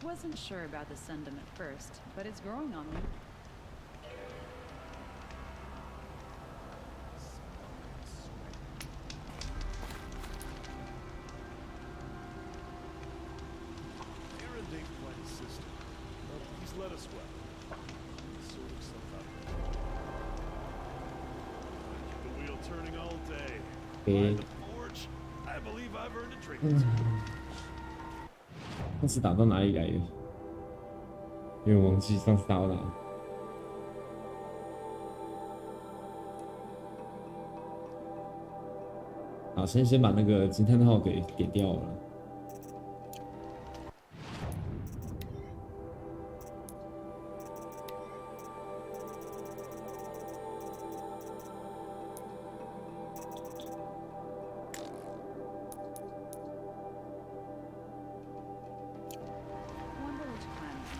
wasn't sure about the sentiment first, but it's growing on me. Irrigate plant system. Well, please let us well. Sort of stuff out there. The wheel turning all day. By the forge, I believe I've earned a drink. 上次打到哪里来的？因为我忘记上次打到哪里。好，先把那个惊叹号给掉了。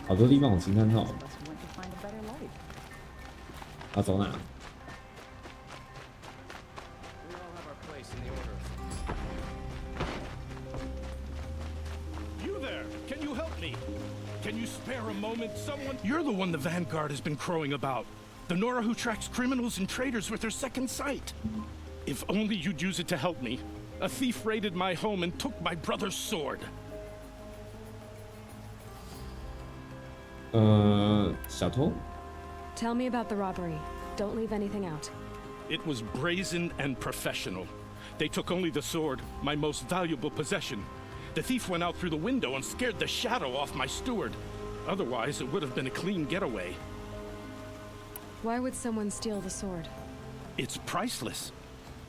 好多地方有惊叹号。啊，走哪？ Can you spare a moment, someone? You're the one the Vanguard has been crowing about. The Nora who tracks criminals and traitors with her second sight. If only you'd use it to help me. A thief raided my home and took my brother's sword. 小偷? Tell me about the robbery. Don't leave anything out. It was brazen and professional. They took only the sword, my most valuable possession. The thief went out through the window and scared the shadow off my steward. Otherwise, it would have been a clean getaway. Why would someone steal the sword? It's priceless.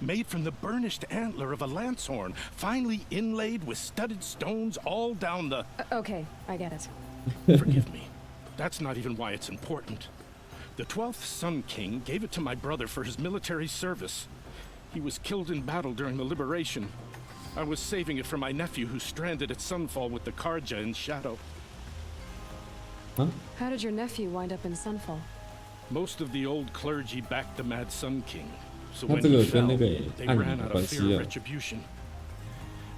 Made from the burnished antler of a lancehorn, finely inlaid with studded stones all down the... Okay, I get it. Forgive me. That's not even why it's important. The 12th Sun King gave it to my brother for his military service. He was killed in battle during the liberation. I was saving it for my nephew who's stranded at Sunfall with the Karja in Shadow. Huh? How did your nephew wind up in Sunfall? Most of the old clergy backed the Mad Sun King. So when he fell, they ran out of fear of retribution.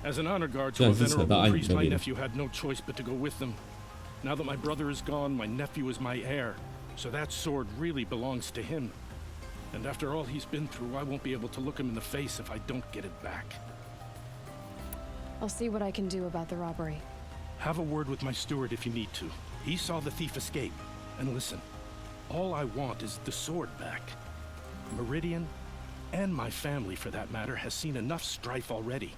As an honor guard to a venerable priest, my nephew had no choice but to go with them. Now that my brother is gone, my nephew is my heir. So that sword really belongs to him. And after all he's been through, I won't be able to look him in the face if I don't get it back. I'll see what I can do about the robbery. Have a word with my steward if you need to. He saw the thief escape. And listen, all I want is the sword back. Meridian, and my family for that matter, has seen enough strife already.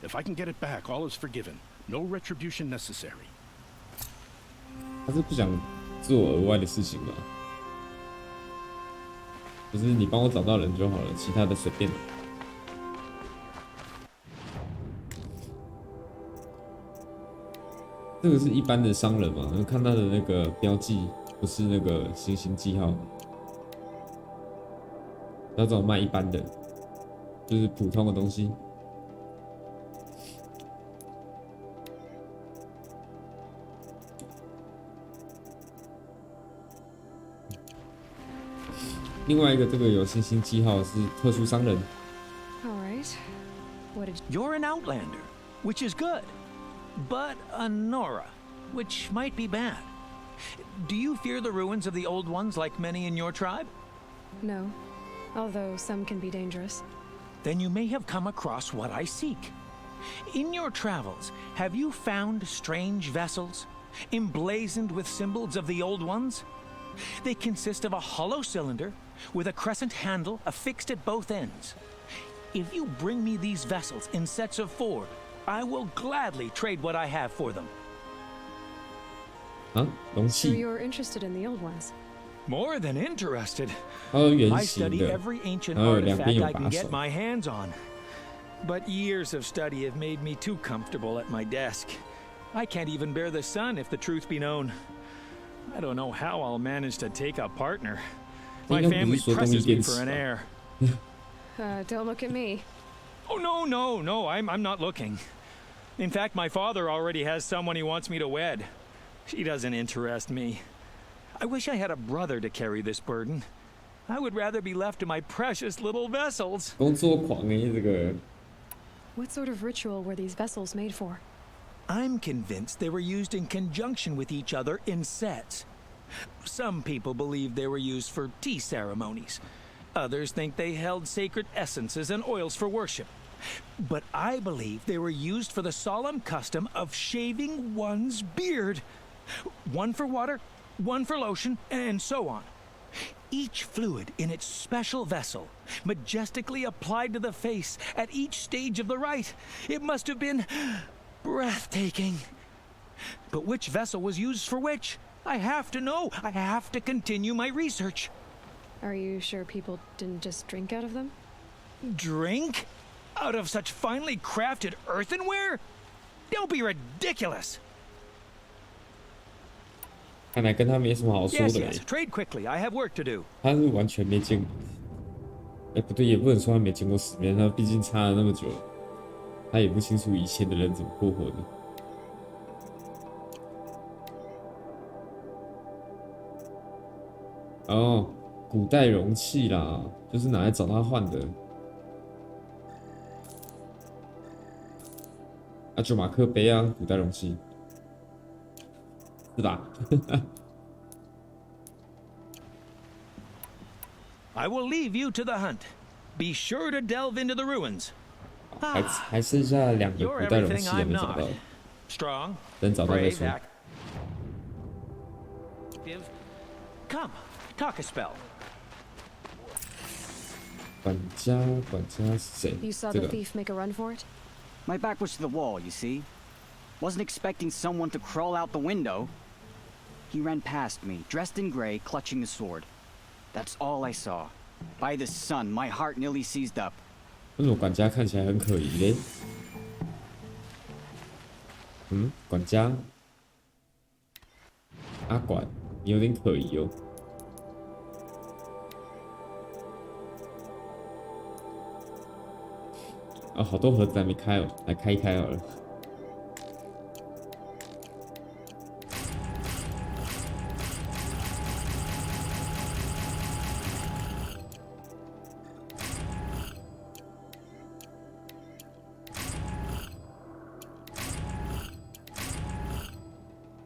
If I can get it back, all is forgiven. No retribution necessary. 他是不想做额外的事情吧？就是你帮我找到人就好了，其他的随便。这个是一般的商人嘛？看他的那个标记，不是那个星星记号。要找卖一般的，就是普通的东西。另外一个这个有星星记号是特殊商人。All right. What did You're an outlander, which is good, but a Nora, which might be bad. Do you fear the ruins of the old ones like many in your tribe? No, although some can be dangerous. Then you may have come across what I seek. In your travels, have you found strange vessels, emblazoned with symbols of the old ones? They consist of a hollow cylinder with a crescent handle affixed at both ends. If you bring me these vessels in sets of 4, I will gladly trade what I have for them. So you're interested in the old ones? More than interested. I I study every ancient artifact I can get my hands on. But years of study have made me too comfortable at my desk. I can't even bear the sun if the truth be known. I don't know how I'll manage to take a partner. My family presses me for an heir. Don't look at me. Oh, no, I'm not looking. In fact, my father already has someone he wants me to wed. She doesn't interest me. I wish I had a brother to carry this burden. I would rather be left to my precious little vessels. 工作狂欸，这个。What sort of ritual were these vessels made for? I'm convinced they were used in conjunction with each other in sets. Some people believe they were used for tea ceremonies. Others think they held sacred essences and oils for worship. But I believe they were used for the solemn custom of shaving one's beard. One for water, one for lotion, and so on. Each fluid in its special vessel, majestically applied to the face at each stage of the rite. It must have been breathtaking. But which vessel was used for which? I have to know. I have to continue my research. Are you sure people didn't just drink out of them? Drink? Out of such finely crafted earthenware? Don't be ridiculous. 看来跟他没什么好说 Yes, 的嘞 yes. Trade quickly. I have work to do. 他是完全没见过。哎，不对，也不能说他没见过世面，他毕竟差了那么久了，他也不清楚以前的人怎么过活的。哦，古代容器啦，就是拿来找他换的。啊，就马克杯啊，古代容器，是吧？I will leave you to the hunt. Be sure to delve into the ruins. 还剩下2个 You're 古代容 everything 器还 I'm 没找到， not. Strong, 等找到再 brave, 说。 active. Come, talk a spell. 管家是谁？ You saw 这 the 个 thief make a run for it? My back was to the wall, you see. Wasn't expecting someone to crawl out the window. He ran past me, dressed in gray, clutching the sword. That's all I saw. By the sun, my heart nearly seized up. 为什么管家看起来很可疑嘞？管家，阿管，你有点可疑哦。哦，好多盒子还没开哦，来开一开好了。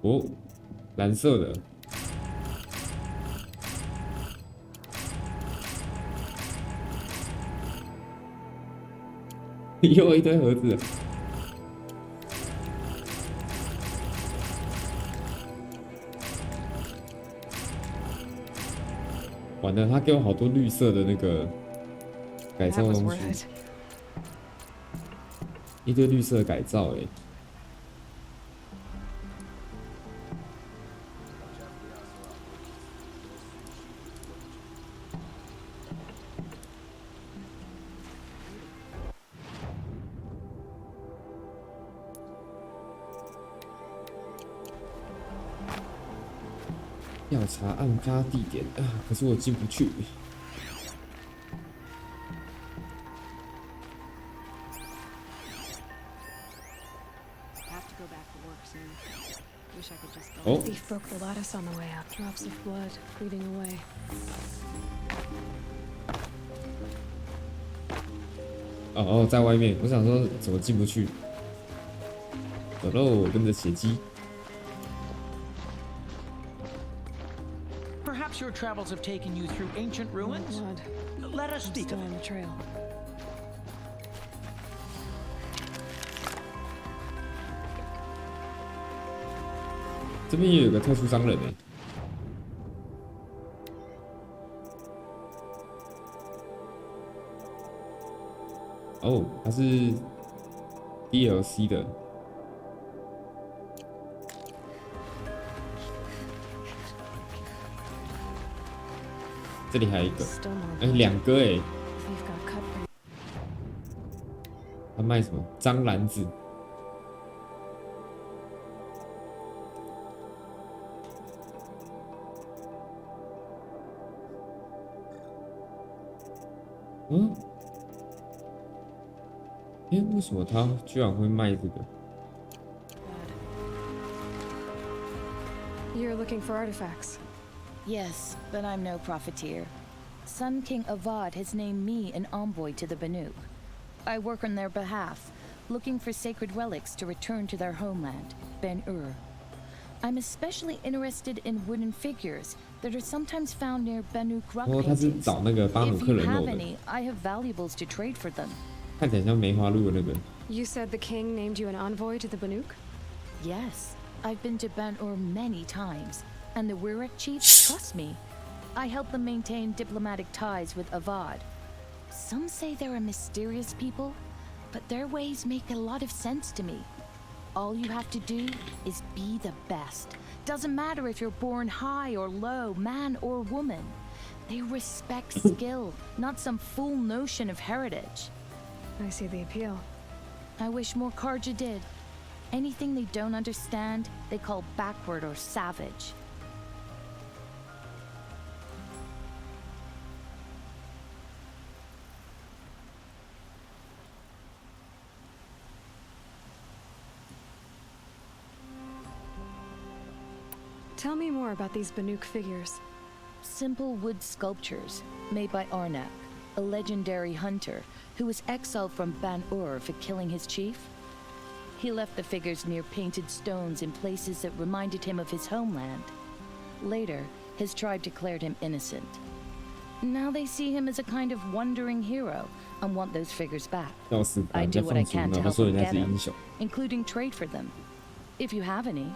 哦，蓝色的。又有一堆盒子。完了，他给我好多绿色的那个改造 That was 东 worth 西， it. 一堆绿色的改造哎。调查案发地点啊，可是我进不去。哦 Thief broke the lattice on the way up. Drops of blood bleeding away. 哦，在外面，我想说怎么进不去？走喽，跟着血迹。 Perhaps your travels have taken you through ancient ruins? Blood. Let us I'm speak still of on it. the trail. 这边也有个特殊商人哎。哦，他是 DLC 的。这里还有一个， Still more 哎blood. ，2个哎。 Thief got cut pretty. 他卖什么？蟑螂子。为什么他居然会卖这个？ You're looking for artifacts. Yes, but I'm no profiteer. Sun King Avad has named me an envoy to the Banuk. I work on their behalf, looking for sacred relics to return to their homeland, Ben-Ur. I'm especially interested in wooden figures that are sometimes found near Banuk rock 哦，他是 paintings. 找那个巴努 If 克 you 人肉 have 的， any, I have valuables to trade for them. 看起来像梅花鹿的那个。 You said the king named you an envoy to the Banuk? Yes, I've been to Ben-Ur many times, and the Wirak chiefs trust me. I help them maintain diplomatic ties with Avad. Some say they're a mysterious people, but their ways make a lot of sense to me. All you have to do is be the best. Doesn't matter if you're born high or low, man or woman. They respect skill, not some fool notion of heritage. I see the appeal. I wish more Karja did. Anything they don't understand, they call backward or savage. Tell me more about these Banuk figures. Simple wood sculptures made by Arnak, a legendary hunter who was exiled from Ban-Ur for killing his chief. He left the figures near painted stones in places that reminded him of his homeland. Later, his tribe declared him innocent. Now they see him as a kind of wandering hero and want those figures back. 要死 I 人家 do what I 放逐 can 呢， to 他 help 说 them 人家 get 是 them, 英雄。 including trade for them, if you have any.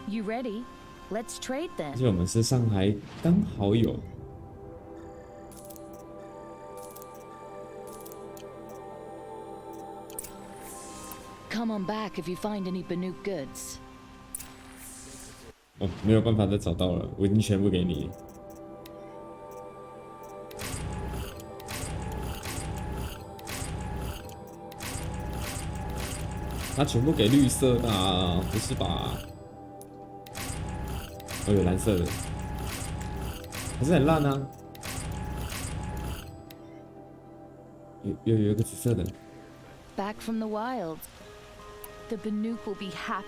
You ready? Let's trade 而 then. 且我们身上还刚好有。 Come on back if you find any Banuk goods. 哦，没有办法再找到了，我已经全部给你。他全部给绿色的、啊，不是吧？哦，有蓝色的，还是很烂啊。有一个紫色的。 Back from the wilds. The Banuk will be happy.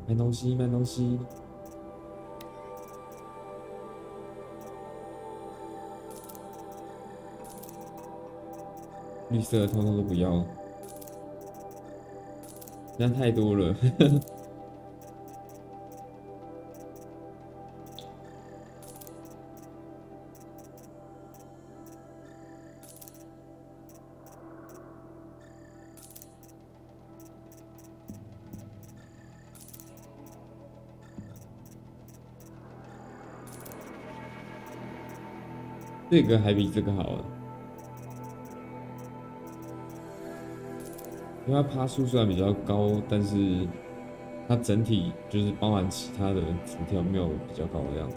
卖东西，卖东西。绿色的通通都不要，这样太多了。这个还比这个好了，因为它趴数虽然比较高，但是它整体就是包含其他的主条没有比较高的样子。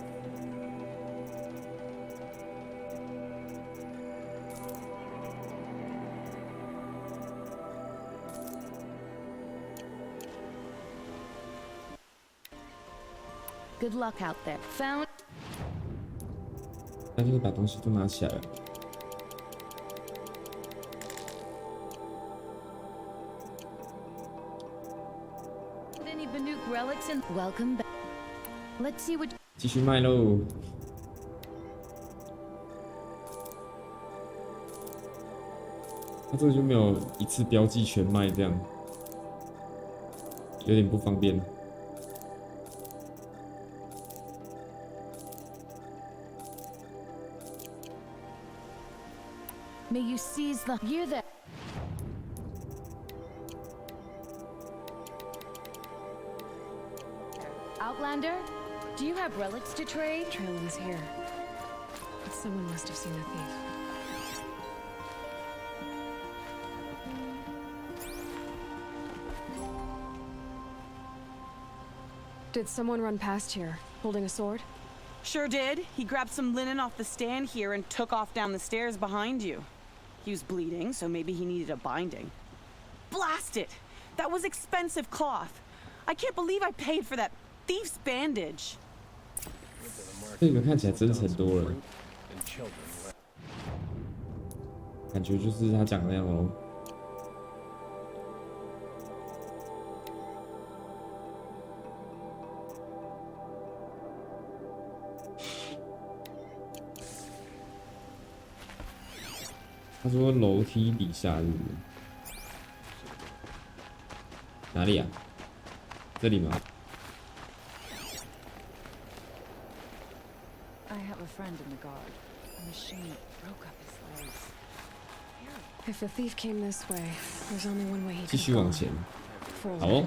Good luck out there. Found. 那就把东西都拿起来了。 Any Banuk relics and welcome back. Let's see what. 继续卖喽。它这个就没有一次标记全卖，这样有点不方便。 May you seize the. You there. Outlander, do you have relics to trade? Trailing's here. But someone must have seen the thief. Did someone run past here, holding a sword? Sure did. He grabbed some linen off the stand here and took off down the stairs behind you. He was bleeding, so maybe he needed a binding. Blast it! That was expensive cloth. I can't believe I paid for that thief's bandage. 这个看起来真诚多了，感觉就是他讲的那样哦。他说楼梯底下是不是？哪里啊？这里吗？ I have a friend in the guard. A machine broke up his legs. If the thief came this way, there's only one way he 继 could 续 go. 往前。 Forward. 好哦。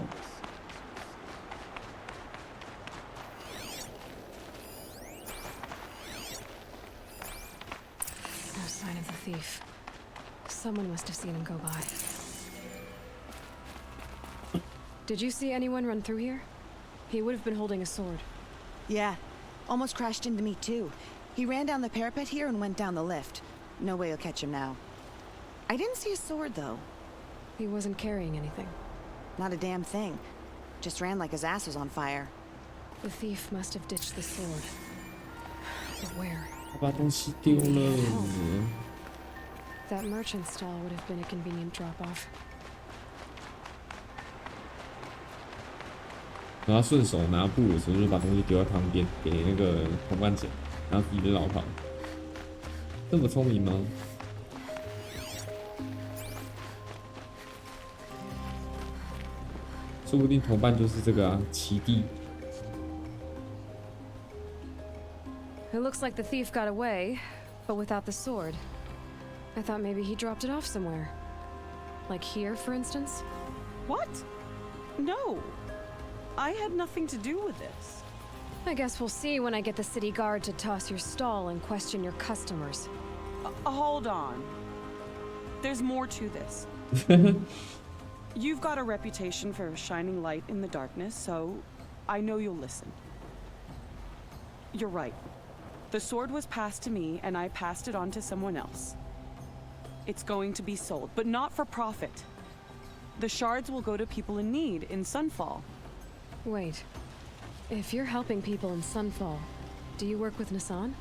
No sign of the thief. Someone must have seen him go by. Did you see anyone run through here? He would have been holding a sword. Yeah, almost crashed into me too. He ran down the parapet here and went down the lift. No way you'll catch him now. I didn't see a sword though. He wasn't carrying anything. Not a damn thing. Just ran like his ass was on fire. The thief must have ditched the sword. But where? 他把东西丢了。 That merchant stall would have been a convenient drop-off. 然后顺手拿布的时候就把东西丢在旁边，给那个同伴捡，然后自己就绕跑。这么聪明吗？说不定同伴就是这个啊，奇弟。 It looks like the thief got away, but without the sword. I thought maybe he dropped it off somewhere. Like here, for instance? What? No. I had nothing to do with this. I guess we'll see when I get the city guard to toss your stall and question your customers. Hold on. There's more to this. You've got a reputation for shining light in the darkness, so I know you'll listen. You're right. The sword was passed to me, and I passed it on to someone else. It's going to be sold, but not for profit. The shards will go to people in need in Sunfall. Wait. If you're helping people in Sunfall, do you work with Nassan?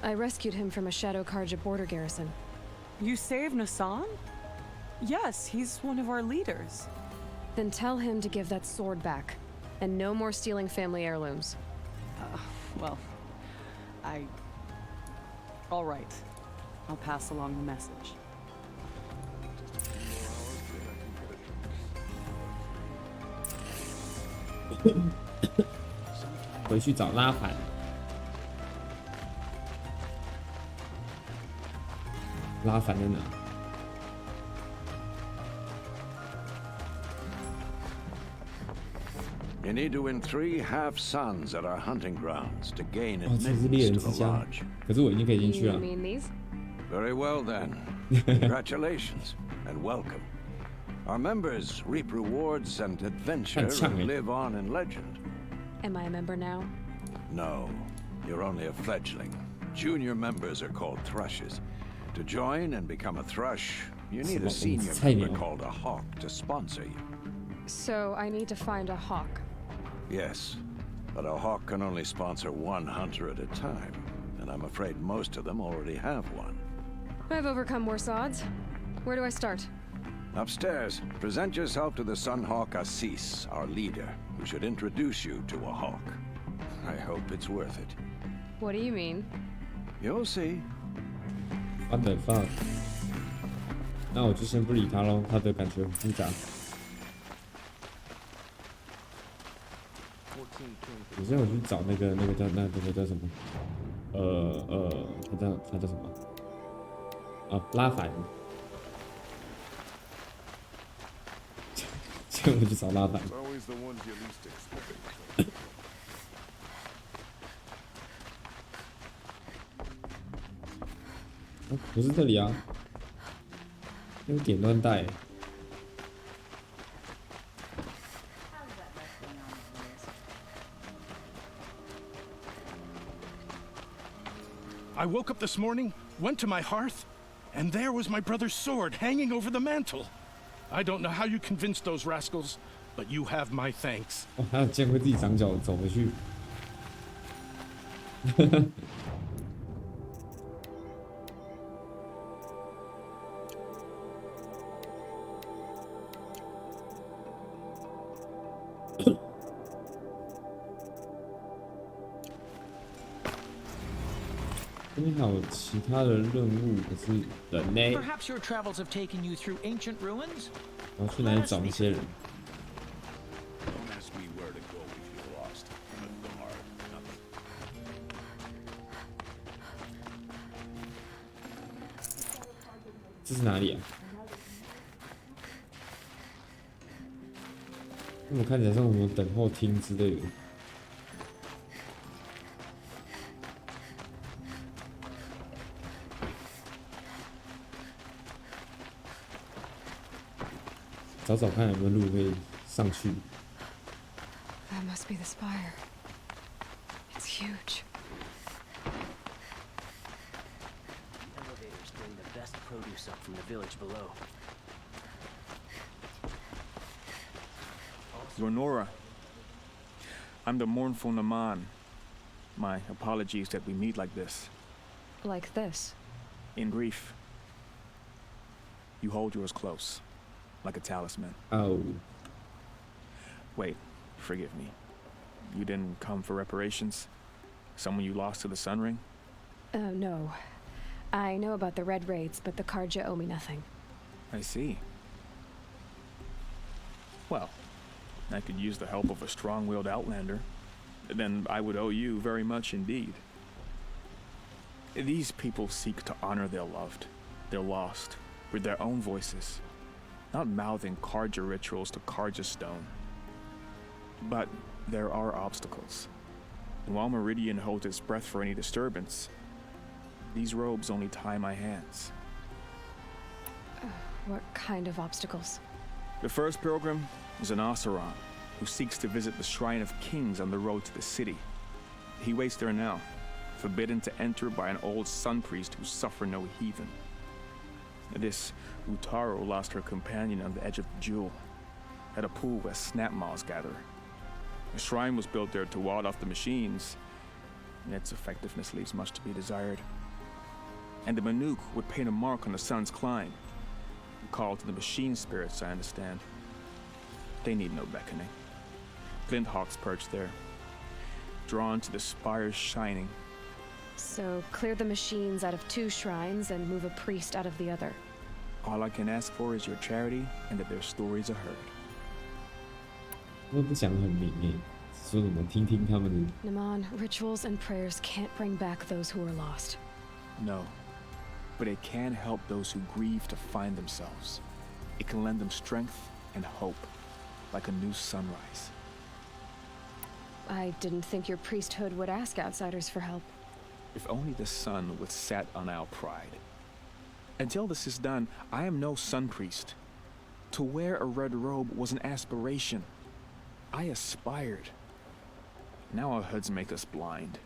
I rescued him from a Shadow Karja border garrison. You saved Nassan? Yes, he's one of our leaders. Then tell him to give that sword back. And no more stealing family heirlooms. Well, all right. I'll pass along the message. 回去找拉盘。拉盘在哪？ You need to win 3 half-suns at our hunting grounds to gain 哦，这是猎 admittance 人 to 之 the 家， lodge. 可是我已经可以进去 You 了。 mean these? Very well then. Congratulations and welcome. Our members reap rewards and adventure and live on in legend. Am I a member now? No, you're only a fledgling. Junior members are called thrushes. To join and become a thrush, you need a senior member called a hawk to sponsor you. So I need to find a hawk. Yes, but a hawk can only sponsor 1 hunter at a time, and I'm afraid most of them already have one. I've overcome worse odds. Where do I start? Upstairs, present yourself to the Sunhawk Assis, our leader, who should introduce you to a hawk. I hope it's worth it. What do you mean? You'll see. What the fuck？ 那我就先不理他喽，他的感觉很复杂。我现在我去找那个叫什么？他叫什么？啊，拉凡。现在我去找拉凡。 Always the ones you least expect. 不是这里啊，有点乱带。 I woke up this morning, went to my hearth, and there was my brother's sword hanging over the mantle. I don't know how you convinced those rascals, but you have my thanks. 哦，还有见会自己长脚走回去。这边还有其他的任务，可是人呢？ Perhaps your travels have taken you through ancient ruins? 然后去哪里找那些人？ Don't ask me where to go if you're lost. The guard, nothing. 这是哪里啊？怎么看起来像什么等候厅之类的？找找看有没有路可以上去。That must be the spire. It's huge. Elevators bring the best produce up from the village below. Lenora, I'm the mournful Naman. My apologies that we meet like this. Like this. In grief. You hold yours close, like a talisman. Oh. Wait, forgive me. You didn't come for reparations? Someone you lost to the Sun Ring? No. I know about the Red Raids, but the Karja owe me nothing. I see. Well, I could use the help of a strong-willed outlander. Then I would owe you very much indeed. These people seek to honor their loved, their lost, with their own voices, not mouthing Karja rituals to Karja stone. But there are obstacles. And while Meridian holds its breath for any disturbance, these robes only tie my hands. What kind of obstacles? The first pilgrim is an Oseram who seeks to visit the Shrine of Kings on the road to the city. He waits there now, forbidden to enter by an old sun priest who suffer no heathen. This Utaro lost her companion on the edge of the jewel, at a pool where snap moths gather. The shrine was built there to ward off the machines, and its effectiveness leaves much to be desired. And the Manuk would paint a mark on the sun's climb, a call to the machine spirits, I understand. They need no beckoning. Flint hawks perch there, drawn to the spire's shining. So clear the machines out of 2 shrines and move a priest out of the other. All I can ask for is your charity and that their stories are heard. 他们不讲得很明诶，说什么听听他们的。 Naman, rituals and prayers can't bring back those who are lost. No, but it can help those who grieve to find themselves. It can lend them strength and hope, like a new sunrise. I didn't think your priesthood would ask outsiders for help. If only the sun would set on our pride. Until this is done, I am no sun priest. To wear a red robe was an aspiration. I aspired. Now our hoods make us blind.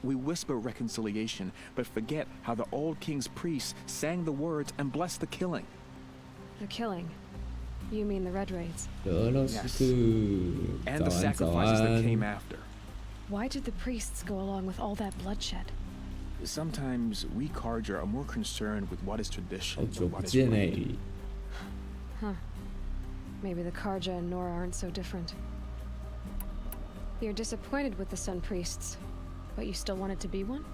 We whisper reconciliation, but forget how the old king's priests sang the words and blessed the killing. The killing? You mean the Red Raids? Yes. And the sacrifices that came after. Why did the priests go along with all that bloodshed? Sometimes we Karja are more concerned with what is tradition 好久 than 不 what is 见 right. 诶。 Huh. Maybe the Karja and Nora aren't so different. You're disappointed with the Sun Priests, but you still wanted to be one?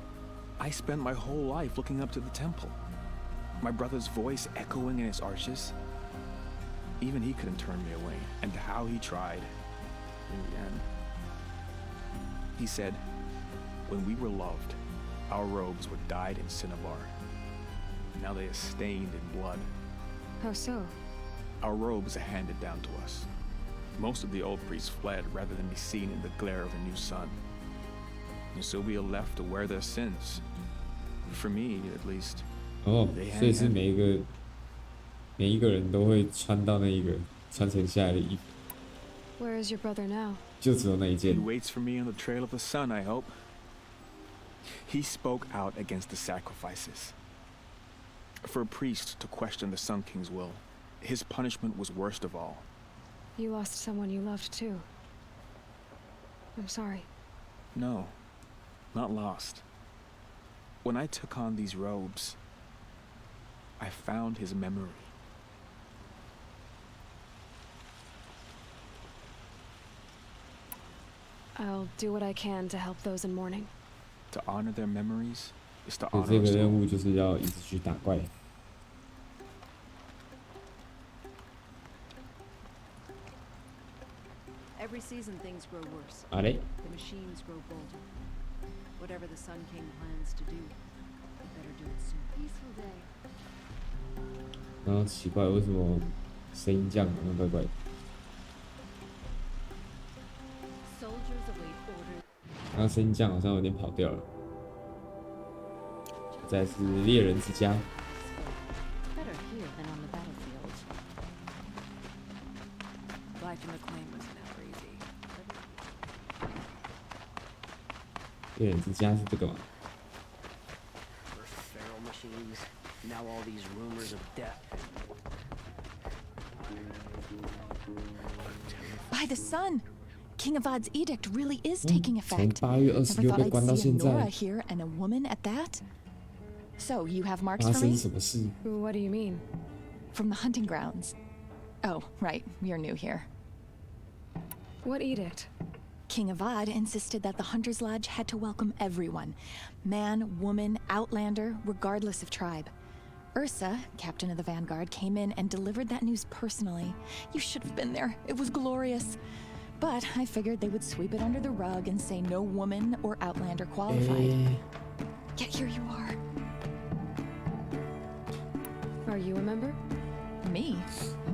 I spent my whole life looking up to the temple. My brother's voice echoing in its arches. Even he couldn't turn me away, and how he tried. In the end, he said, when we were loved, our robes were dyed in cinnabar. Now they are stained in blood. How so? Our robes are handed down to us. Most of the old priests fled rather than be seen in the glare of a new sun. And so we are left to wear their sins. For me, at least. 哦，所以是每一个人都会穿到那一个穿成下来的衣服。 Where is your brother now? 就只有那一件。 He waits for me on the trail of the sun, I hope. He spoke out against the sacrifices. For a priest to question the Sun King's will, his punishment was worst of all. You lost someone you loved too. I'm sorry. No, not lost. When I took on these robes, I found his memory. I'll do what I can to help those in mourning. To honor their memories, is to 所以 honor 这 a 个任 stone. 务就是要一直去打怪。 Every season things grow worse. 啊嘞， The machines grow bolder. Whatever the Sun King plans to do, he better do it soon. Peaceful day. 然后奇怪为什么声音这样，好像怪怪的。 Soldiers await orders. 然后声音这样好像有点跑掉了。再来是猎人之家。 Better here than on the battlefield. Life in the claim wasn't that easy. 猎人之家是这个吗？ First feral machines, now all these rumors of death. By the sun! King Avad's edict really is taking 从 effect. 8月 Never 26 被 thought 关到 I'd see a 现 Nora 在， here and a woman at that. So, you have marks 发 for 生 me? 什么事？ What do you mean? From the hunting grounds. Oh, right, you're new here. What edict? King Avad insisted that the Hunter's Lodge had to welcome everyone. Man, woman, outlander, regardless of tribe. Ursa, captain of the Vanguard, came in and delivered that news personally. You should have been there. It was glorious. But I figured they would sweep it under the rug and say no woman or outlander qualified. Yet here you are. Are you a member? Me?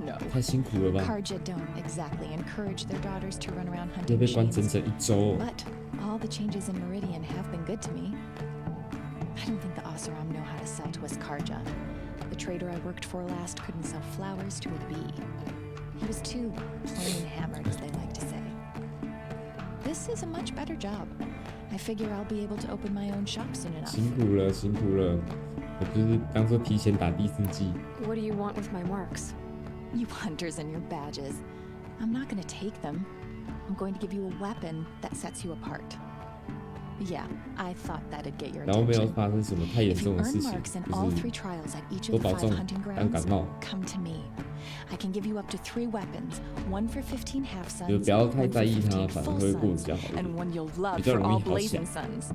No. 太辛苦了吧？ Karja don't exactly encourage their daughters to run around 要 hunting 被关整 machines. 整1周。 But all the changes in Meridian have been good to me. I don't think the Oseram know how to sell to us Karja. The trader I worked for last couldn't sell flowers to a bee. He was too plain hammered, as they like to say. This is a much better job. I figure I'll be able to open my own shop soon enough. 辛苦了，辛苦了。我就是当做提前打第4季。 What do you want with my marks? You hunters and your badges. I'm not going to take them. I'm going to give you a weapon that sets you apart. Yeah, I thought that'd get your 然后没有 attention. 发生什么太严 If 重 you 的事 earn 情， marks in 就 all 是 3 trials at each 多 of the 保 5 重， hunting 当 grounds, 感冒， come to me. I can give you up to 3 weapons, one for 15 half 就 suns, 不要太 one 在 for 意它， 15反而 full 会过得 suns, 比较好一 and 点， one you'll love 比较 for 容易 all 好想 blazing。suns.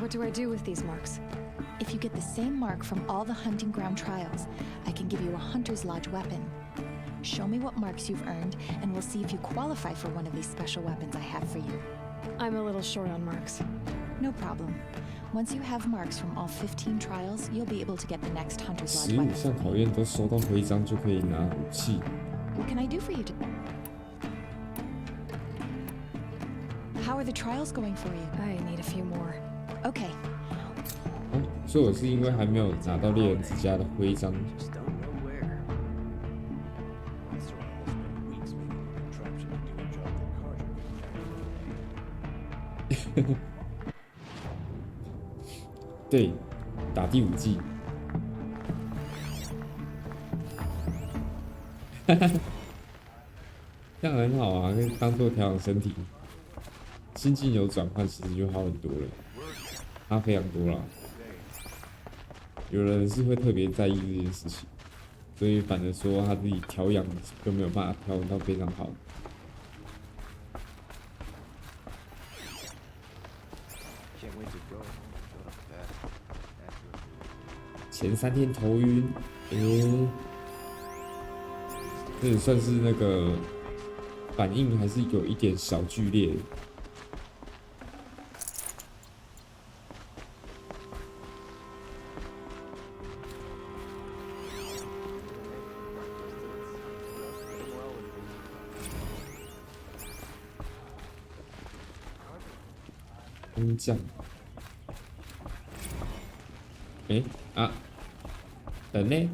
What do I do with these marks? If you get the same mark from all the hunting ground trials, I can give you a hunter's lodge weapon. Show me what marks you've earned, and we'll see if you qualify for one of these special weapons I have for you. I'm a little short on marks. No problem. Once you have marks from all 15 trials, you'll be able to get the next hunter's lodge 15 weapon. 项考验都收到徽章就可以拿武器。 What can I do for you today? How are the trials going for you? I need a few more. Okay. 哦，所以我是因为还没有拿到猎人之家的徽章。 Just don't know where. Oseram will spend weeks making a contraption to do a job that Karja couldn't. 对，打第5季。这样很好啊，可以当做调养身体。心境有转换，其实就好很多了，差非常多了。有人是会特别在意这件事情，所以反而说他自己调养就没有办法调养到非常好。 Can't wait to go. Shut up, Dad. After 前3天头晕，这也算是那个反应还是有一点小剧烈。工匠，人呢？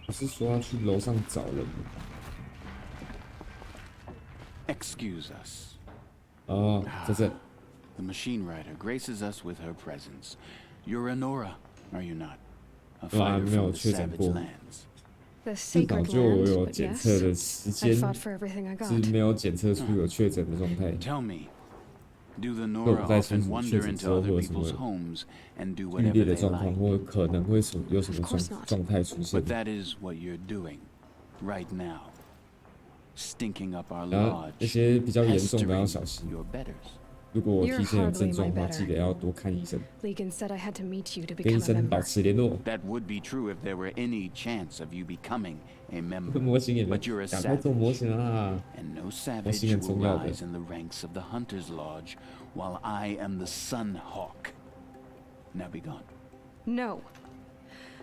不是说要去楼上找人吗？ Excuse us. 哦，在这。 The machine rider graces us with her presence. You're a Nora, are you not? A fighter from the savage lands. The 至少 sacred 就我 land, 有 but 检 yes. 测的时 I 间 fought for everything I 是 got. 没有检测出有确诊的状态。 Tell me, do the 那 Nora 我不太清 often 楚确 wander 诊之 into 后会 other 有什么 people's homes and do 剧烈 whatever 的 they 状况， like? 或可能会有什么 Of course not. 状态出现 But。that is what you're doing right now. stinking up our 然后 lodge, 那些比较严重的要小心。 your betters. 如果我提前有症状的话，记得要多看医生。Legan said I had to meet you to 跟医 become a 生保 member. 持联络。 That would be true if there were any chance of you becoming a member. 模型也没 But you're a 赶快做 savage, 模型啊！ and no 模 savage 型很 will 重要的。 rise in the ranks of the Hunter's Lodge while I am the Sun Hawk. Now be gone. No.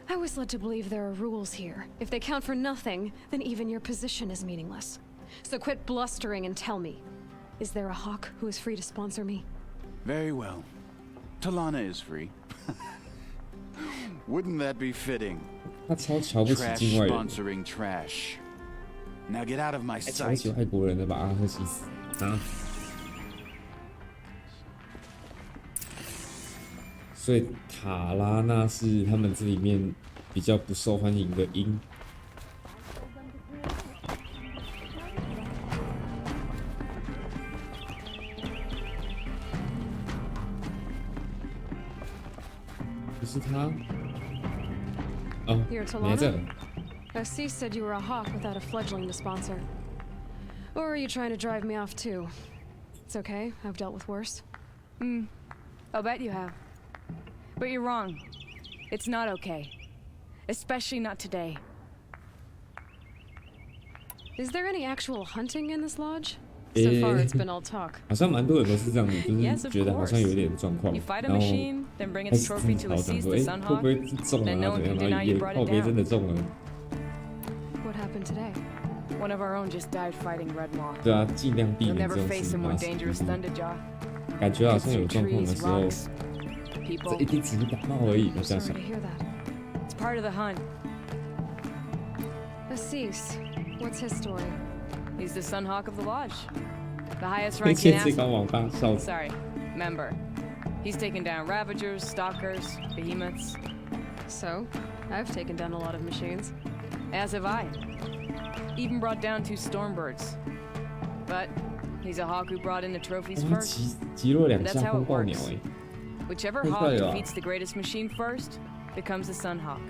I was led to believe there are rules here. If they count for nothing, then even your position is meaningless. So quit blustering and tell me. Is there a hawk who is free to sponsor me? Very well. Talana is free. Wouldn't that be fitting? 他超瞧不起 Trash 境外人， sponsoring trash. Now get out of my 还瞧不 sight. 起外国人的把阿赫西斯啊！所以塔拉纳是他们这里面比较不受欢迎的鹰。不是他。哦， You're 你在这。 Talana? Assis said you were a hawk without a fledgling to sponsor. Or are you trying to drive me off too? It's okay, I've dealt with worse. I'll bet you have. But you're wrong. It's not okay. Especially not today. Is there any actual hunting in this lodge? So far, it's been all talk. 好像蛮多人都是这样子，就 Yes, 是 of 觉得好像有点状况， You fight a 然后 machine, then bring 开 its 始 trophy 自 to 嘲，想 Assis 说， the 哎， Sun 会不 Hawk, 会是中了 then 啊？ no 怎 one 样？ can 然后 deny you 也 brought 靠 it 别 down. 真的中了。 What happened today? One of our own just died fighting Red Maw. 对啊，尽量避 You'll 免这 never 种 face 事 a 情 more 发生。 dangerous thunderjaw. 感觉好像有 Through 状况的 trees, 时候， rocks, 这 people. 一定只是感冒而已。我这样 Sorry 想 to。hear that. It's part of the hunt. Assis, what's his story? He's the Sun Hawk of the lodge. The highest 那 ranking 些最高 asset. 网吧笑死。 Sorry, member. He's taken down Ravagers, Stalkers, Behemoths. So, I've taken down a lot of machines. As have I. Even brought down 2 Stormbirds. But he's a hawk who brought in the trophies 哇， first. 击落两 That's 下 how 风 it 暴鸟 works. 哎！ Whichever 太 hawk 快了吧 defeats the greatest machine first becomes the Sun Hawk.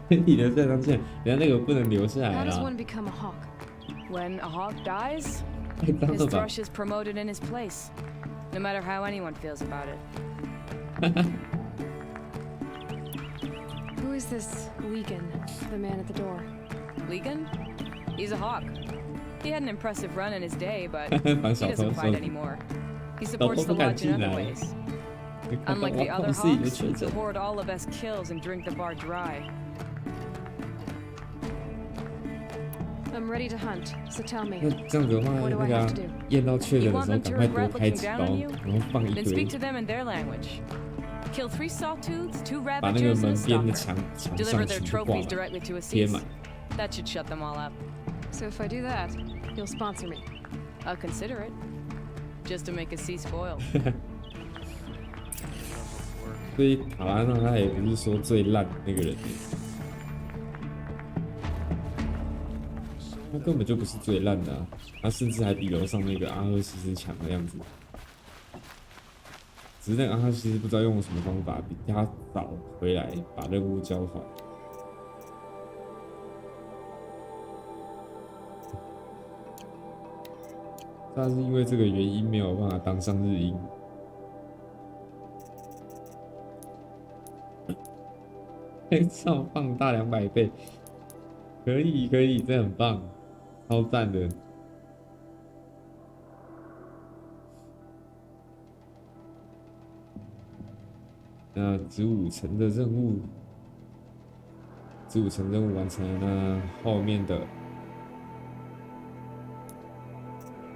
你的这张线，人家那个不能留下来 How does 啦 one，become a hawk? When a hawk dies, 太脏 his 了吧？ thrush is promoted in his place, no matter how anyone feels about it. Who is this Legan, the man at the door? Legan? He's a hawk. He had an impressive run in his day, but 反 he 小偷 doesn't 说 fight anymore. He supports the 不敢 lodge in 进 other 来。 ways. 你看到 Unlike 我 the other 控制你的 hawks, 确 who 诊。 hoard all the best kills and drink the bar dry. I'm ready to hunt, so tell me. 那这样子的话， What do 那 I 个 have 啊 to do? 验到确诊 You 的 want 时候， them 赶 to 快 regret 多开 looking 几 down 刀， on you? 然后放一 Then 堆 speak，to them in their language. Kill 3 Sawtooths, 2把那个 Ravagers, and 门 a 边的 Stalker. 墙 Deliver 上 their 全部挂 trophies 满， directly to 贴 Assis. 满。 That should shut them all up. So if I do that, you'll sponsor me. I'll consider it. Just to make Assis spoiled. 所以塔拉纳他也不是说最烂的那个人，他根本就不是最烂的啊，他甚至还比楼上那个阿赫西斯强的样子。只是那个阿赫西斯不知道用了什么方法，比他早回来把任务交还。他是因为这个原因没有办法当上日鹰。拍照放大200倍，可以可以，这很棒，超赞的。那15层的任务，15层任务完成了，那后面的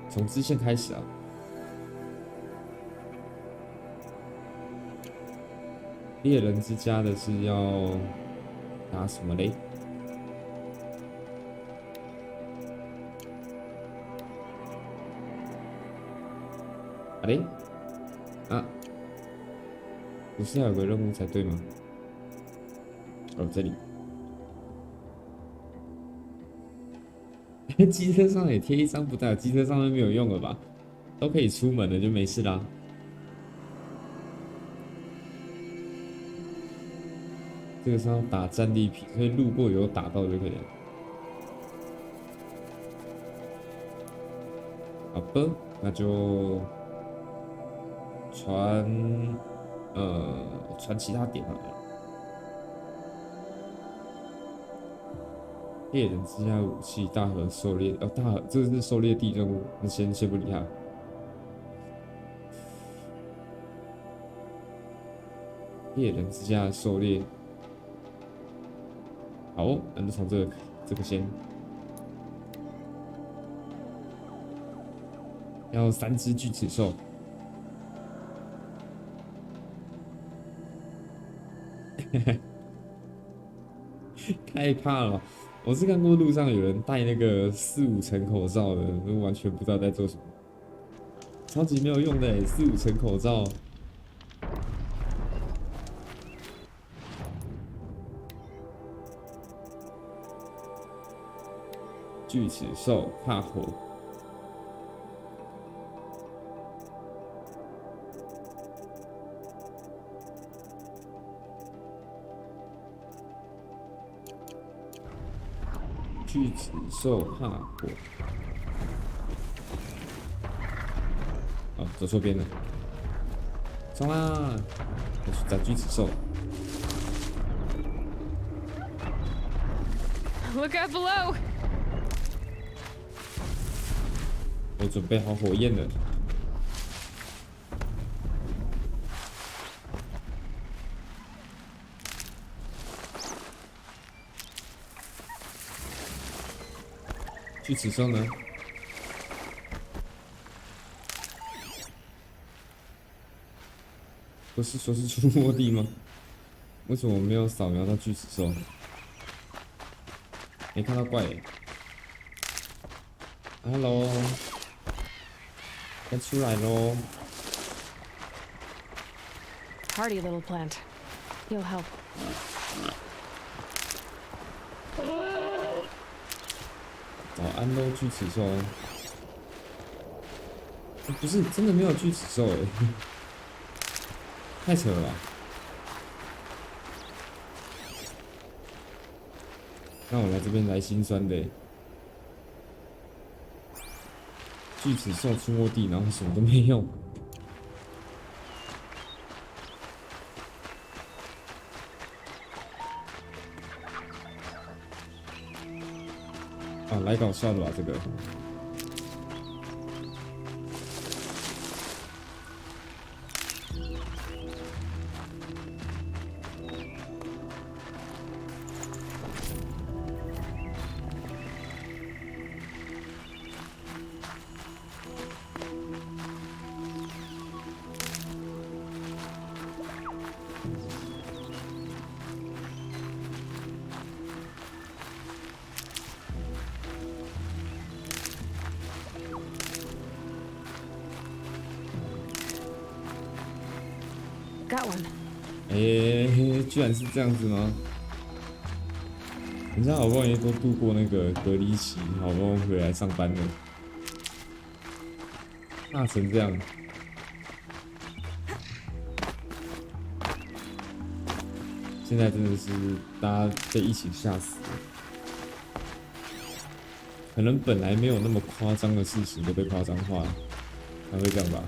从支线开始啊。猎人之家的是要拿什么嘞？啊嘞？啊，不是要有个任务才对吗？哦，这里。机车上也贴一张，不代表机车上面没有用了吧？都可以出门了，就没事啦。这个是要打战利品，所以路过有打到就可以了。好吧，那就传其他点好了。猎人之家武器，大河狩猎，大河这个是狩猎地任务，那先不理他。猎人之家的狩猎，好哦，那就从这个先。要3只巨齿兽。太怕了！我是看过路上有人戴那个4、5层口罩的，都完全不知道在做什么，超级没有用的4、5层口罩。巨齿兽怕火。巨齿兽怕火。哦，走错边了。冲啦！我去找巨齿兽。Look out below! 我准备好火焰了。巨齿兽呢？不是说是出没地吗？为什么我没有扫描到巨齿兽？没看到怪耶。Hello， 该出来喽。Hardy little plant. You'll help. 早安喽，巨齿兽。不是，真的没有巨齿兽哎，太扯了吧。那我来这边来心酸的。巨齿兽出没地，然后什么都没有。啊，来搞笑的吧这个。Got one. 居然是这样子吗？人家好不容易都度过那个隔离期，好不容易回来上班了，怕成这样。现在真的是大家被疫情吓死了，可能本来没有那么夸张的事情都被夸张化，才会这样吧。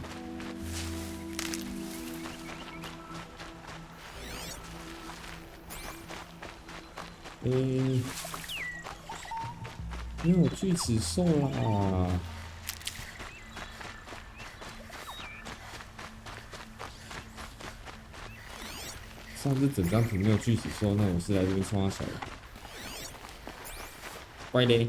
没有巨齿兽啦！上次整张图没有巨齿兽，那我是来这边冲他小的。乖嘞！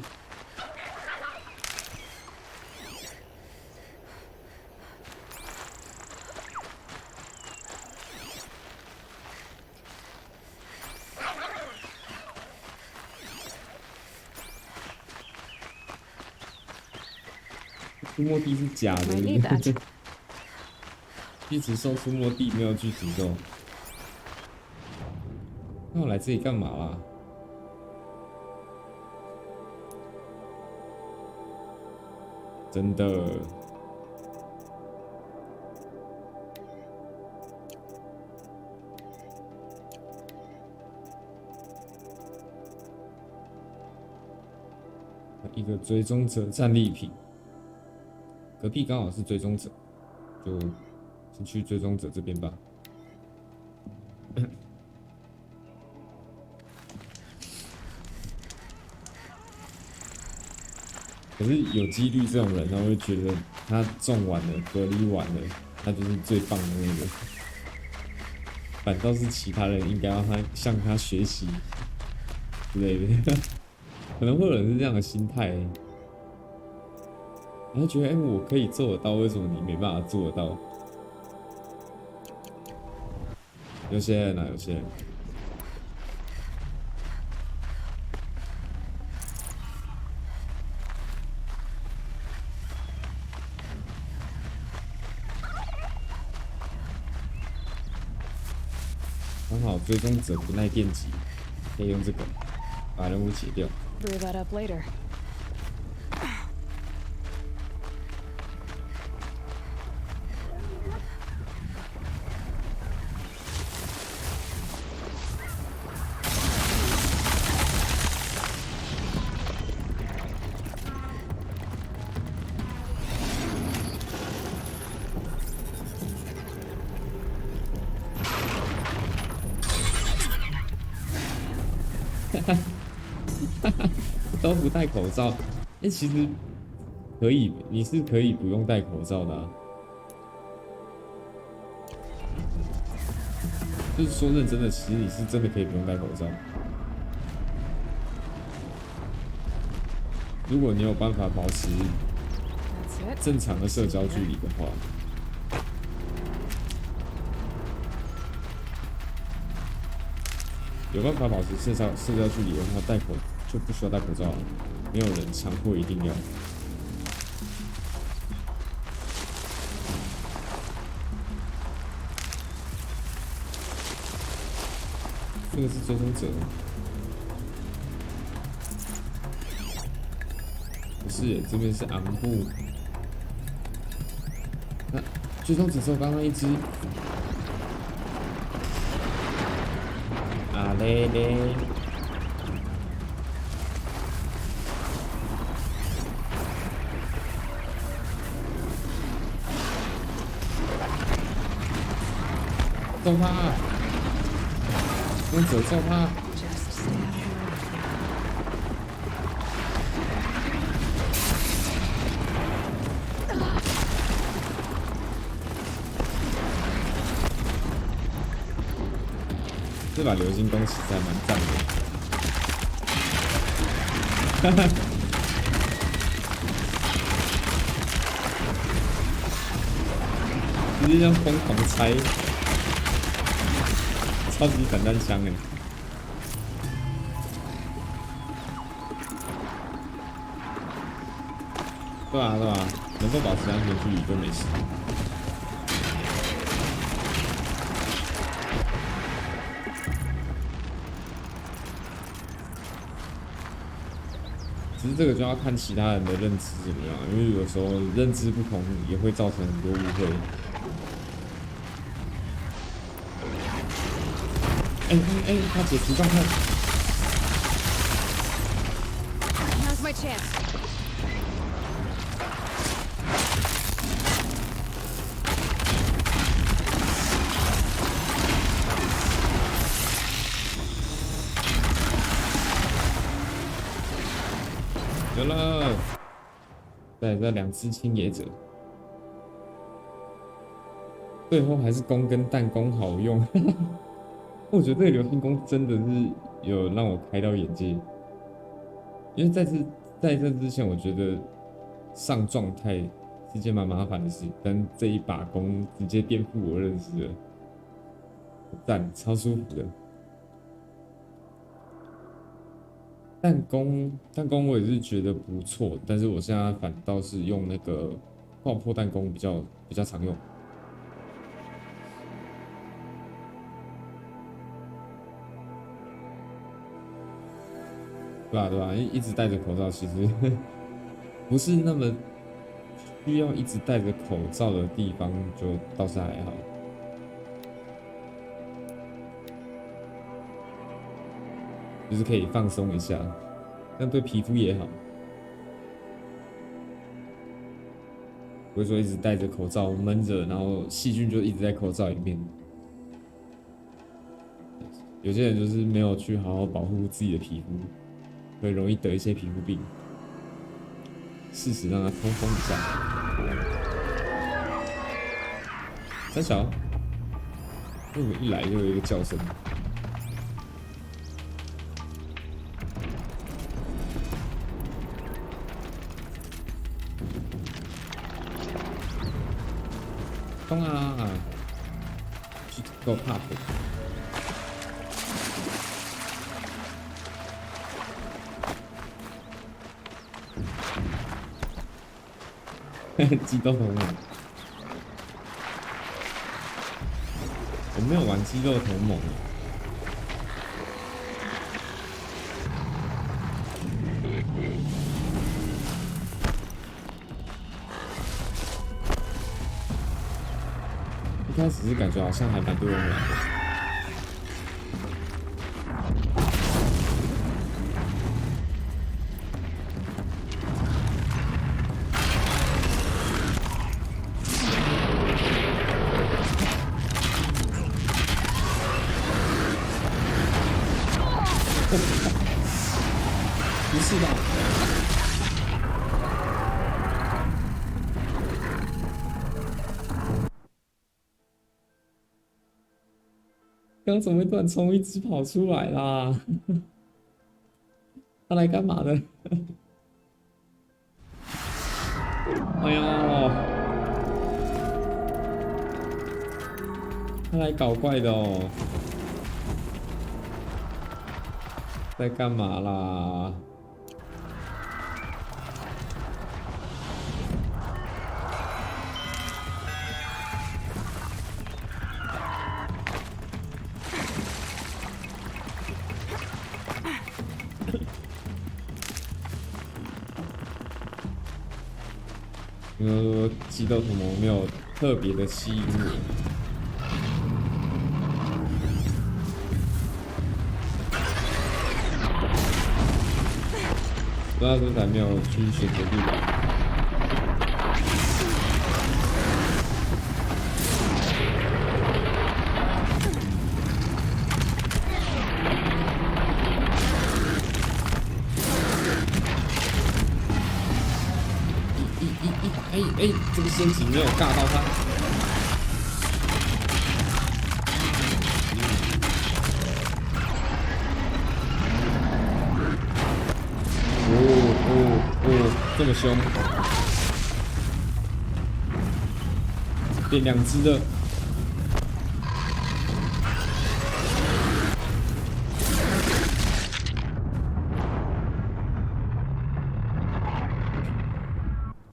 出没地是假的，巨齿兽出没地没有巨齿兽。那我来这里干嘛啦？真的。一个追踪者战利品，隔壁刚好是追踪者，就先去追踪者这边吧。可是有几率这种人，他会觉得他种完了、隔离完了，他就是最棒的那个。反倒是其他人应该要向他学习之类的，可能会有人是这样的心态，然后觉得我可以做得到，为什么你没办法做得到？有些人啊，有些人。刚好追踪者不耐电击，可以用这个把任务解掉。Brew that up later. 都不戴口罩，其实可以，你是可以不用戴口罩的啊。就是说认真的，其实你是真的可以不用戴口罩。如果你有办法保持正常的社交距离的话。有办法保持社交距离的话，就不需要戴口罩了，没有人强迫一定要。这个是追踪者，不是，这边是昂布。那追踪者只有刚刚一只。啊嘞嘞！揍他！用手揍他！这把流星弓其实还蛮赞的，哈哈，直接这样疯狂拆，超级散弹枪哎！对啊对啊，能够保持安全距离就没事。其实这个就要看其他人的认知怎么样，因为有时候认知不同也会造成很多误会。他解除状态。Now's my chance. 有了，对，这2只青野者，最后还是弓跟弹弓好用。我觉得这个流星弓真的是有让我开到眼界，因为在这之前，我觉得上状态是件蛮麻烦的事，但这一把弓直接颠覆我认识了，赞，超舒服的。弹弓我也是觉得不错，但是我现在反倒是用那个爆破弹弓比较常用。对吧？一直戴着口罩，其实不是那么需要一直戴着口罩的地方，就倒是还好。就是可以放松一下，但对皮肤也好。不会说一直戴着口罩闷着，然后细菌就一直在口罩里面。有些人就是没有去好好保护自己的皮肤，会容易得一些皮肤病。适时让它通风一下。三小，为什么一来就有一个叫声？冲啊！去够怕的。激斗同盟，我没有玩激斗同盟。一开始是感觉好像还蛮多人玩的。不是吧？刚刚怎么会突然从一只跑出来啦？他来干嘛的？哎呦！他来搞怪的哦！在干嘛啦？因为说激斗同盟没有特别的吸引我。不知道是不是还没有去选择地板。这个陷阱没有尬到他。这么凶，变两只了。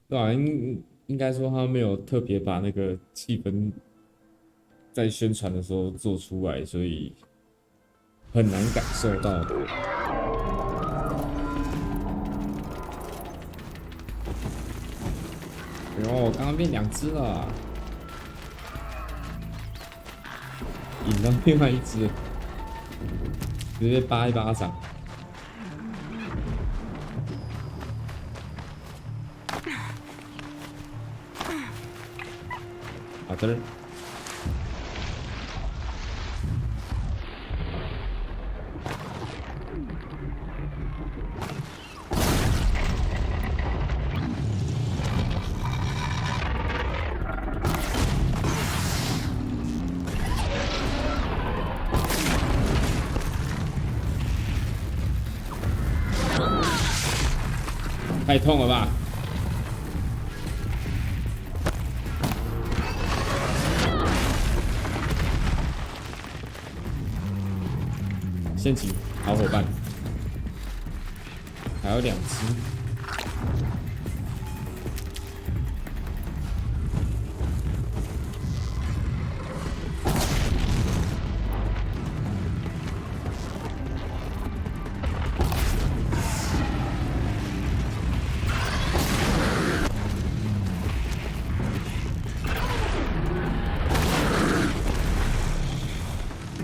对啊，应该说他没有特别把那个气氛在宣传的时候做出来，所以很难感受到。哦，刚刚变两只了，引到另外一只，直接扒一巴掌。好的。太痛了吧！陷阱，好伙伴，还有两只。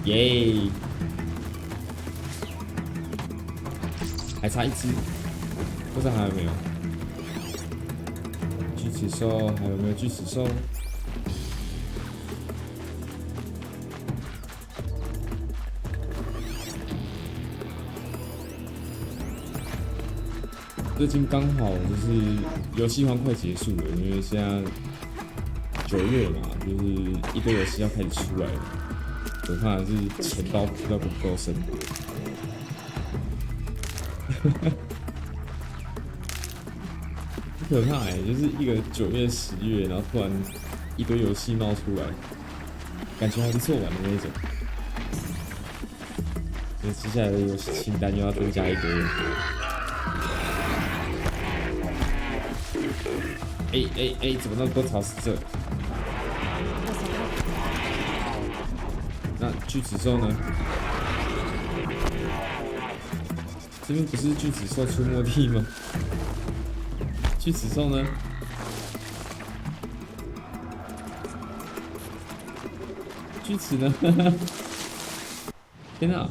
耶！还差一只，不知道还有没有。锯齿兽？还有没有锯齿兽？最近刚好就是游戏荒快结束了，因为现在9月嘛，就是一堆游戏要开始出来了，可怕的是钱包不知道够不够深。很可怕就是一个9月、10月，然后突然一堆游戏冒出来，感觉还不错玩的那种。所以接下来的游戏清单又要增加一堆了。怎么那么多草食者？那锯齿兽呢？这边不是锯齿兽出没地吗？锯齿兽呢？锯齿呢？天哪！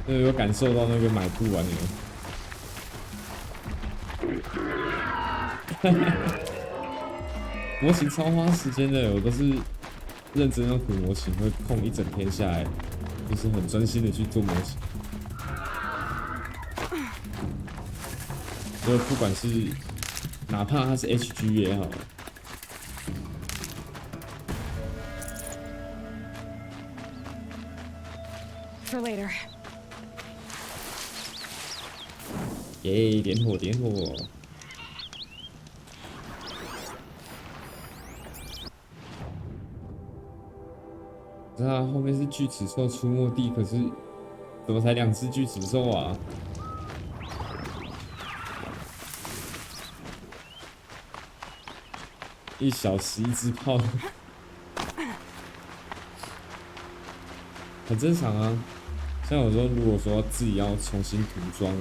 有感受到那个买不完的。模型超花时间的，我都是认真要涂模型，会空一整天下来，就是很专心的去做模型。就不管是哪怕它是 HG 也好。For later. 耶，点火点火！知道后面是锯齿兽出没地，可是怎么才2只锯齿兽啊？1小时1只炮，很正常啊。像有时候如果说自己要重新涂装，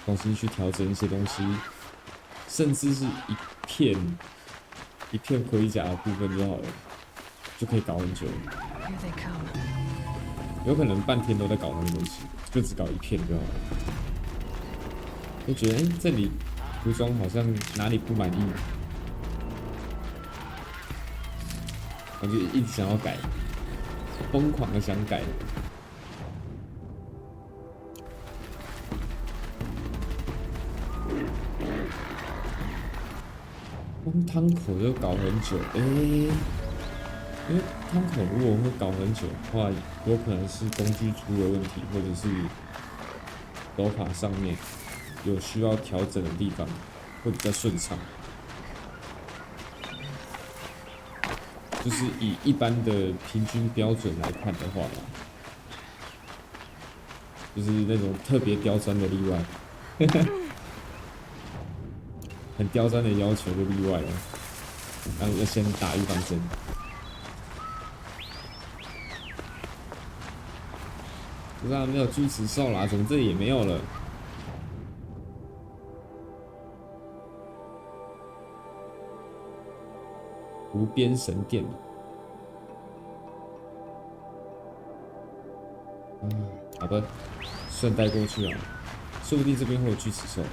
重新去调整一些东西，甚至是一片盔甲的部分就好了，就可以搞很久。有可能半天都在搞那个东西，就只搞一片就好了。就觉得这里涂装好像哪里不满意，我就一直想要改，疯狂的想改。光汤口就搞很久，因为汤口如果会搞很久的话，有可能是工具出了问题，或者是手法上面有需要调整的地方，会比较顺畅。就是以一般的平均标准来看的话，就是那种特别刁钻的例外。很刁钻的要求就例外了，然后要先打预防针。不是啊，没有锯齿兽啦，怎么这里也没有了？无边神殿。好的，顺带过去啊，说不定这边会有锯齿兽。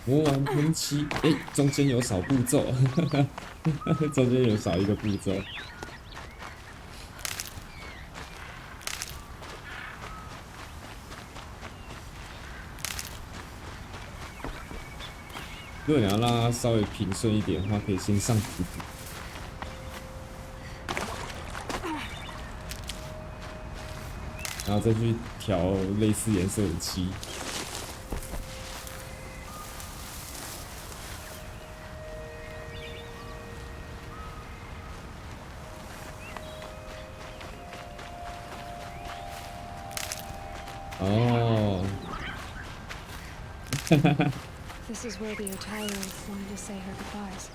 魔王喷漆，中间有少步骤，中间有少一个步骤。如果你要让它稍微平顺一点的话，可以先上涂补，然后再去调类似颜色的漆。This is where the Otaru wanted to say her goodbyes.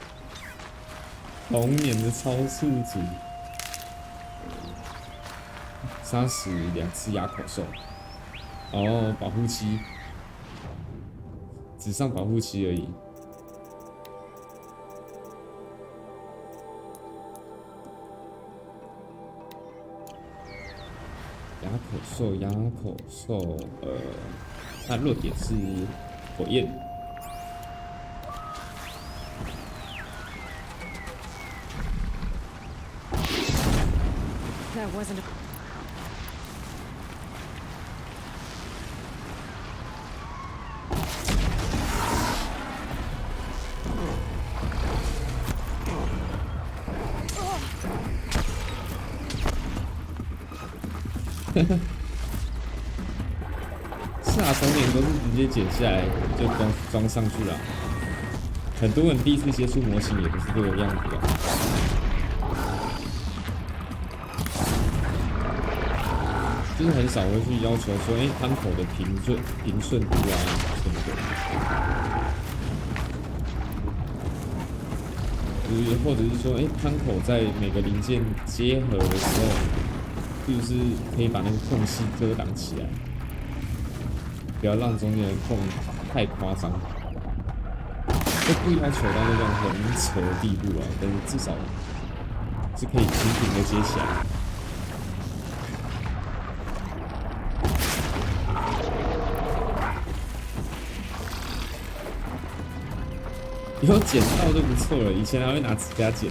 童年的超速组，杀死2只哑口兽。哦，保护期，只上保护期而已。哑口兽，它弱点是火焰。That wasn't a... 是啊，童年都是直接剪下来就装上去了。很多人第一次接触模型也不是这个样子的。就是很少会去要求说，汤口的平顺度啊什么的，或者是说，汤口在每个零件结合的时候，是不是可以把那个缝隙遮挡起来，不要让中间的缝太夸张，就不要求到那种很扯的地步啊，但是至少是可以平平的接起来。有剪到就不错了，以前还会拿指甲剪。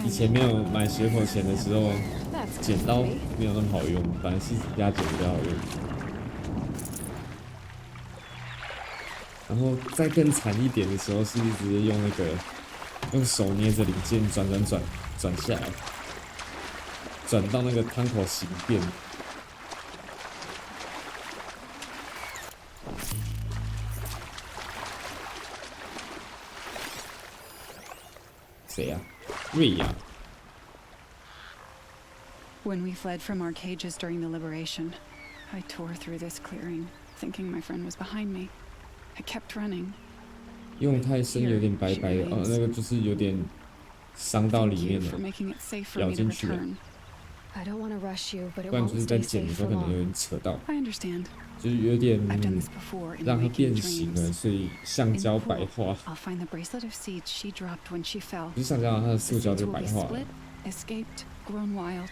以前没有买血口钳的时候，剪刀没有那么好用，反而是指甲剪比较好用。然后再更惨一点的时候，是直接用手捏着零件转下来。转到那个汤口形变，谁呀？瑞亚。When we fled from our cages during the liberation, I tore through this clearing, thinking my friend was behind me. I kept running. 用太深有点白白的哦，那个就是有点伤到里面了，咬进去了。I don't want to rush you, but it 不然 won't 就是在 stay 剪的 safe 时候 for 可能有 long. 点扯到， I understand. 就是有点 I've done this before in 让它 waking 变形了， dreams. 所以橡 In 胶 the 白 pool, 化。 I'll find the bracelet of seeds she dropped when she fell. 不是橡胶，它的 The 塑胶 seeds 就 will 白 be 化了。 split, escaped, grown wild.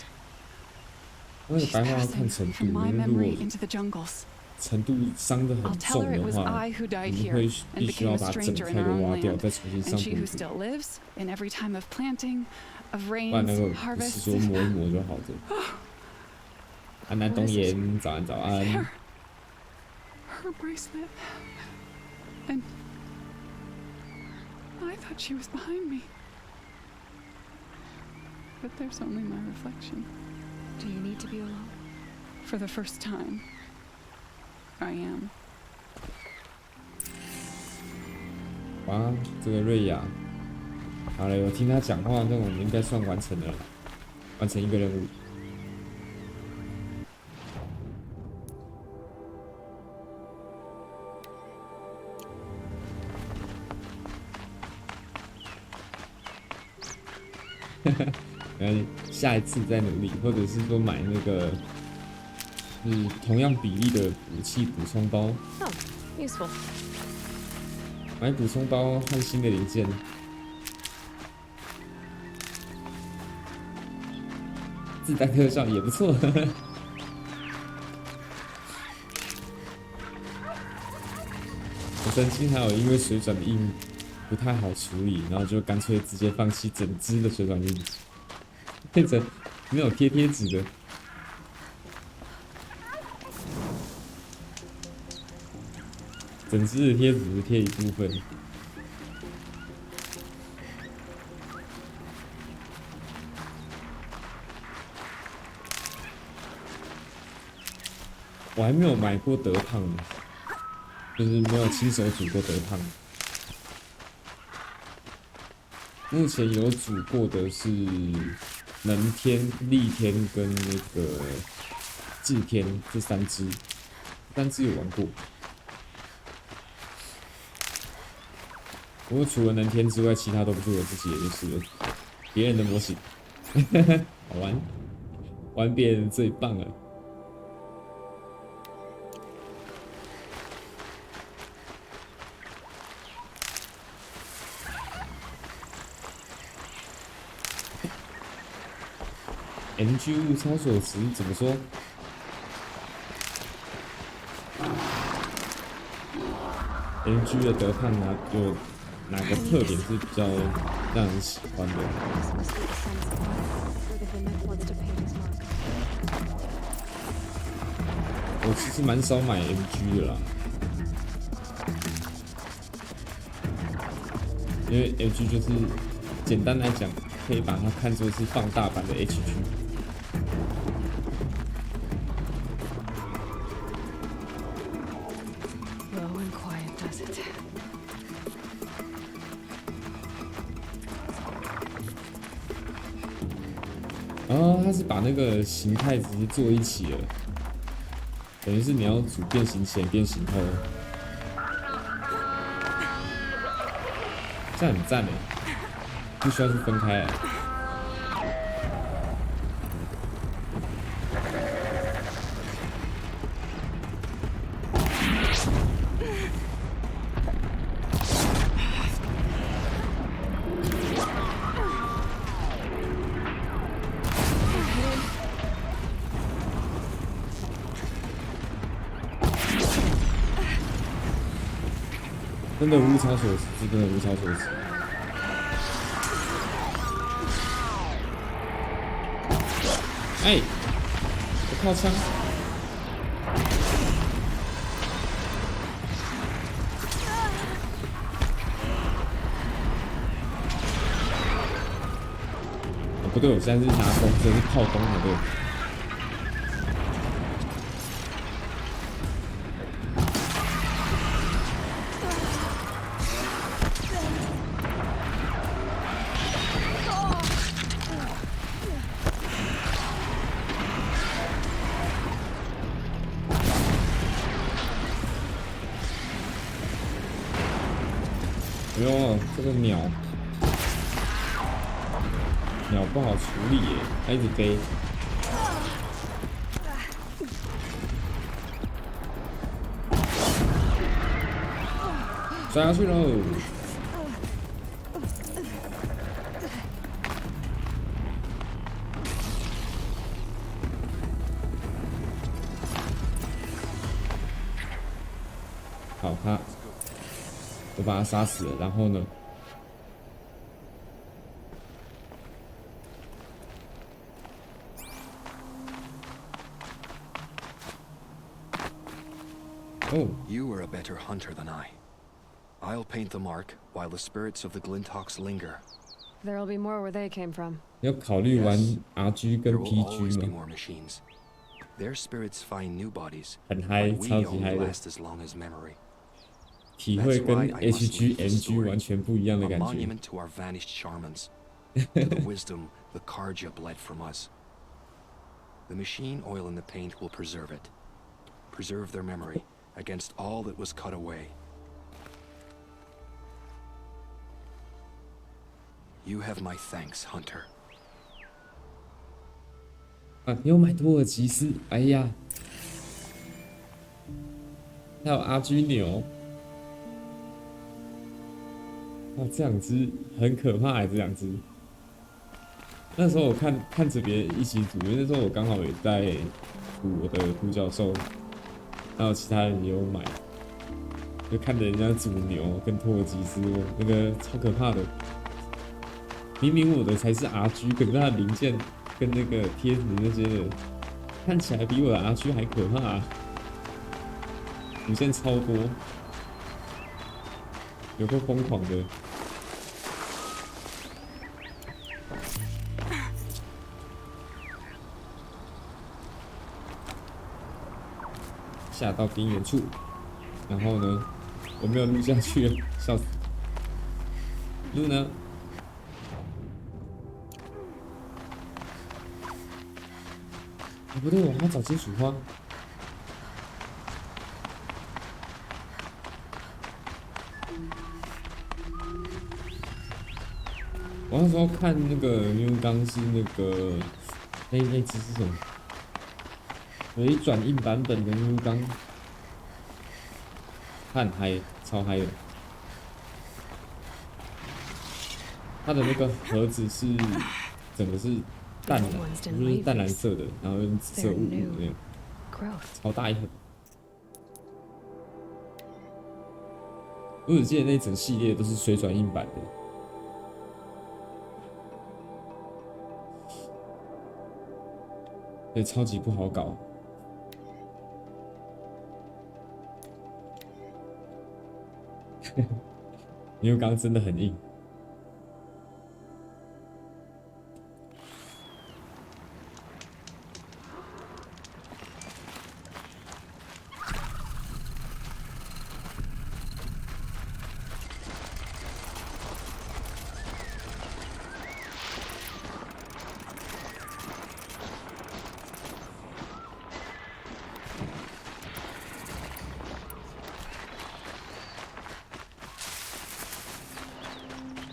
那个 She's 白化要 passing 看程度， from my 因为如 memory 果 into the jungles. 程度伤得很 I'll tell 重 her it 的 was 话， I who died 你 here 会 and 必须要 became a 把整 stranger 块 in 都 our 挖 own 掉， land. 再重新 And 上 she 补 who 土。 still lives in every time of planting, of 不然 rains, 那个不是 harvests. 说磨一磨就好的。安南东岩，早安早安。 Her bracelet. And I thought she was behind me. But there's only my reflection. Do you need to be alone? For the first time, I am. 哇，这个瑞亚，好了，我听他讲话，那我们应该算完成了，完成一个任务。下一次再努力，或者是说买那个，同样比例的武器补充包。Oh, useful. 买补充包换新的零件，自带特效也不错。我曾经还有因为水转印不太好处理，然后就干脆直接放弃整支的水转印，变成没有贴纸的。整支的贴纸只贴一部分。我还没有买过德胖，就是没有亲手煮过德胖。目前有组过的是能天、力天跟那个智天这3只，3只有玩过。不过除了能天之外，其他都不是我自己的就是了，别人的模型，好玩，玩别人最棒了。NG 物超所值怎么说？NG 的德判有哪个特点是比较让人喜欢的？我其实蛮少买 NG 的啦，因为 NG 就是简单来讲，可以把它看作是放大版的 HG。哦，它是把那个形态直接做一起了，等于是你要组变形前、变形后，这样很赞诶，不需要去分开来。真的物超所值，是真的物超所值。哎，我靠枪！哦，不对，我现在是拿弓，这是炮弓的，对。哎呦，这个鸟不好处理耶，它一直飞。摔下去喽！好，我把他杀死了，然后呢？Oh. You are a better hunter than I. I'll paint the mark while the spirits of the Glinthawks linger. There'll be more where they came from. 要考虑玩 RG 跟 PG 吗？ Their spirits find new bodies, 很嗨， but we 超级 only 嗨的。 last as long as memory. 体会跟 HG、NG 完全不一样的感 A 觉。 monument to our vanished shamans, to the wisdom the Karja bled from us. The machine oil in the paint will preserve it, preserve their memory against all that was cut away. You have my thanks, Hunter. 啊，你有买土耳其斯？哎呀，还有RG牛。哦，这两只很可怕哎，这两只。那时候我看着别人一起组，因为那时候我刚好也在组我的独角兽，然后其他人也有买，就看着人家组牛跟土耳其斯，那个超可怕的。明明我的才是 RG， 可是它的零件跟那个贴纸那些的，看起来比我的 RG 还可怕啊！零件超多，有够疯狂的。下到边缘处，然后呢，我没有录下去了，笑死。录呢？不对，我还要找金属花。我那时候看那个牛缸是那个那只是什么？微转印版本的牛缸，很嗨，超嗨的。它的那个盒子是整个是淡蓝，就是淡蓝色的，然后用紫色雾的那种，超大一盒。我只记得那整系列都是水转印版的。所以超级不好搞。牛缸真的很硬。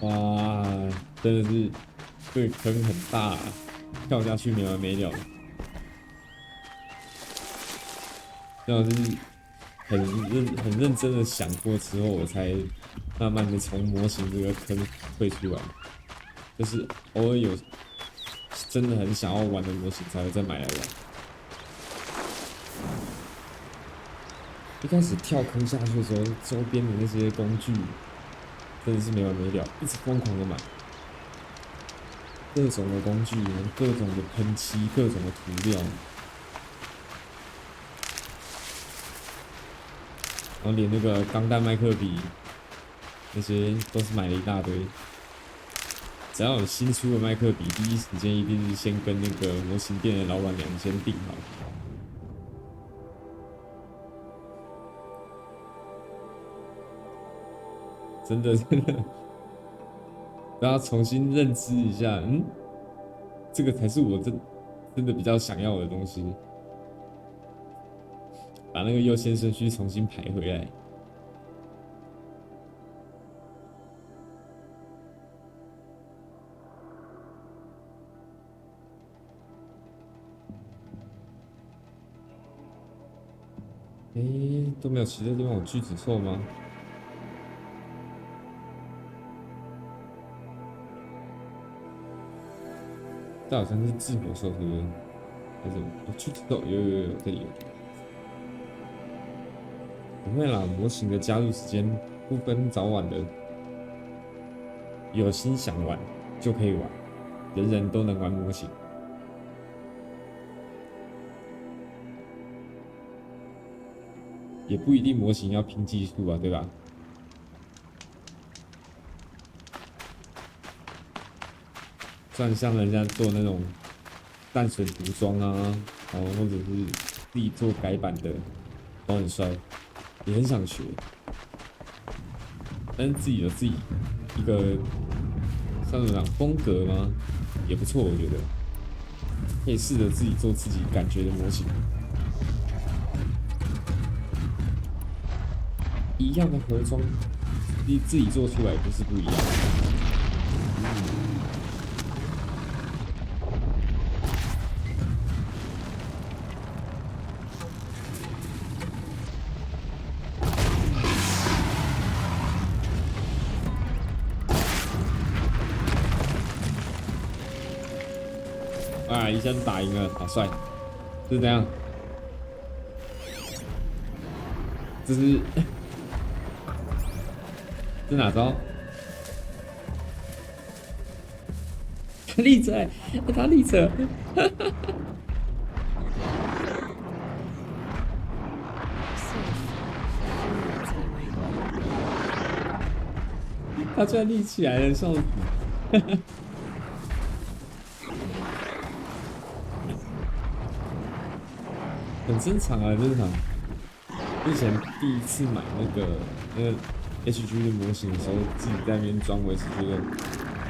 哇，真的是这个坑很大啊，跳下去没完没了。真的是很认真的想过之后，我才慢慢的从模型这个坑退出来。就是偶尔有真的很想要玩的模型，才会再买来玩。一开始跳坑下去的时候，周边的那些工具真的是没完没了，一直疯狂的买，各种的工具，各种的喷漆，各种的涂料，然后连那个钢弹麦克笔那些都是买了一大堆。只要有新出的麦克笔，第一时间一定是先跟那个模型店的老板娘先订好。真的，大家重新认知一下，这个才是我真的比较想要的东西，把那个优先顺序重新排回来。都没有其他地方有锯子兽吗？这好像是智火兽，是不是？还是有锯子兽？有，这里有。不会啦，模型的加入时间不分早晚的，有心想玩就可以玩，人人都能玩模型。也不一定模型要拼技术啊，对吧？算像人家做那种淡水涂装啊，或者是自己做改版的，都很帅，也很想学。但是自己有自己一个算怎么讲风格吗？也不错，我觉得可以试着自己做自己感觉的模型。一样的盒装，自己做出来就是不一样。啊！一下子打赢了，好帅！是这样，这是。是哪招？他立着，他立着，他居然立起来了，笑死！很正常啊，很正常。以前第一次买那个HG 的模型的时候，自己在那边装，我也是觉得，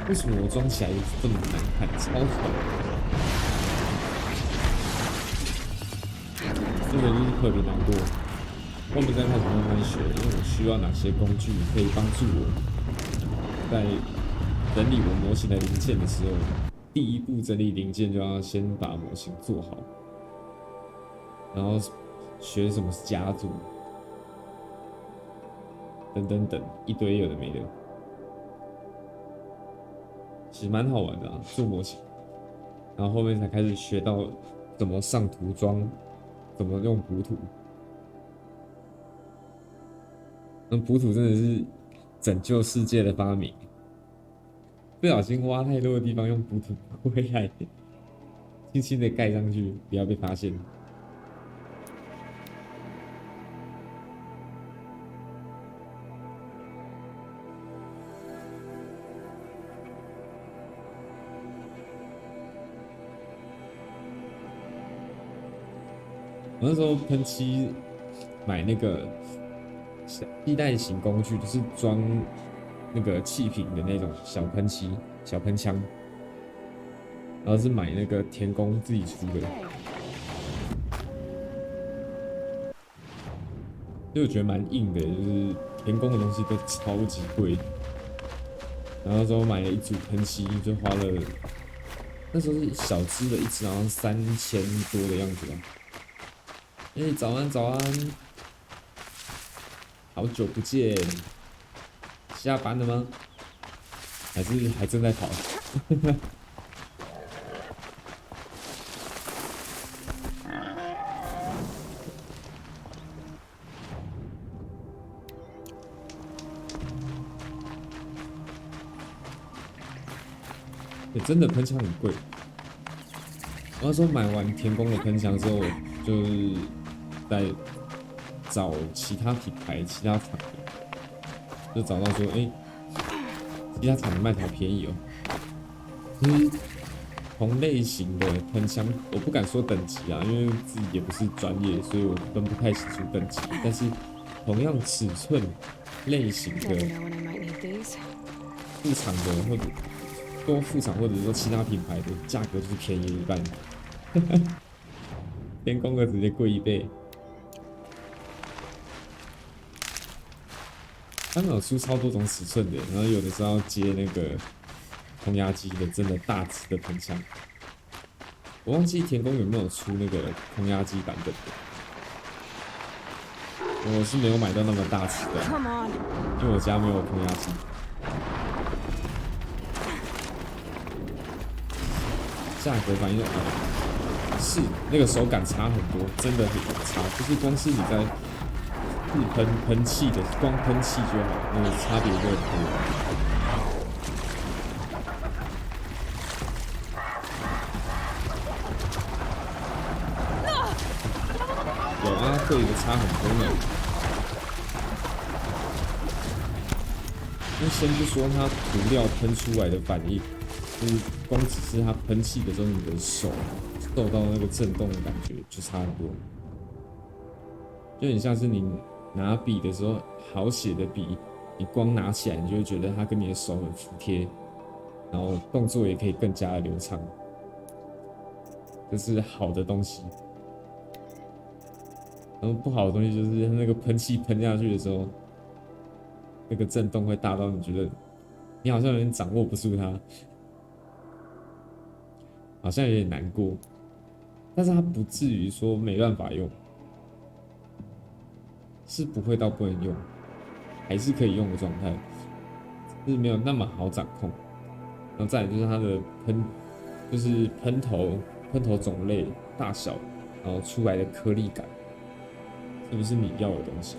为什么我装起来这么难看，超丑。这个就是特别难过。后面再开始慢慢学，因为我需要哪些工具可以帮助我在整理我模型的零件的时候，第一步整理零件就要先把模型做好，然后学什么是加组，等等等一堆有的没的，其实蛮好玩的啊，做模型。然后后面才开始学到怎么上涂装，怎么用补土。那补土真的是拯救世界的发明。不小心挖太多的地方用补土回来，轻轻的盖上去，不要被发现。我那时候喷漆买那个替代型工具，就是装那个气瓶的那种小喷漆、小喷枪，然后是买那个田工自己出的，所以我觉得蛮硬的，就是田工的东西都超级贵。然后那时候买了一组喷漆，就花了那时候是小支的一支，好像3000多的样子吧。早安早安，好久不见，下班了吗？还是还正在跑？真的喷枪很贵。我那时候买完田工的喷枪之后，就是在找其他品牌、其他厂的，就找到说，其他厂的卖的好便宜哦。就是同类型的喷枪，我不敢说等级啊，因为自己也不是专业，所以我分不太清楚等级。但是同样尺寸、类型的副厂的或者多副厂或者说其他品牌的价格就是便宜一半，田工的直接贵1倍。他们有出超多种尺寸的，然后有的时候要接那个空压机的，真的大只的喷枪。我忘记田工有没有出那个空压机版本的，我是没有买到那么大只的，因为我家没有空压机。价格反应是那个手感差很多，真的很差，就是光是你在喷气的，光喷气就好，那个差别就很多。有啊，这里的差很多呢。那先不说它涂料喷出来的反应，就是光只是它喷气的时候，你的手受到那个震动的感觉就差很多，就很像是你拿笔的时候，好写的笔，你光拿起来，你就会觉得它跟你的手很服帖，然后动作也可以更加的流畅，这是好的东西。然后不好的东西就是那个喷气喷下去的时候，那个震动会大到你觉得你好像有点掌握不住它，好像有点难过，但是它不至于说没办法用。是不会到不能用，还是可以用的状态，是没有那么好掌控。然后再来就是它的就是喷头种类、大小，然后出来的颗粒感，是不是你要的东西？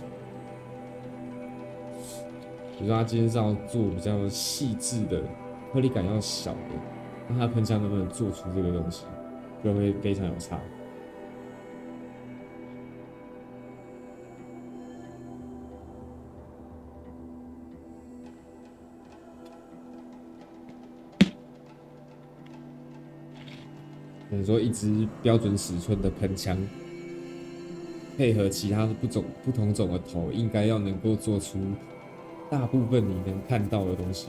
比如说它今天是要做比较细致的，颗粒感要小的，那它喷枪能不能做出这个东西，就会非常有差。比如说一支标准尺寸的喷枪，配合其他不同种的头，应该要能够做出大部分你能看到的东西。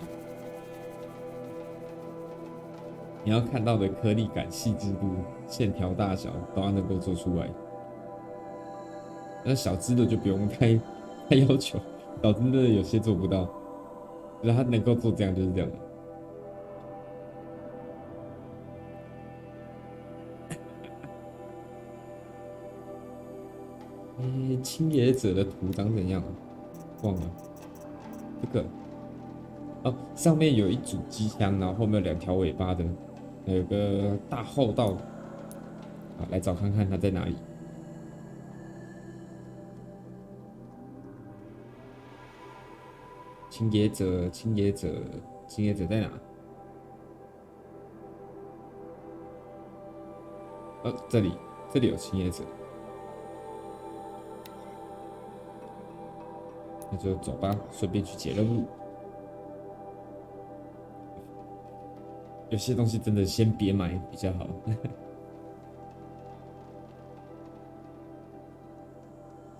你要看到的颗粒感、细致度、线条大小都要能够做出来。那小只的就不用太要求，小只的有些做不到，就是他能够做这样就是这样。青野者的图长怎样？忘了。这个哦，上面有一组机枪，然后后面有2条尾巴的，还有个大后道。好，来找看看它在哪里。青野者在哪？这里有青野者。那就走吧，顺便去解任务。有些东西真的先别买比较好。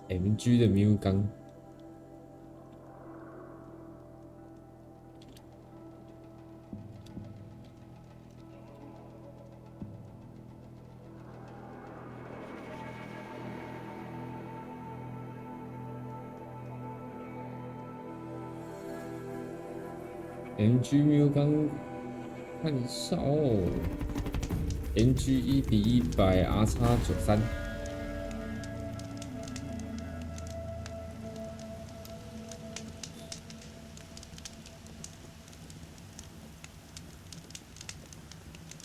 MG 的喵缸。MG 喵缸，看一下哦。MG 1:100 R×93。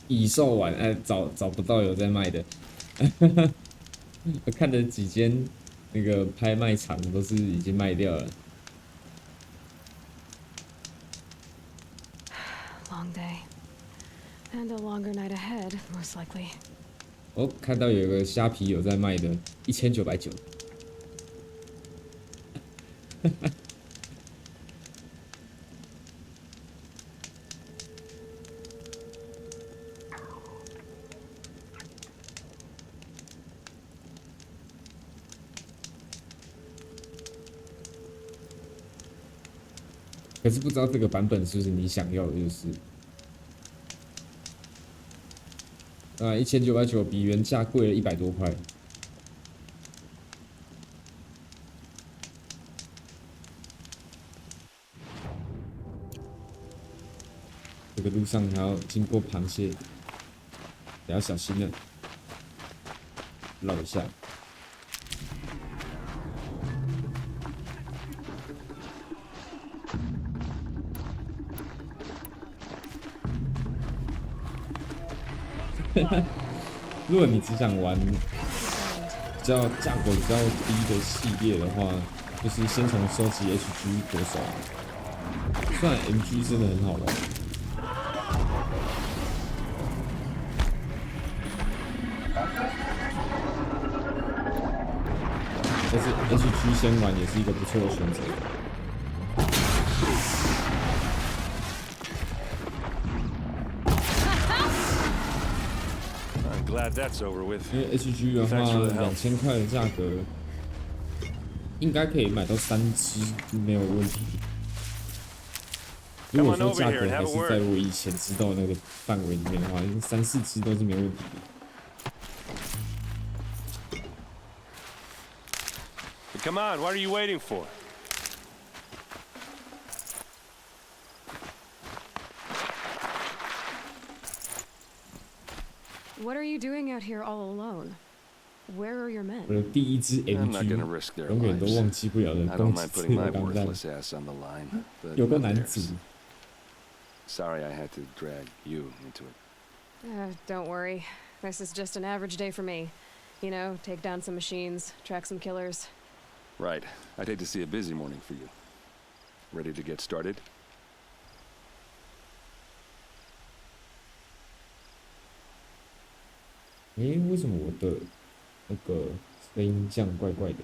已售完，找不到有在卖的。我看了几间那个拍卖场都是已经卖掉了。Long day, and a longer night ahead, most likely. 哦，看到有个虾皮有在卖的，1990。可是不知道这个版本是不是你想要的，就是1990比原价贵了100多块。这个路上还要经过螃蟹，得要小心了，绕一下。如果你只想玩比较价格比较低的系列的话，就是先从收集 HG 着手。虽然 MG 真的很好玩，但是 HG 先玩也是一个不错的选择。因为 HG 的话，2000块的价格，应该可以买到3只没有问题。如果说价格还是在我以前知道那个范围里面的话，3、4只都是没问题的。Come on, what are you waiting for? What are you doing out here all alone? Where are your men? 我的第一支 MG 永远都忘记不了的攻击自由钢弹，有个男子。Sorry I had to drag you into it. Don't worry. This is just an average day for me. You know, take down some machines, track some killers. Right. I'd hate to see a busy morning for you. Ready to get started? 为什么我的那个声音这样怪怪的？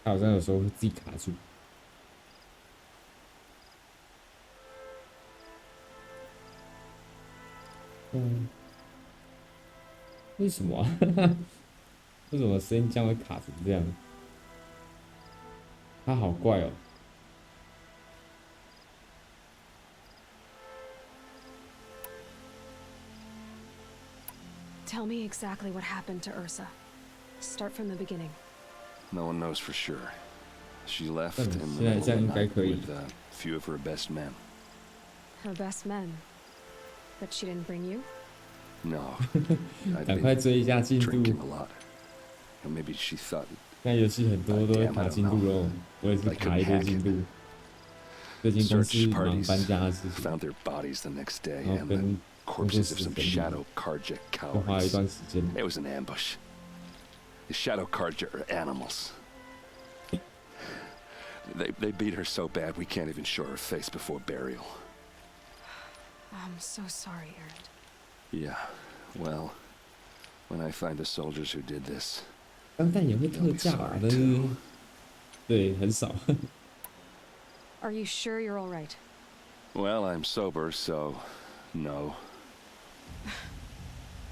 他好像有时候会自己卡住。为什么啊？为什么声音这样会卡成这样？他好怪哦。Tell me exactly what happened to Ursa. Start from the beginning. No one knows for sure. She left in the middle of the night with a few of her best men. Her best men? But she didn't bring you? No. 赶快追一下进度。Drinking a lot. Or maybe she thought. 现在游戏很多都会卡进度咯，我也是卡一堆进度。最近公司忙搬家的事情， Found their bodies the next day 然后 and 跟 the corpses of some shadow Karja 都花了一 cowards. 段时间。 It was an ambush. The shadow Karja are animals. They beat her so bad we can't even show her face before burial. I'm so sorry, Aaron. Yeah, well, when I find the soldiers who did this, 钢弹也会特价啊，但是对很少。Are you sure you're all right? well, I'm sober, so no.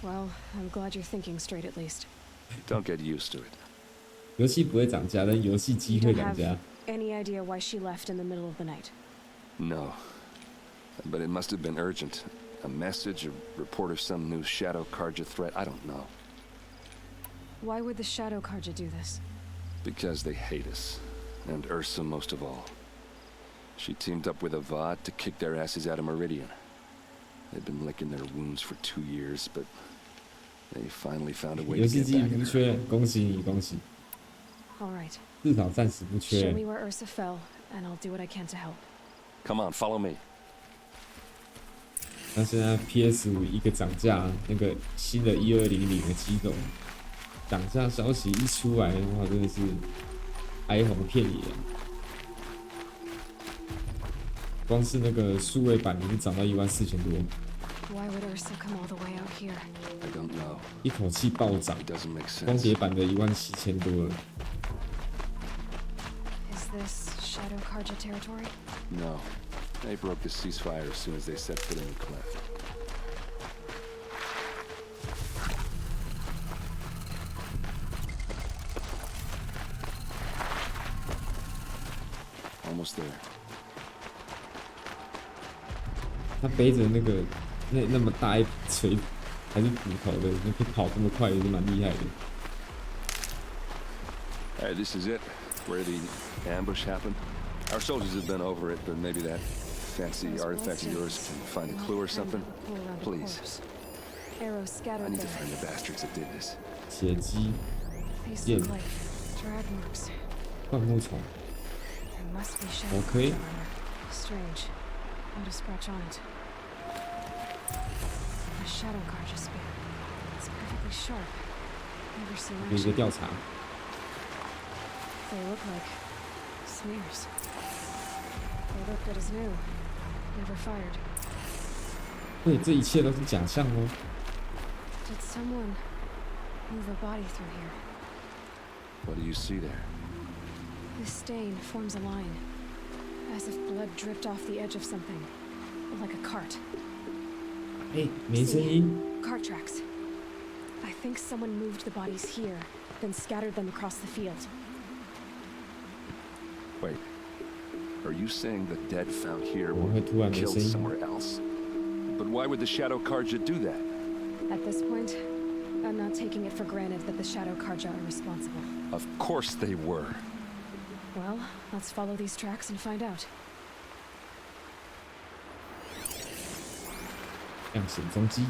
Well, I'm glad you're thinking straight at least. Don't get used to it. 游戏不会涨价，但游戏机 You 会 don't 涨 have 价。 any idea why she left in the middle of the night? No. But it must have been urgent. A message, a report of some new shadow Karja threat, I don't know. Why would the Shadow Karja do this? Because they hate us. And Ursa most of all. She teamed up with Avad to kick their asses out of Meridian. They've been licking their wounds for 2 years, but they finally found a way 游 to 戏 get 机 back 不 at her. 缺，恭喜你，恭喜！ All right. 至少暂时不 Show 缺。 me where Ursa fell, and I'll do what I can to help. Come on, follow me. 那现在 PS5 一个涨价，那个新的1200的机种涨价消息一出来的话，真的是哀鸿遍野。光是那个数位版已经涨到14000多， Why would Ursa come all the way out here? I don't know. 一口气暴涨， It doesn't make 光 sense. 碟版的17000多了。 Is this Shadow Karja territory? No. They broke the ceasefire as soon as they set foot in the cleft. Almost there. 他背着那个那么大一锤还是骨头的，那可以跑这么快也是蛮厉害的。 Alright, this is it. Where the ambush happened. Our soldiers have been over it, but maybe that fancy artifact of yours can find a clue or something. Please. Arrows I scattered need to there. find the bastards that did this. 血迹、 These 剑、 look like drag marks. 灌木丛。 There must be Shadow Okay. Karja armor. Strange. Not a scratch on it. A Shadow Karja spear. It's perfectly sharp. Never seen 有一个 action. 调查。 They look like smears. They look good as new. Never fired. 对，这一切都是假象哦。 Did someone move a body through here? What do you see there? This stain forms a line, as if blood dripped off the edge of something, like a cart. 哎，没声音。 Cart tracks. I think someone moved the bodies here, then scattered them across the field. Wait. Are you saying the dead found here 我 were 会突然没 killed 声音。 somewhere else? But why would the Shadow Karja do that? At this point, I'm not taking it for granted that the Shadow Karja are responsible. Of course they were. Well, let's follow these tracks and find out. 亮显踪迹，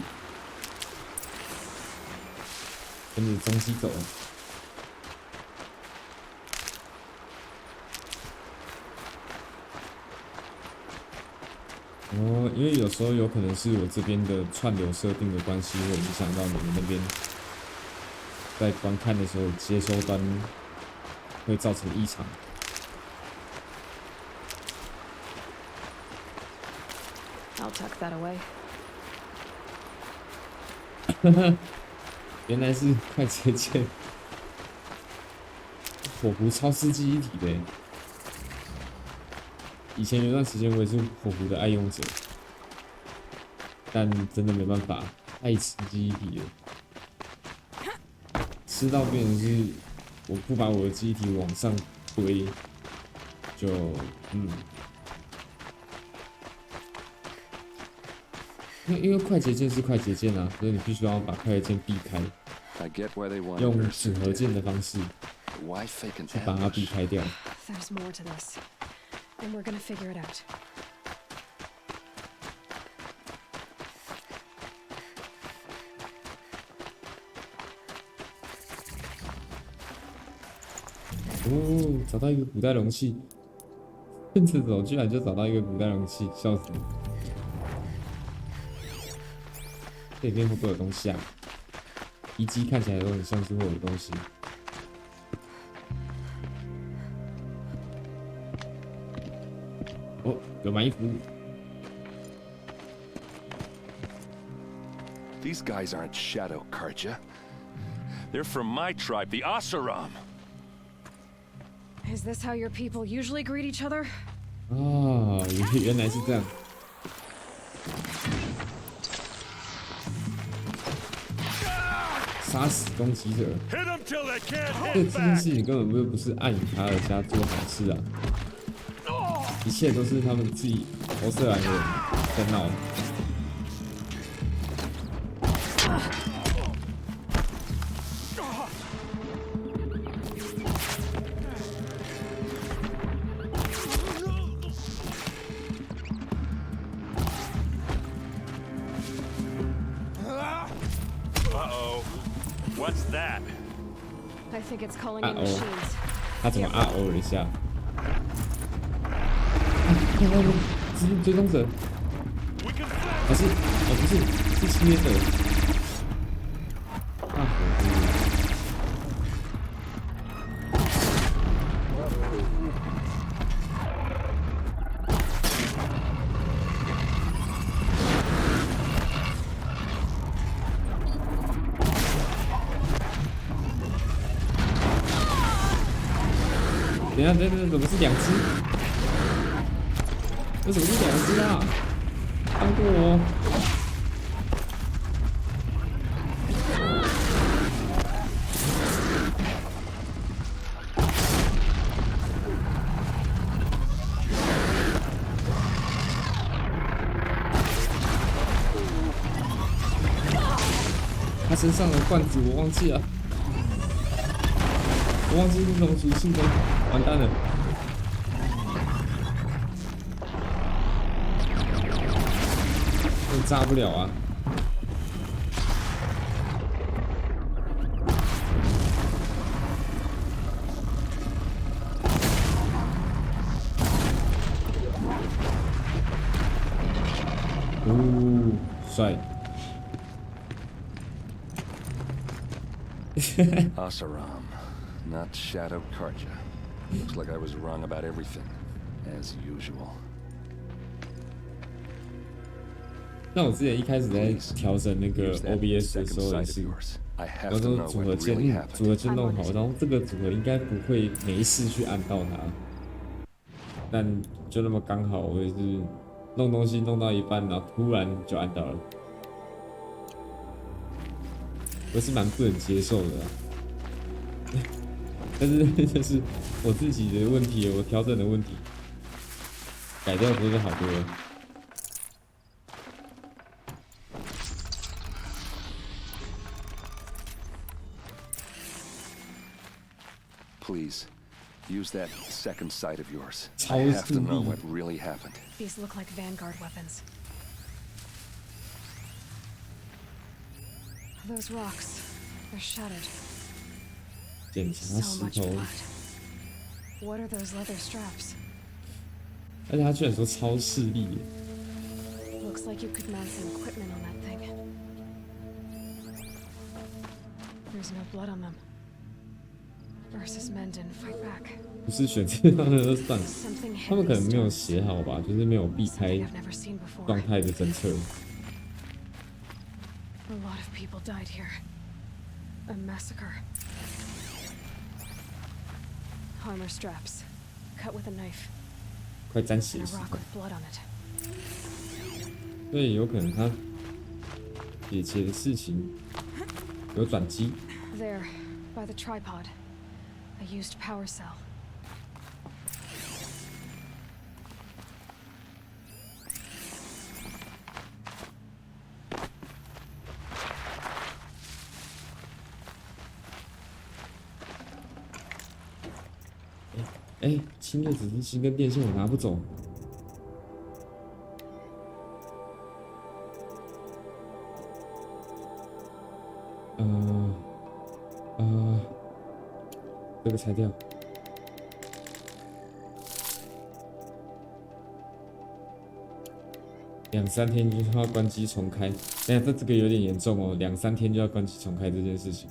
跟着踪迹走。哦，因为有时候有可能是我这边的串流设定的关系，会影响到你们那边在观看的时候接收端会造成异常。 I'll tuck that away. 原来是快捷键。火狐超吃记忆体的。以前有段时间我也是火狐的爱用者，但真的没办法，太吃记忆体了。吃到变成是，我不把我的记忆体往上堆，就因为快捷键是快捷键啊，所以你必须要把快捷键避开，用组合键的方式去把它避开掉。There's more to this, and we're gonna figure it out. 哦，找到一个古代容器，顺着走居然就找到一个古代容器，笑死！这里面会不会有东西啊？遗迹看起来都很像是会有东西。哦，有埋伏。These guys aren't Shadow Karja. They're from my tribe, the Asaram. Is this how your people usually greet each other? 啊，原来是这样。杀死攻击者。这件事情根本就不是暗影卡尔加做好事啊！一切都是他们自己欧瑟兰人在闹。I think it's calling in machines. 他怎么了一下？是追踪者？还是不是，是契约者？等一下，怎么是两只？为什么是两只啊？放过我！他身上的罐子我忘记了，我忘记是什么属性的。完蛋了！炸不了啊！哦，帅！Asaram, not Shadow Karja. Looks like I was wrong about everything, as usual. 那我之前一开始在调整那个 OBS 的时候也是，然后都组合键弄好，然后这个组合应该不会没事去按到它，但就那么刚好，我也是弄东西弄到一半，然后突然就按到了，我是蛮不能接受的啊。但是这是我自己的问题，我调整的问题，改掉之后就好多了。Please, use that second sight of yours. I 超 have to 速 know 力 what really happened. These look like Vanguard weapons. Those rocks, they're shattered. 检查石头， What are those leather straps? 而且他居然说超视力。 Looks like you could mount some equipment on that thing. There's no blood on them. Versus men didn't fight back. 不是选这样的就算了，他们可能没有写好吧，就是没有避开状态的侦测。A lot of people died here. A massacre. armor straps, cut with a knife. 快沾血 And a 时 rock 代， with blood on it. 所以有可能他姐姐的事情有转机。 There, by the tripod. A used power cell. 哎，轻的指示芯跟电线我拿不走。这个拆掉。2-3天就要关机重开，但这个有点严重哦，2-3天就要关机重开这件事情。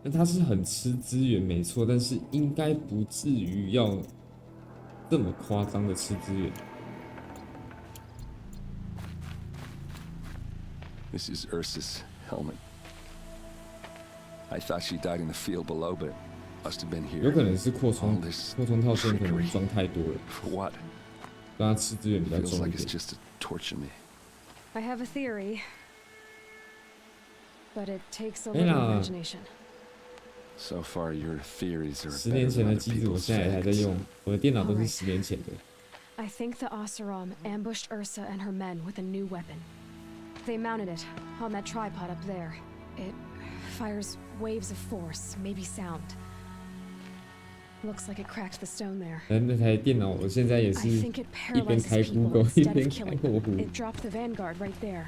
那它是很吃资源没错，但是应该不至于要这么夸张的吃资源。 This is Ursa's helmet. I thought she died in the field below, but must have been here. 有可能是扩充套件可能装太多了， For what? 让它吃资源比较 Feels 重一 like it's 点。 just to torture me. I have a theory, but it takes a 哎 little 啦， imagination. So far, your theories are 10 better 年前 than 的 other 机子我 people's 现在还在 facts. 用，我的电脑都是10年前的。 I think the Oseram ambushed Ursa and her men with a new weapon. They mounted it on that tripod up there. It fires waves of force, maybe sound. Looks like it cracked the stone there. 那台电脑我现在也是 I think it 一边 paralyzes 开 people Google 一 instead 边 of 开 killing 火 them. 狐， It dropped the vanguard right there.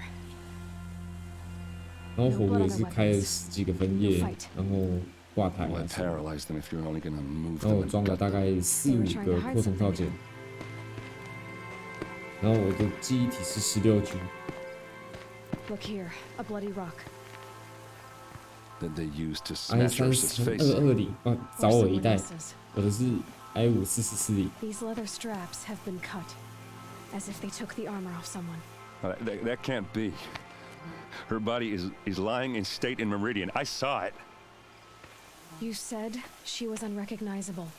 然后火狐也是开了10几个分页，然后挂台啊 Why 什么， paralyze them if you're only gonna move 然后 them 我 and 装了 gut 大 them? 概4-5个扩充套件，然后我的记忆体是16G。 Look here, a bloody rock. That they used to I smash Ursa's face. 3220，哇，早我一代 Or someone else's. 我的是 I5440。 These leather straps have been cut, as if they took the armor off someone. That can't be. Her body is lying in state in Meridian. I saw it. You said she was unrecognizable.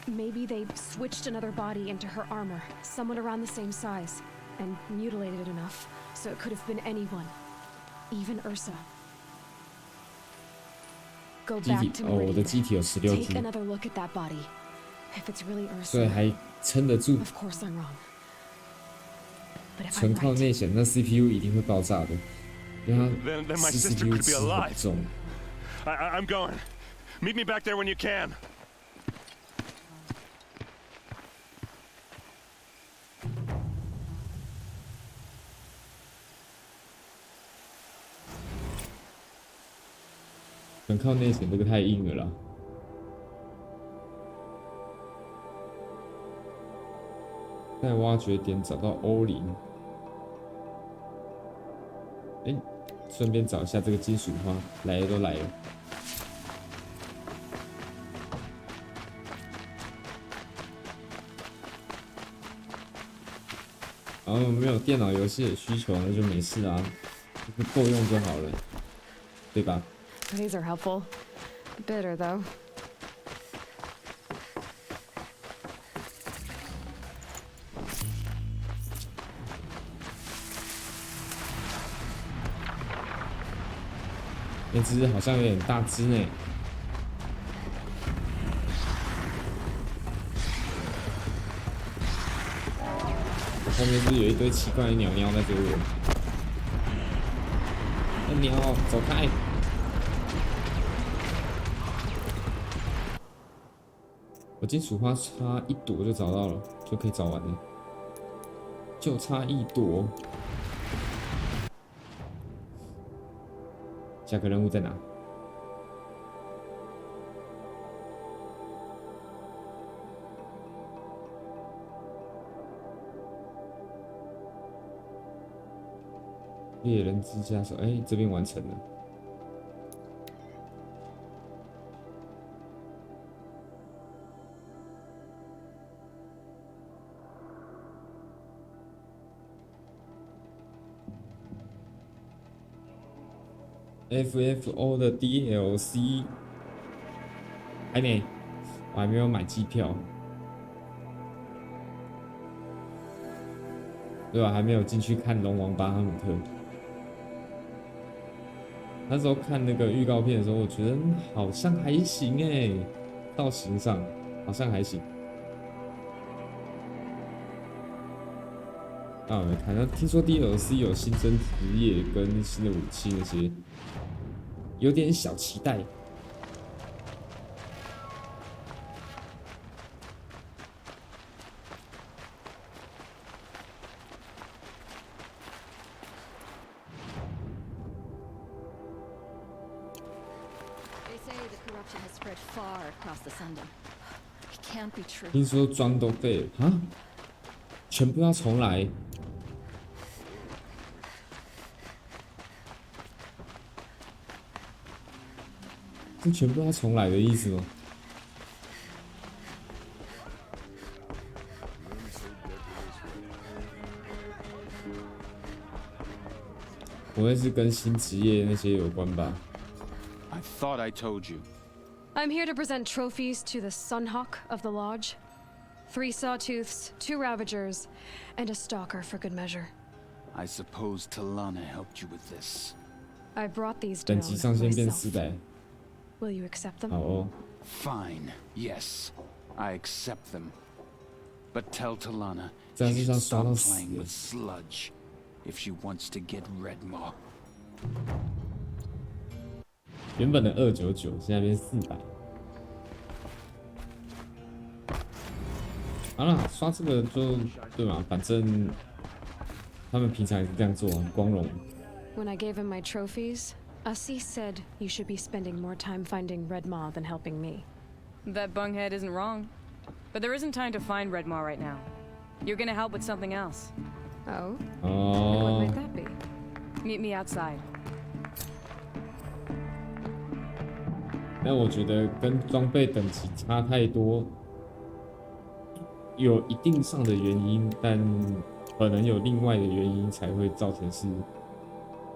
Maybe they switched another body into her armor, someone around the same size, and mutilated it enough, so it could have been anyone, even Ursa. Go 机 back 体 to 哦，我的 Meridian. 机体有 Take 16G， another look at that body. If it's really 所以 Ursa, 还撑得住。 of course I'm wrong. But if 纯 I'm 靠 right, 内显，那 CPU 一定会爆炸的，因为 Then 它 my sister CPU could 吃 be 很 alive. 重。 I'm going. Meet me back there when you can. 纯靠内显这个太硬了啦。在挖掘点找到欧林，哎，顺便找一下这个金属花，来了都来了。然后没有电脑游戏的需求，那就没事啊，够用就好了，对吧？ these are helpful. Bitter though. 那只好像有点大只呢。后面是有一堆奇怪的鸟鸟在追我。那鸟，走开！我金属花差1朵就找到了，就可以找完了，就差1朵。下个任务在哪？猎人之家手，哎，这边完成了。FFO 的 DLC 还没，我还没有买机票，对吧？还没有进去看龙王巴哈姆特。那时候看那个预告片的时候，我觉得好像还行哎，造型上好像还行。那我没看，那听说 DLC 有新增职业跟新的武器那些，有点小期待。听说妆都废了啊，全部要重来。这全部要重来的意思吗？不会是跟新职业那些有关吧 I thought I told you. I'm here to present trophies to the Sunhawk of the Lodge. 3 Sawtooths, 2 Ravagers, and a Stalker for good measure. I suppose Talana helped you with this. I brought these 等 down 级上限变 myself. 400。 Will you accept them? 好哦。 Fine. Yes, I accept them. But tell Talana 这样 she 就 should 像刷到 stop 死 playing 了 with sludge if she wants to get Redmaw. 原本的299，现在变400。好啦，刷这个就对嘛，反正他们平常也是这样做，很光荣。 When I gave him my trophies, Asi said you should be spending more time finding Redmaw than helping me. That bunghead isn't wrong. But there isn't time to find Redmaw right now. You're gonna help with something else. Oh? And哦 what might that be? Meet me outside. 但我觉得跟装备等级差太多，有一定上的原因，但可能有另外的原因才会造成是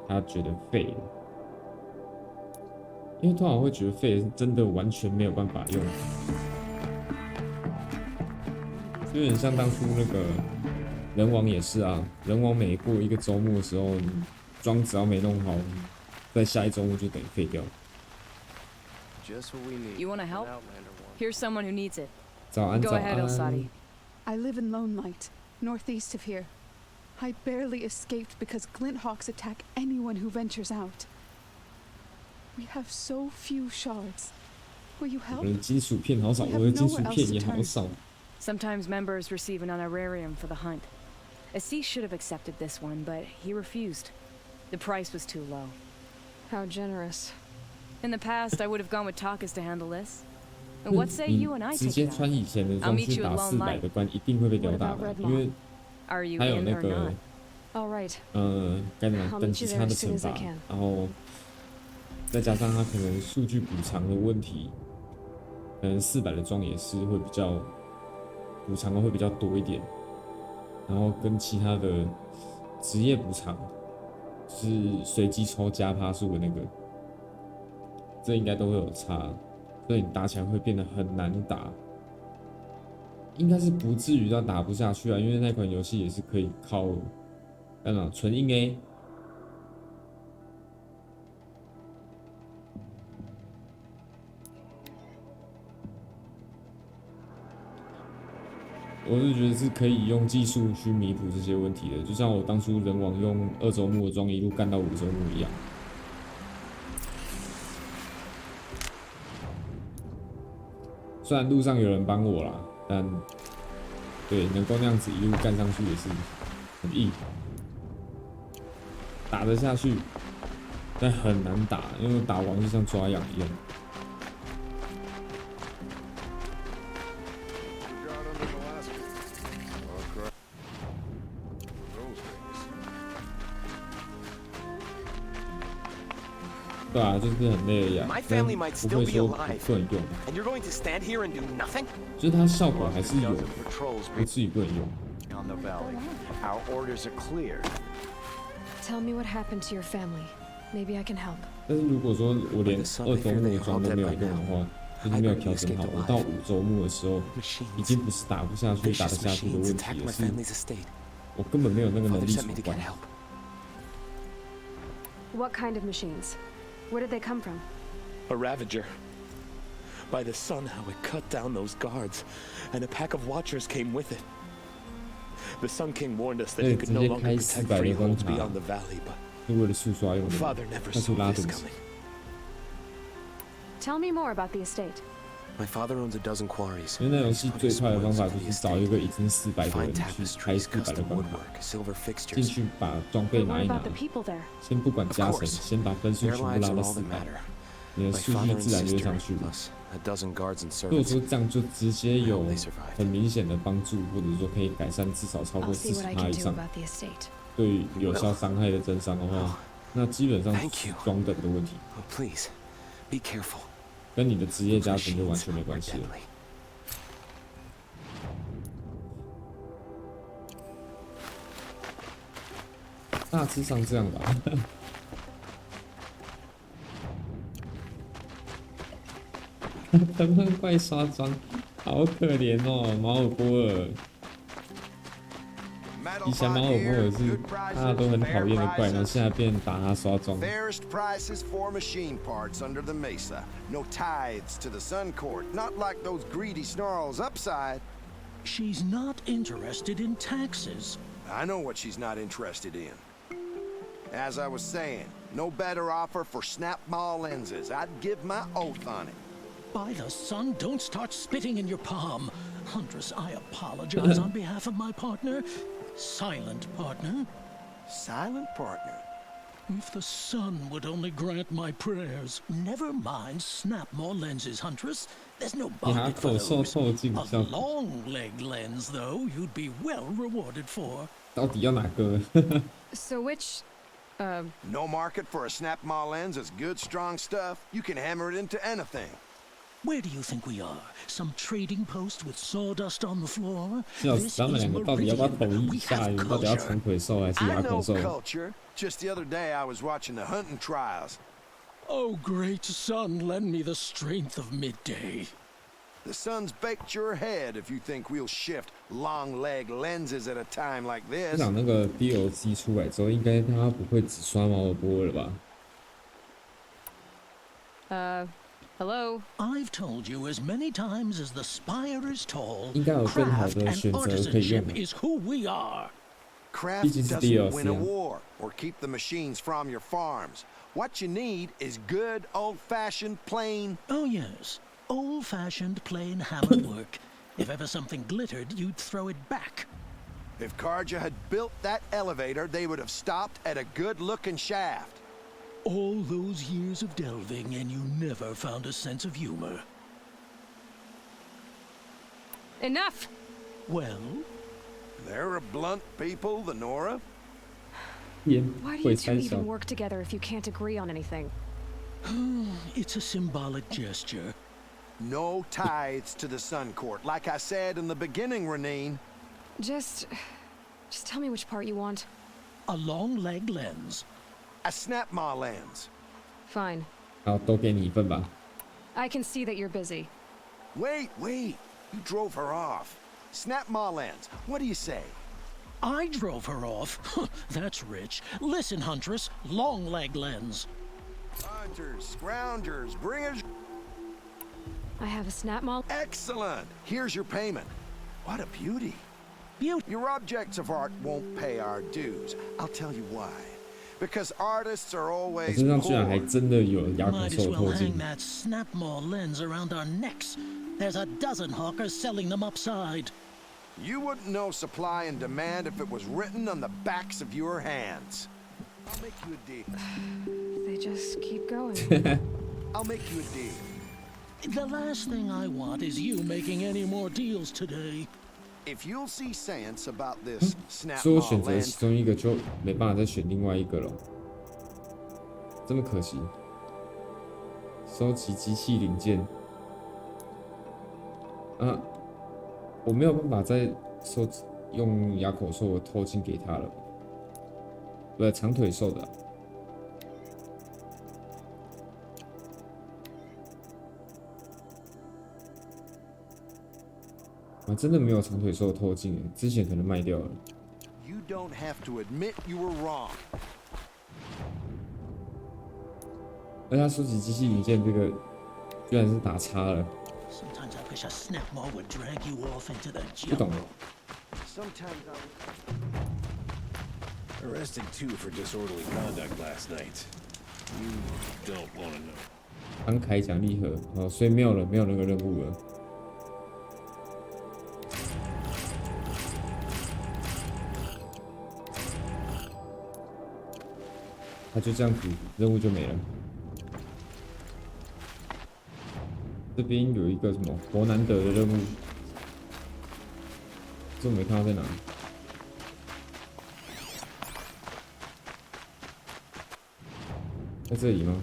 他觉得废了。因为通常会觉得废是真的完全没有办法用，就有点像当初那个人王也是啊，人王每过一个周末的时候，装只要没弄好，在下一周末就等于废掉。 You wanna help? Here's someone who needs it. 早安， Go 早 ahead, 安。 Osadi. I live in Lone Light, northeast of here. I barely escaped because Glinthawks attack anyone who ventures out. We have so few shards. Will you 我 help? 的金属片好少，我的金属片也好少。 Sometimes members receive an honorarium for the hunt. Asi should have accepted this one, but he refused. The price was too low. How generous. In the past, I would have gone with Takas to handle this. And what say you and I 直 take 接 it 穿 out? 以前的 I'll 装 meet 去 you 打 at Lone 400 Light. 的关，一定会被吊打的，因为 Are you 他有 in 那 or 个 not? All right. 该怎么 I'll 等 meet 级 you 差 there 的 as soon 惩 as I 罚， can. 然后再加上他可能数据补偿的问题，可能400的装也是会比较补偿的会比较多一点，然后跟其他的职业补偿是随机抽加趴数的那个，这应该都会有差，所以你打起来会变得很难打。应该是不至于到打不下去啊，因为那款游戏也是可以靠纯硬 A。我是觉得是可以用技术去弥补这些问题的，就像我当初人王用2周目的装一路干到5周目一样。虽然路上有人帮我啦，但对能够那样子一路干上去也是很硬，打得下去，但很难打，因为打王就像抓痒一样。对啊，就是很累呀，但不会说不能用。就是它效果还是有，不至于不能用。 Tell me what happened to your family. Maybe I can help. 但是如果说我连2周目的装都没有用的话，就是没有调整好，我到5周目的时候，已经不是打不下去、打得下去的问题了，是我根本没有那个能力闯关。What kind of machines? Where did they come from? A Ravager. By the sun, how it cut down those guards, and a pack of watchers came with it. The Sun King warned us that he could no longer protect freeholds beyond the valley, but Father never saw this coming. Tell me more about the estate. My father owns a dozen quarries. 因为那游戏最快的方法就是找一个已经400的人去开400的关卡，进去把装备拿一拿，先不管加成，先把分数全部拉到400，你的数据自然就会上去了。如果说这样就直接有很明显的帮助，或者说可以改善至少超过40%以上对有效伤害的增伤的话，那基本上装等的问题，跟你的职业加成就完全没关系了。大致上这样吧。藤蔓怪刷妆，好可怜哦，马尔波尔。以前马尔波尔是大家都很讨厌的怪，然后现在变打他刷妆。Fairest prices for machine parts under the mesa. No tithes to the Sun Court. Not like those greedy snarls upside. She's not interested in taxes. I know what she's not interested in. As I was saying, no better offer for snap ball lenses. I'd give my oath on it. By the sun, don't start spitting in your palm. Huntress, I apologize on behalf of my partner. Silent partner. Silent partner? If the sun would only grant my prayers. Never mind snap more lenses, Huntress. There's no market for those. A long-leg lens, though, you'd be well rewarded for. 到底要哪个？ So which, No market for a snap mall lens is good, strong stuff. You can hammer it into anything. Where do you think we are? Some trading post with sawdust on the floor? 他们两个到底要不要统一一下？你到底要长腿兽还是牙口兽 culture. Just the other day I was watching the hunting trials. Oh, great sun, lend me the strength of midday. The sun's baked your head if you think we'll shift long leg lenses at a time like 我 this. 想那个 DLC 出来之后，应该他不会只刷马尔波尔了吧？Hello? I've told you as many times as the spire is tall. 应该有更好的选择可以用。 is who we are. Craft doesn't win a war or keep the machines from your farms. What you need is good old-fashioned plain. Oh yes, old-fashioned plain hammer work. If ever something glittered, you'd throw it back. If Karja had built that elevator, they would have stopped at a good-looking shaft. All those years of delving, and you never found a sense of humor. Enough! Well? They're a blunt people, the Nora. Why do you two even work together if you can't agree on anything? It's a symbolic gesture. No tithes to the Sun Court, like I said in the beginning, Renine. Just tell me which part you want. A long leg lens. A snap ma lens. Fine. 好，都给你一份吧。 I can see that you're busy. Wait. You drove her off. Snap ma lens. What do you say? I drove her off? That's rich. Listen, Huntress. Long leg lens. Hunters, scroungers, bringers. I have a snap mall. Excellent. Here's your payment. What a beauty. Your objects of art won't pay our dues. I'll tell you why. Because artists are always poor. Might as well hang that snap mall lens around our necks. There's a dozen hawkers selling them upside. You wouldn't know supply and demand if it was written on the backs of your hands. I'll make you a deal. They just keep going. I'll make you a deal. The last thing I want is you making any more deals today. If you'll see sense about this snap 所以我选择其中一个就没办法再选另外一个了，这么可惜。收集机器零件，啊，我没有办法再用牙口兽的偷金给他了，不是长腿兽的。啊，真的没有长腿兽透镜，之前可能卖掉了。You don't have to admit you were wrong. 而他收集机器零件这个，居然是打叉了。Sometimes I wish a snapmaw would drag you off into the 不懂。 Sometimes Arrested 2 for disorderly conduct last night. You don't want to know. 刚开奖励盒，哦，所以没有了，没有那个任务了。他就这样子，任务就没了。这边有一个什么伯南德的任务，这我没看到在哪。在这里吗？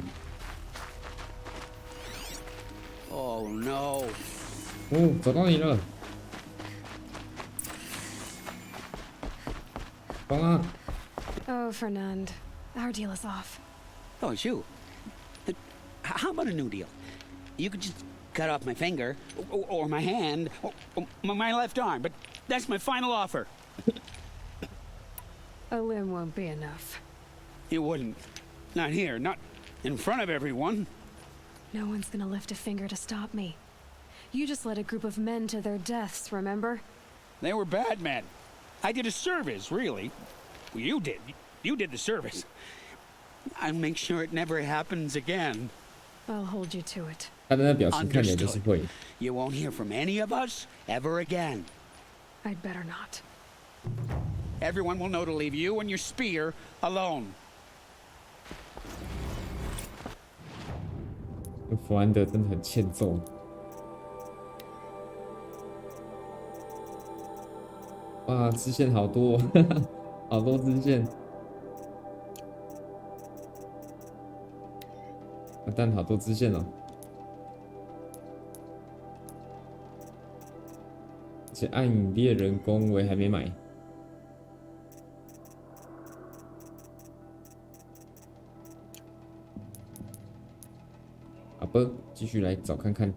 Oh no! 哦，找到你了，帮啊！ Oh, Fernand, our deal is off. Oh, it's you. How about a new deal? You could just cut off my finger, or my hand, or my left arm, but that's my final offer. A limb won't be enough. It wouldn't. Not here, not in front of everyone. No one's gonna lift a finger to stop me. You just led a group of men to their deaths, remember? They were bad men. I did a service, really. Well, you did. You did the service. I'll make sure it never happens again. I'll hold you to it. 他的那表情看起来就是会。You won't hear from any of us ever again. I'd better not. Everyone will know to leave you and your spear alone. 弗兰德真的很欠揍。哇，支线好多，好多支线。但好多支线哦。而且暗影猎人弓我也还没买。好吧，继续来找看看。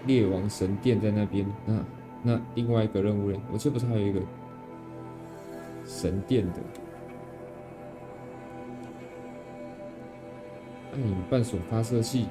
猎王神殿在那边，那另外一个任务呢？我记得不是还有一个神殿的暗影半锁发射器。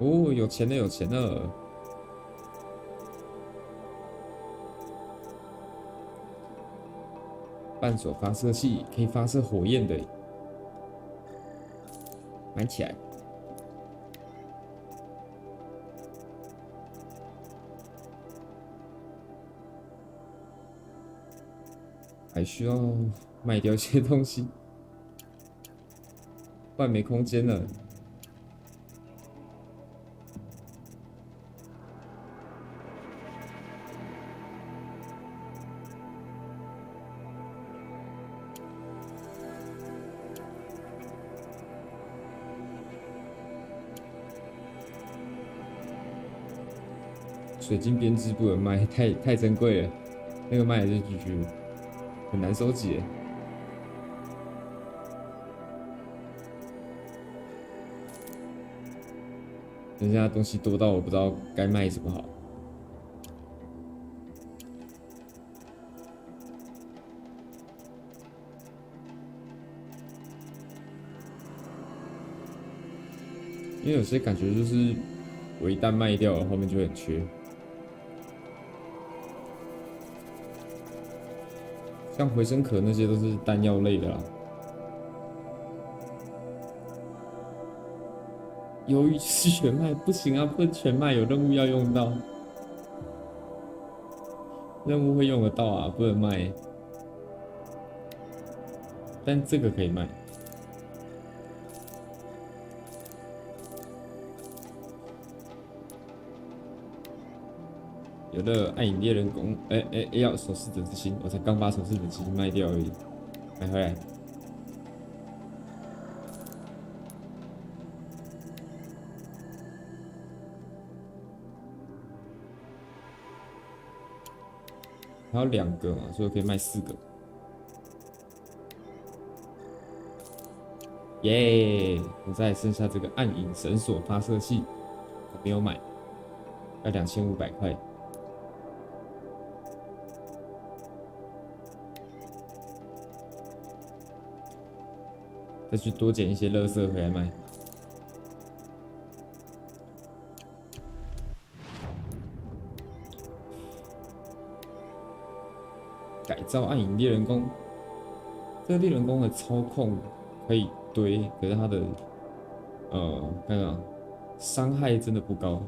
哦，有钱了，有钱了！半锁发射器可以发射火焰的，买起来。还需要卖掉一些东西，不然没空间了。水晶编织不能卖，太珍贵了，那个卖也是GG，很难收集。人家东西多到我不知道该卖什么好。因为有些感觉就是我一旦卖掉了，后面就很缺。像回声壳那些都是弹药类的啦。鱿鱼是全卖，不行啊，不能全卖，有任务要用到，任务会用得到啊，不能卖。但这个可以卖。有了暗影猎人弓，要守侍者之心，我才刚把守侍者之心卖掉而已，买回来。还有2个嘛，所以我可以卖4个。耶！我再剩下这个暗影绳索发射器，我没有买，要2500块。再去多捡一些垃圾回来卖。改造暗影猎人弓，这个猎人弓的操控可以堆，可是它的看看伤害真的不高。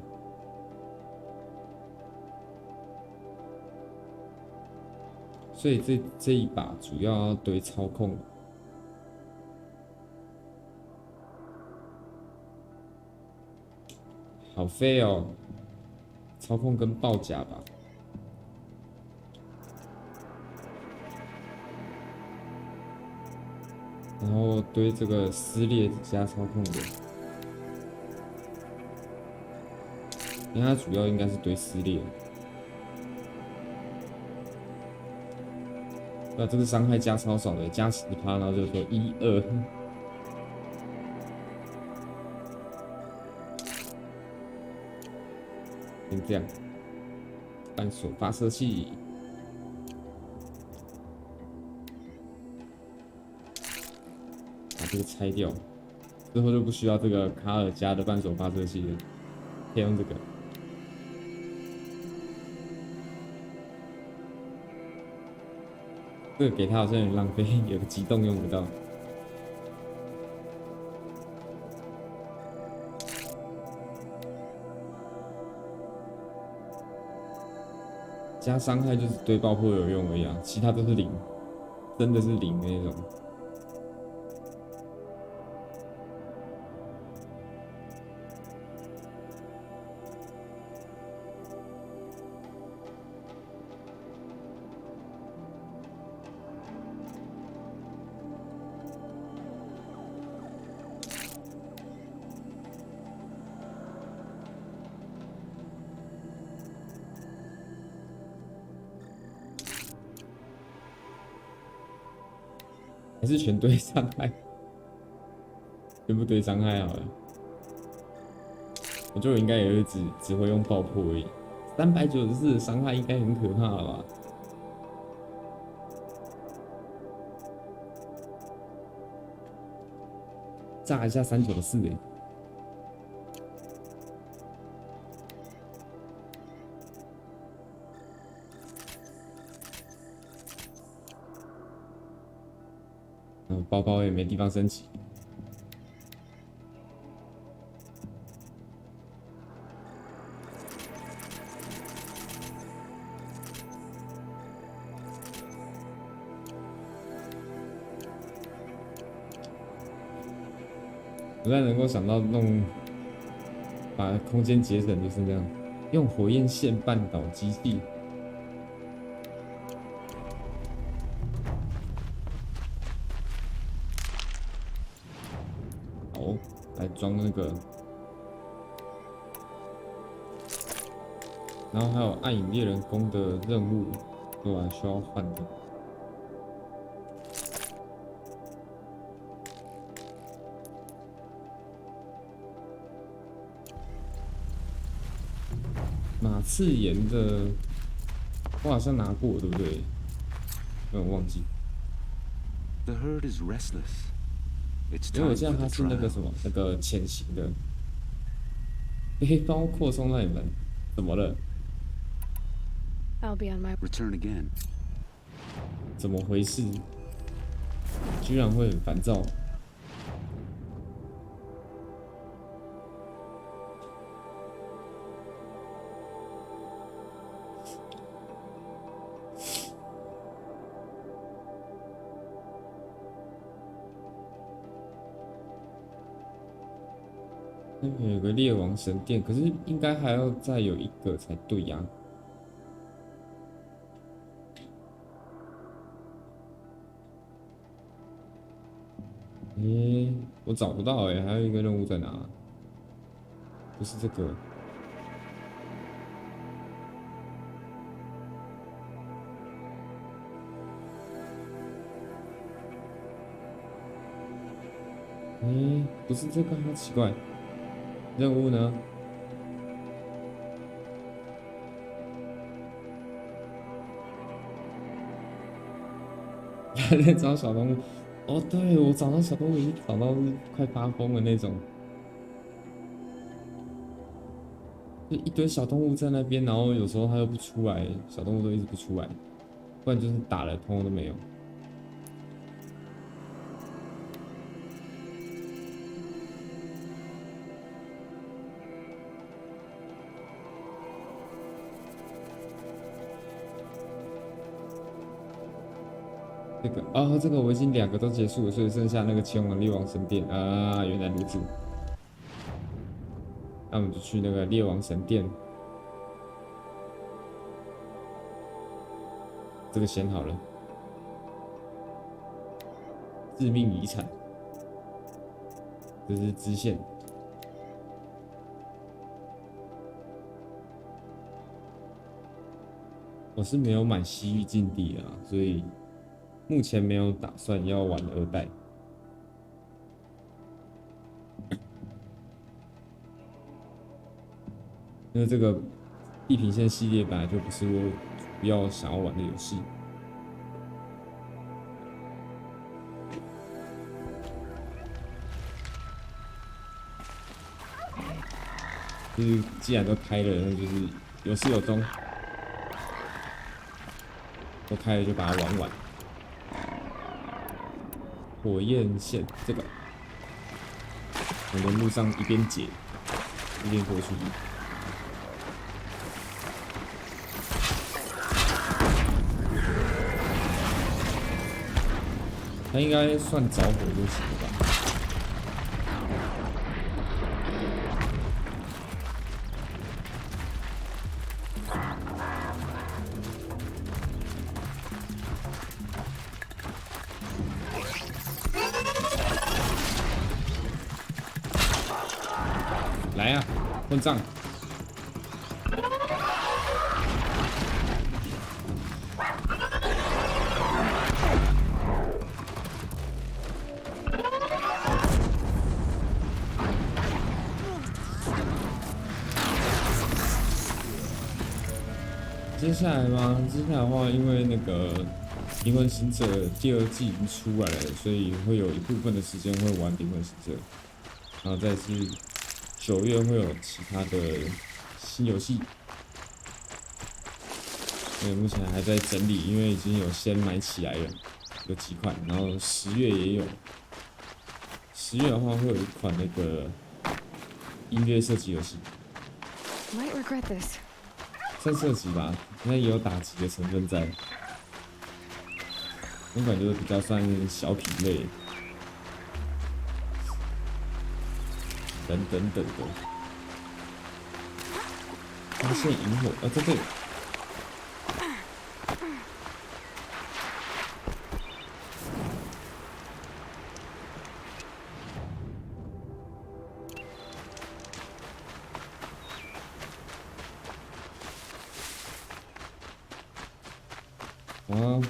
所以这一把主要要堆操控。好飞哦，操控跟爆甲吧。然后堆这个撕裂加操控的，因为它主要应该是堆撕裂。那这个伤害加超少的，加10%，然后就说1、2。先这样，扳手发射器。把这个拆掉，之后就不需要这个卡尔加的扳手发射器了，可以用这个。这个给他好像有点浪费，有个激动用不到。加伤害就是对爆破有用而已啊，其他都是0，真的是0的那种。还是全堆伤害，全部堆伤害好了。我觉得我应该也会只会用爆破而已。394的伤害应该很可怕了吧？炸一下394包包也没地方升级。不太能够想到把空间节省就是这样，用火焰线绊倒机器。好，来装那个，然后还有暗影猎人弓的任务，对吧？需要换的。马刺岩的，我好像拿过，对不对？我忘记。The herd is restless. 因为我现在它是那个什么，那个潜行的。帮我扩充那你们，怎么了？ I'll be on my return again. 怎么回事？居然会很烦躁。那边有个猎王神殿，可是应该还要再有一个才对呀。我找不到还有一个任务在哪？不是这个。不是这个，好奇怪。任务呢？还在找小动物。哦，对，我找到小动物已经找到是快发疯的那种，就一堆小动物在那边，然后有时候它又不出来，小动物都一直不出来，不然就是打了通通都没有。这个这个我已经2个都结束了，所以剩下那个前往猎王神殿啊，原来如此。那我们就去那个猎王神殿，这个先好了。致命遗产，这是支线。我是没有买西域禁地啊，所以。目前没有打算要玩2代，因为这个地平线系列本来就不是我主要想要玩的游戏。就是既然都开了，那就是有始有终，都开了就把它玩完。火焰线这个，我们路上一边解一边过去。它应该算着火就行了吧？来呀，混账！接下来吗？接下来的话，因为那个《灵魂行者》第2季已经出来了，所以会有一部分的时间会玩《灵魂行者》，然后再是9月会有其他的新游戏。目前还在整理，因为已经有先买起来了，有几款，然后10月也有。10月的话会有一款那个音乐射击游戏。Might regret this. 算射击吧，应该也有打击的成分在。我感觉比较算小品类，等等的。发现萤火，在这里。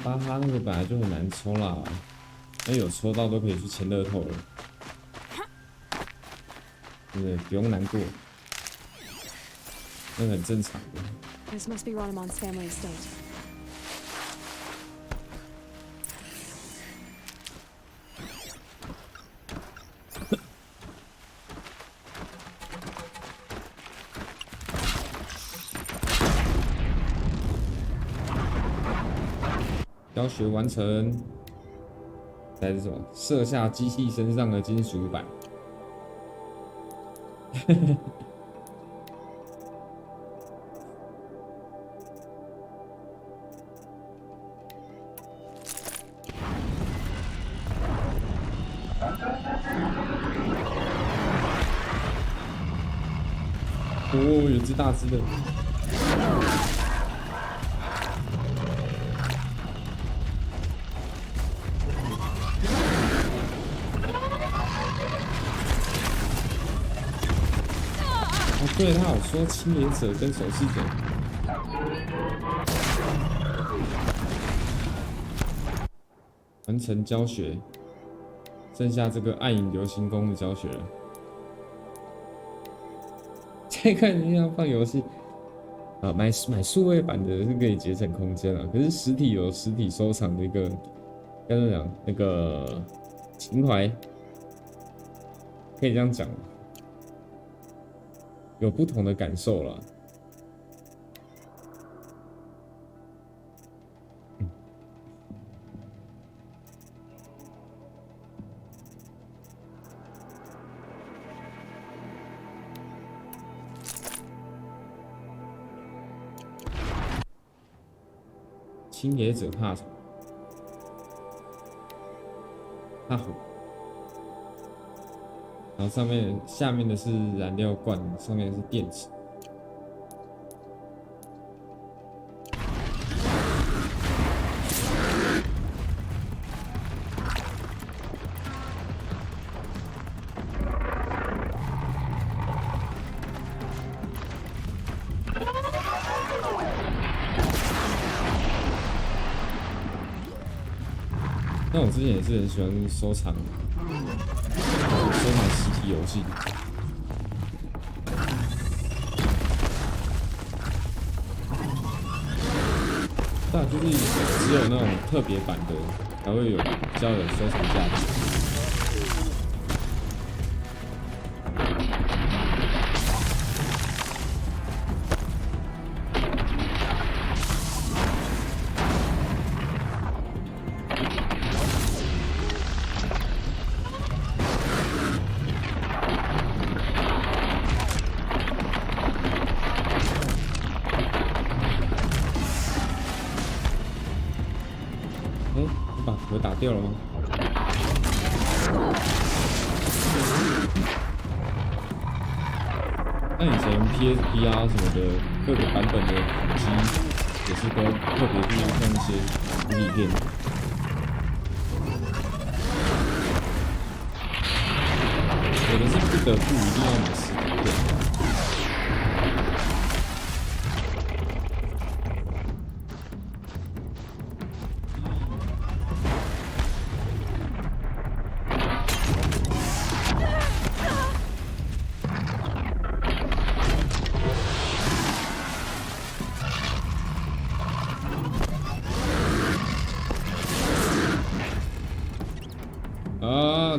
巴哈那个本来就很难抽啦，那有抽到都可以去签乐透了，对不对？不用难过，那很正常的。This must be Ranamon's family estate. 教学完成。再是什么？射下机器身上的金属板。哦，有只大只的。对，他有说清野者跟守视者。完成教学，剩下这个暗影流行宫的教学了。这个你要放游戏，买数位版的是可以节省空间了，可是实体有实体收藏的一个，该怎么讲那个情怀，可以这样讲，有不同的感受了。清野者怕什么？怕火。然后下面的是燃料罐，上面是电池。那我之前也是很喜欢收藏实体游戏，但就是只有那种特别版的才会有比较有收藏价值。有打掉了吗？那以前 PSP 啊什么的各个版本的机也是都特别注意看一些实体片，有的是不得不一定要买实体片。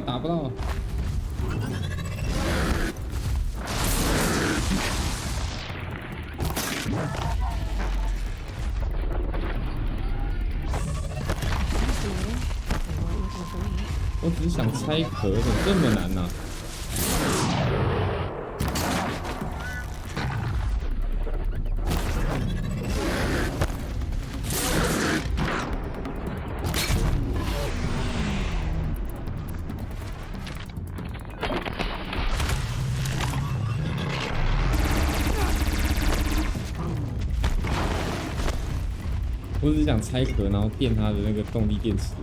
打不到。我只是想拆壳，怎么这么难呢？我只是想拆壳，然后电它的那个动力电池。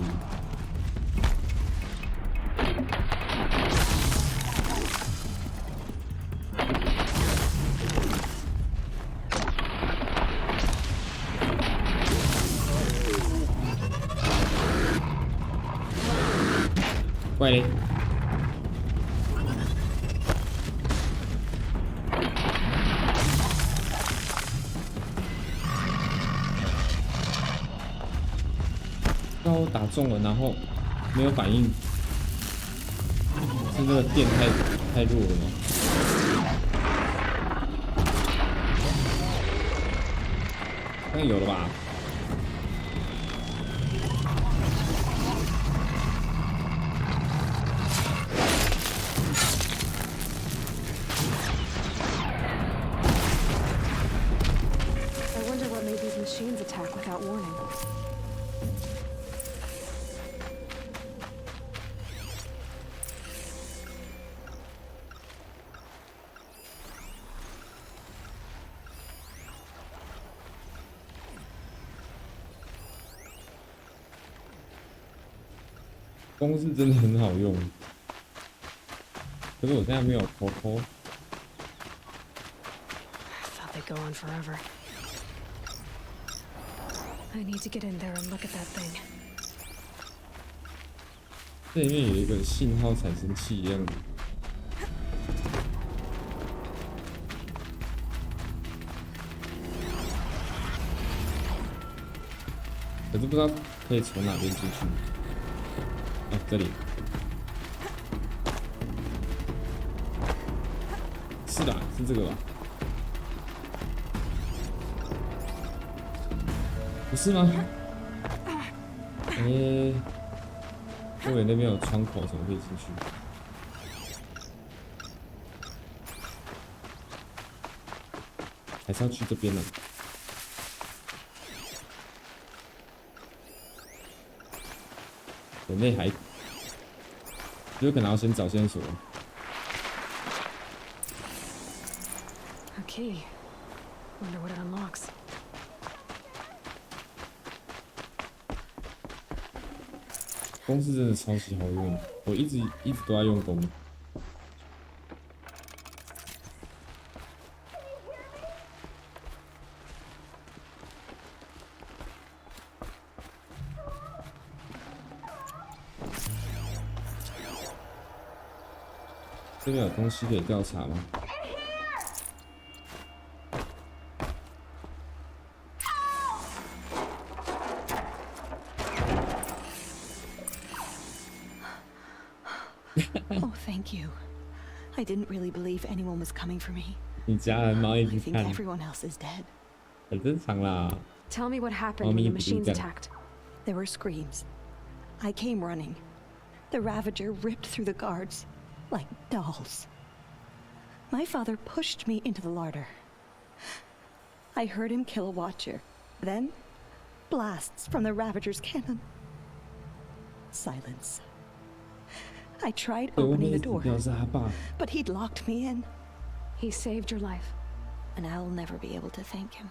怪嘞！刚我打中了，然后没有反应，是这个电太弱了吗？那有了吧？Machines attack without warning. 弓是真的很好用，可是我现在没有头。go on forever. I need to get in there and look at that thing. 这里面有一个信号产生器一样的。可是不知道可以从哪边进去。啊，这里。是的，是这个吧？不是吗？我以为那边有窗口，怎么可以进去？还是要去这边呢？有内海，有可能要先找线索。Okay. Wonder what it unlocks. 弓是真的超级好用，我一直都在用弓。这边有东西可以调查吗？Oh, thank you. I didn't really believe anyone was coming for me. 你家人猫一直 I think 看， everyone else is dead. 很正常啦。 Tell me what happened when the machines attacked. There were screams. I came running. The Ravager ripped through the guards like dolls. My father pushed me into the larder. I heard him kill a watcher. Then, blasts from the Ravager's cannon. Silence. I tried opening the door, but he'd locked me in. He saved your life. And I'll never be able to thank him.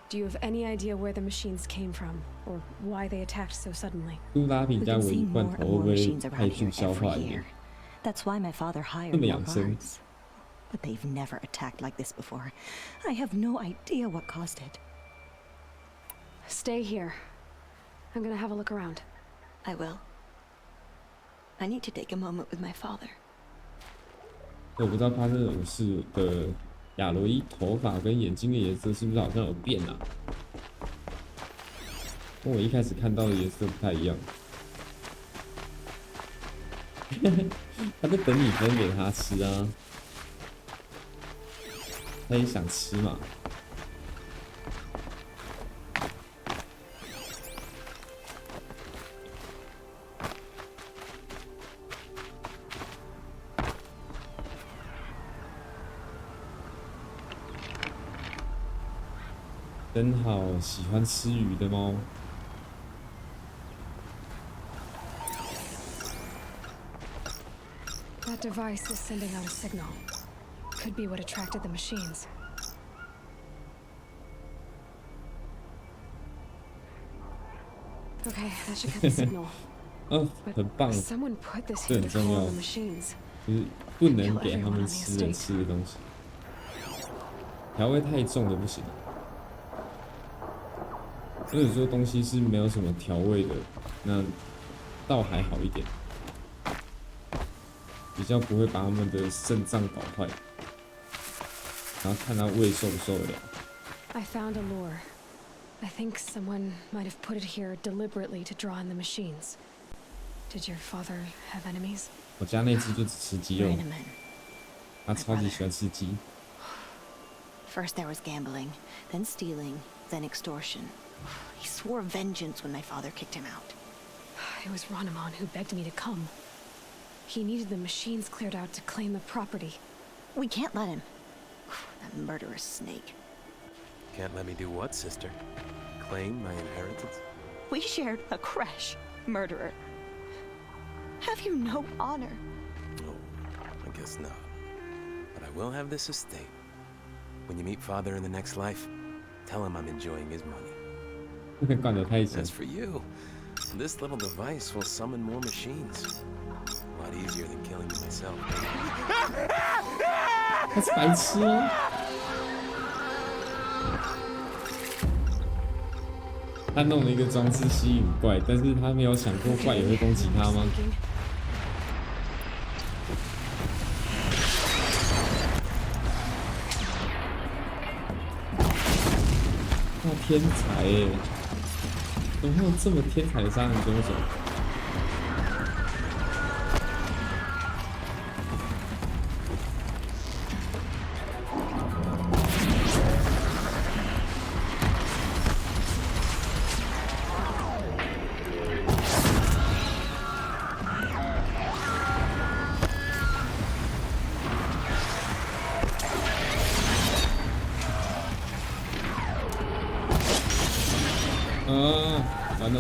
Do you have any idea where the machines came from, or why they attacked so suddenly? 苏打饼加尾罐头会不会太速消化一点？ That's why my father hired more guards. But they've never attacked like this before. I have no idea what caused it. Stay here. I'm gonna have a look around. I will. I need to take a moment with my father. 我不知道发生什么事的亚罗伊头发跟眼睛的颜色是不是好像有变啊？跟我一开始看到的颜色不太一样。他在等你分给他吃啊，他也想吃嘛。真好，喜欢吃鱼的猫。 That device is sending out a signal. Could be what attracted the machines. Okay, that should get the signal. 很棒， Someone put this 这 here 很 to 重 call 要 the，machines. 就是不能给他们吃的东西，调味太重的不行。所以说东西是没有什么调味的，那倒还好一点。 比较不会把他们的肾脏搞坏，然后看他胃受不受得了。I found a lure. I think someone might have put it here deliberately to draw in the machines. Did your father have enemies? 我家那只就只吃鸡肉，他超级喜欢吃鸡。 First there was gambling, then stealing, then extortion. He swore vengeance when my father kicked him out. It was Ranamon who begged me to come. He needed the machines cleared out to claim the property. We can't let him. That murderous snake. Can't let me do what, sister? Claim my inheritance? We shared a creche, murderer. Have you no honor? Oh, I guess not. But I will have this estate. When you meet father in the next life, tell him I'm enjoying his money. As for you, this little device will summon more machines. A lot easier than killing you myself. 他是白痴哦！他弄了一个装置吸引怪，但是他没有想过怪也会攻击他吗？哇，天才耶！怎么会有这么天才的杀人凶手？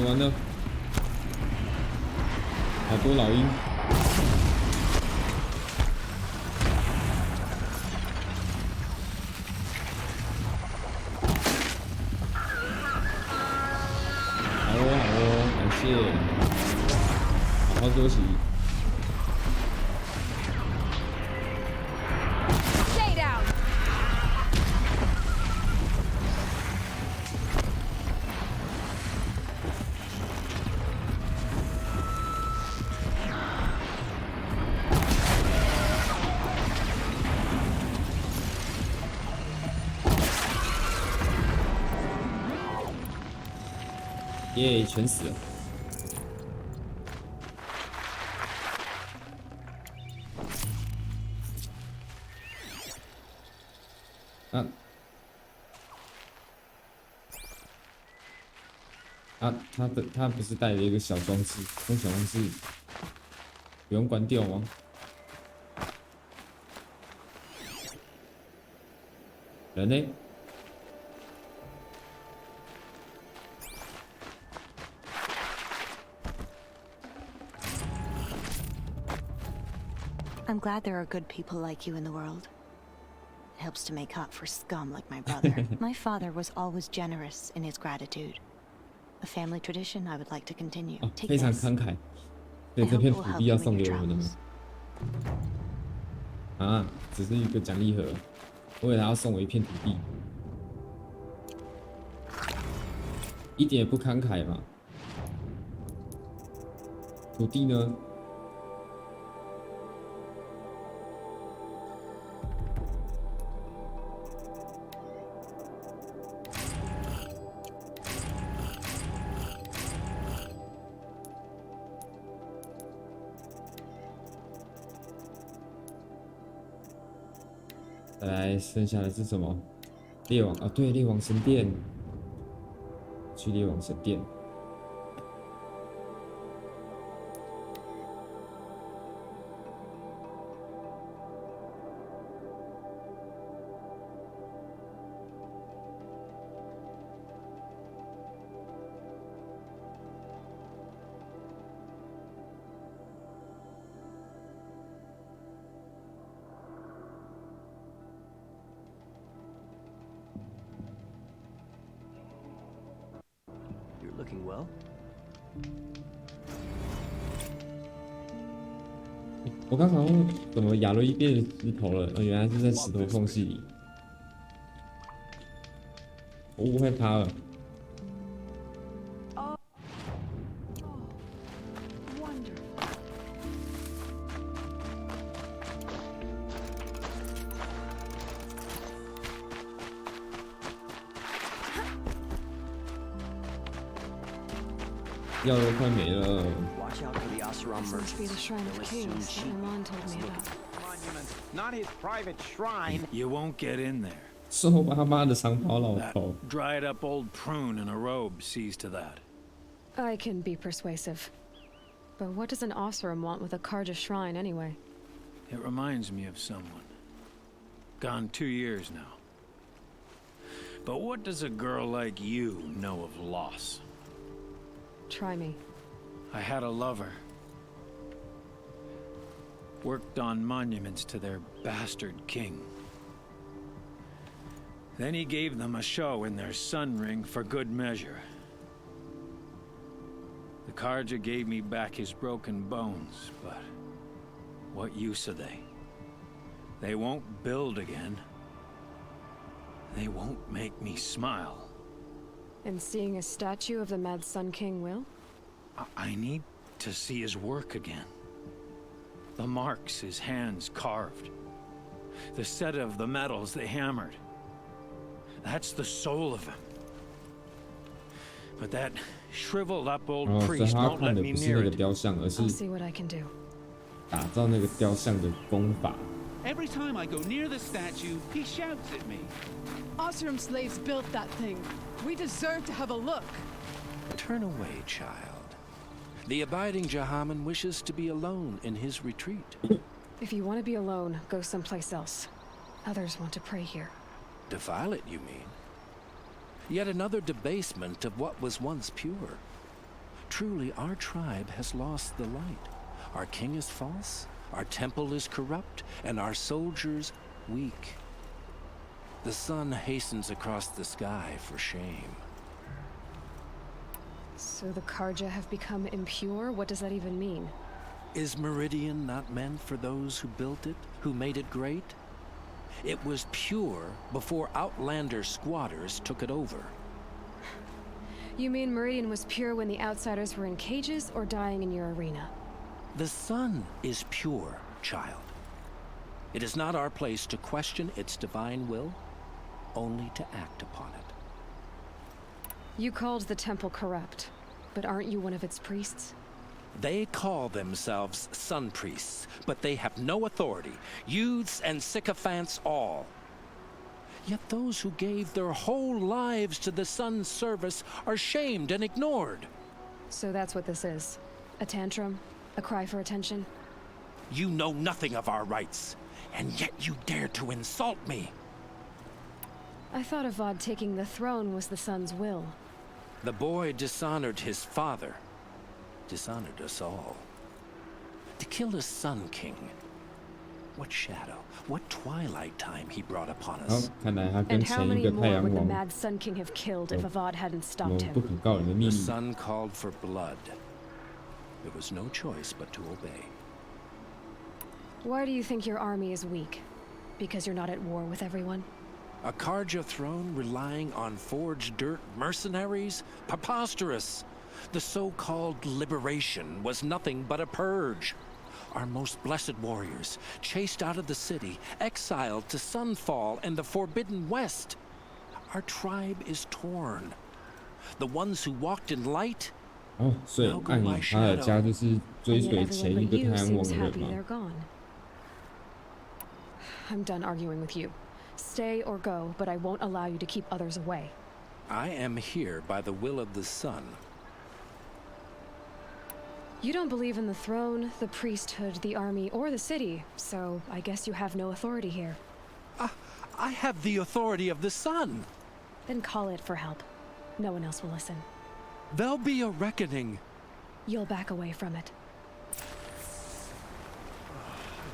完了，好多老鹰。好哦，感谢，好好休息。耶，全死了！他不是带了一个小装置，那小装置不用关掉吗？人呢？ I'm glad there are good people like you in the world. It helps to make up for scum like my brother. My father was always generous in his gratitude. A family tradition I would like to continue. 非常慷慨。对，这片土地要送给我们的吗？啊，只是一个奖励盒，我以为他要送我一片土地，一点也不慷慨嘛。土地呢？ 再来，剩下的是什么？猎王啊，对，猎王神殿，去猎王神殿。Looking well. 我刚好像怎么亚洛伊变石头了？原来是在石头缝隙里。我误会他了。药都快没了。Must be the shrine of kings that my mom told me about. Not his private shrine. You won't get in there. 瘦巴巴的长袍老头。 Dried up old prune in a robe sees to that. I can be persuasive. But what does an Osram want with a Karja shrine anyway? It reminds me of someone. Gone 2 years now. But what does a girl like you know of loss? Try me. I had a lover. Worked on monuments to their bastard king. Then he gave them a show in their sun ring for good measure. The Karja gave me back his broken bones, but what use are they? They won't build again. They won't make me smile. And seeing a statue of the Mad Sun King will? I need to see his work again. The marks his hands carved. The set of the metals they hammered. That's the soul of him. But that shriveled up old priest won't let me near it. I'll see what I can do. 打造那个雕像的功法。 Every time I go near the statue, he shouts at me. Osram slaves built that thing. We deserve to have a look. Turn away, child. The abiding Jahaman wishes to be alone in his retreat. If you want to be alone, go someplace else. Others want to pray here. Defile it, you mean? Yet another debasement of what was once pure. Truly, our tribe has lost the light. Our king is false, our temple is corrupt, and our soldiers weak. The sun hastens across the sky for shame. So the Karja have become impure? What does that even mean? Is Meridian not meant for those who built it, who made it great? It was pure before outlander squatters took it over. You mean Meridian was pure when the outsiders were in cages or dying in your arena? The sun is pure, child. It is not our place to question its divine will, only to act upon it. You called the temple corrupt, but aren't you one of its priests? They call themselves sun priests, but they have no authority, youths and sycophants all. Yet those who gave their whole lives to the sun's service are shamed and ignored. So that's what this is. A tantrum? A cry for attention? You know nothing of our rights, and yet you dare to insult me. I thought Avad taking the throne was the sun's will. The boy dishonored his father, dishonored us all. To kill a sun king. What shadow, what twilight time he brought upon us. And how many more would the Mad Sun King have killed if Avad hadn't stopped him? The sun called for blood. There was no choice but to obey. Why do you think your army is weak? Because you're not at war with everyone? A Karja throne relying on forged dirt mercenaries? Preposterous! The so-called liberation was nothing but a purge. Our most blessed warriors, chased out of the city, exiled to Sunfall and the Forbidden West. Our tribe is torn. The ones who walked in light 哦，所以暗影他的家就是追随前一个太阳王的人嘛。I'm done arguing with you. Stay or go, but I won't allow you to keep others away. I am here by the will of the sun. You don't believe in the throne, the priesthood, the army, or the city, so I guess you have no authority here. I have the authority of the sun. Then call it for help. No one else will listen. There'll be a reckoning. You'll back away from it.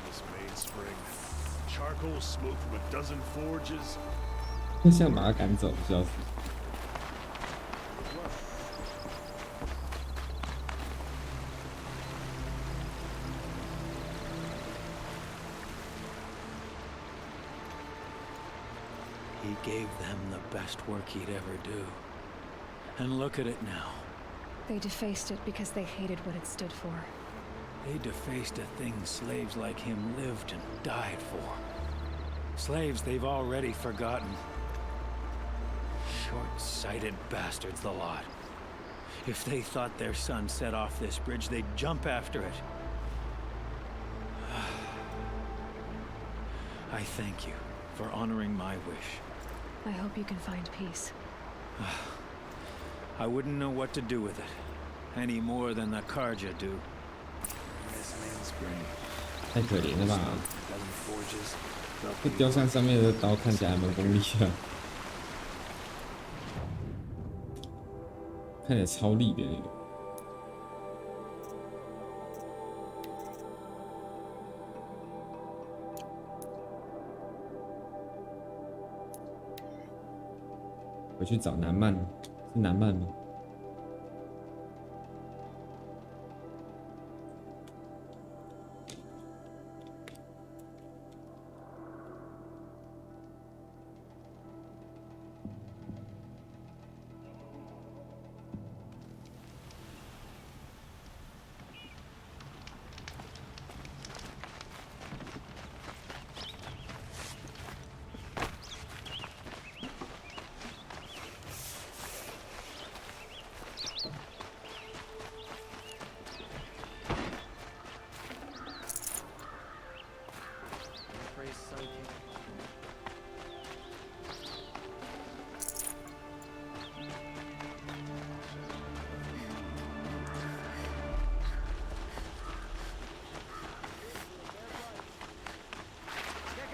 This mainspring. Charcoal smoke from a dozen forges. 想把他赶走，笑死。He gave them the best work he'd ever do. And look at it now. They defaced it because they hated what it stood for. They defaced a thing slaves like him lived and died for. Slaves they've already forgotten. Short-sighted bastards, the lot. If they thought their son set off this bridge, they'd jump after it. I thank you for honoring my wish. I hope you can find peace. I wouldn't know what to do with it, any more than the Karja do. 太可怜了吧！这雕像上面的刀看起来还蛮锋利的，看起来超利的那个。我去找南曼，是南曼吗？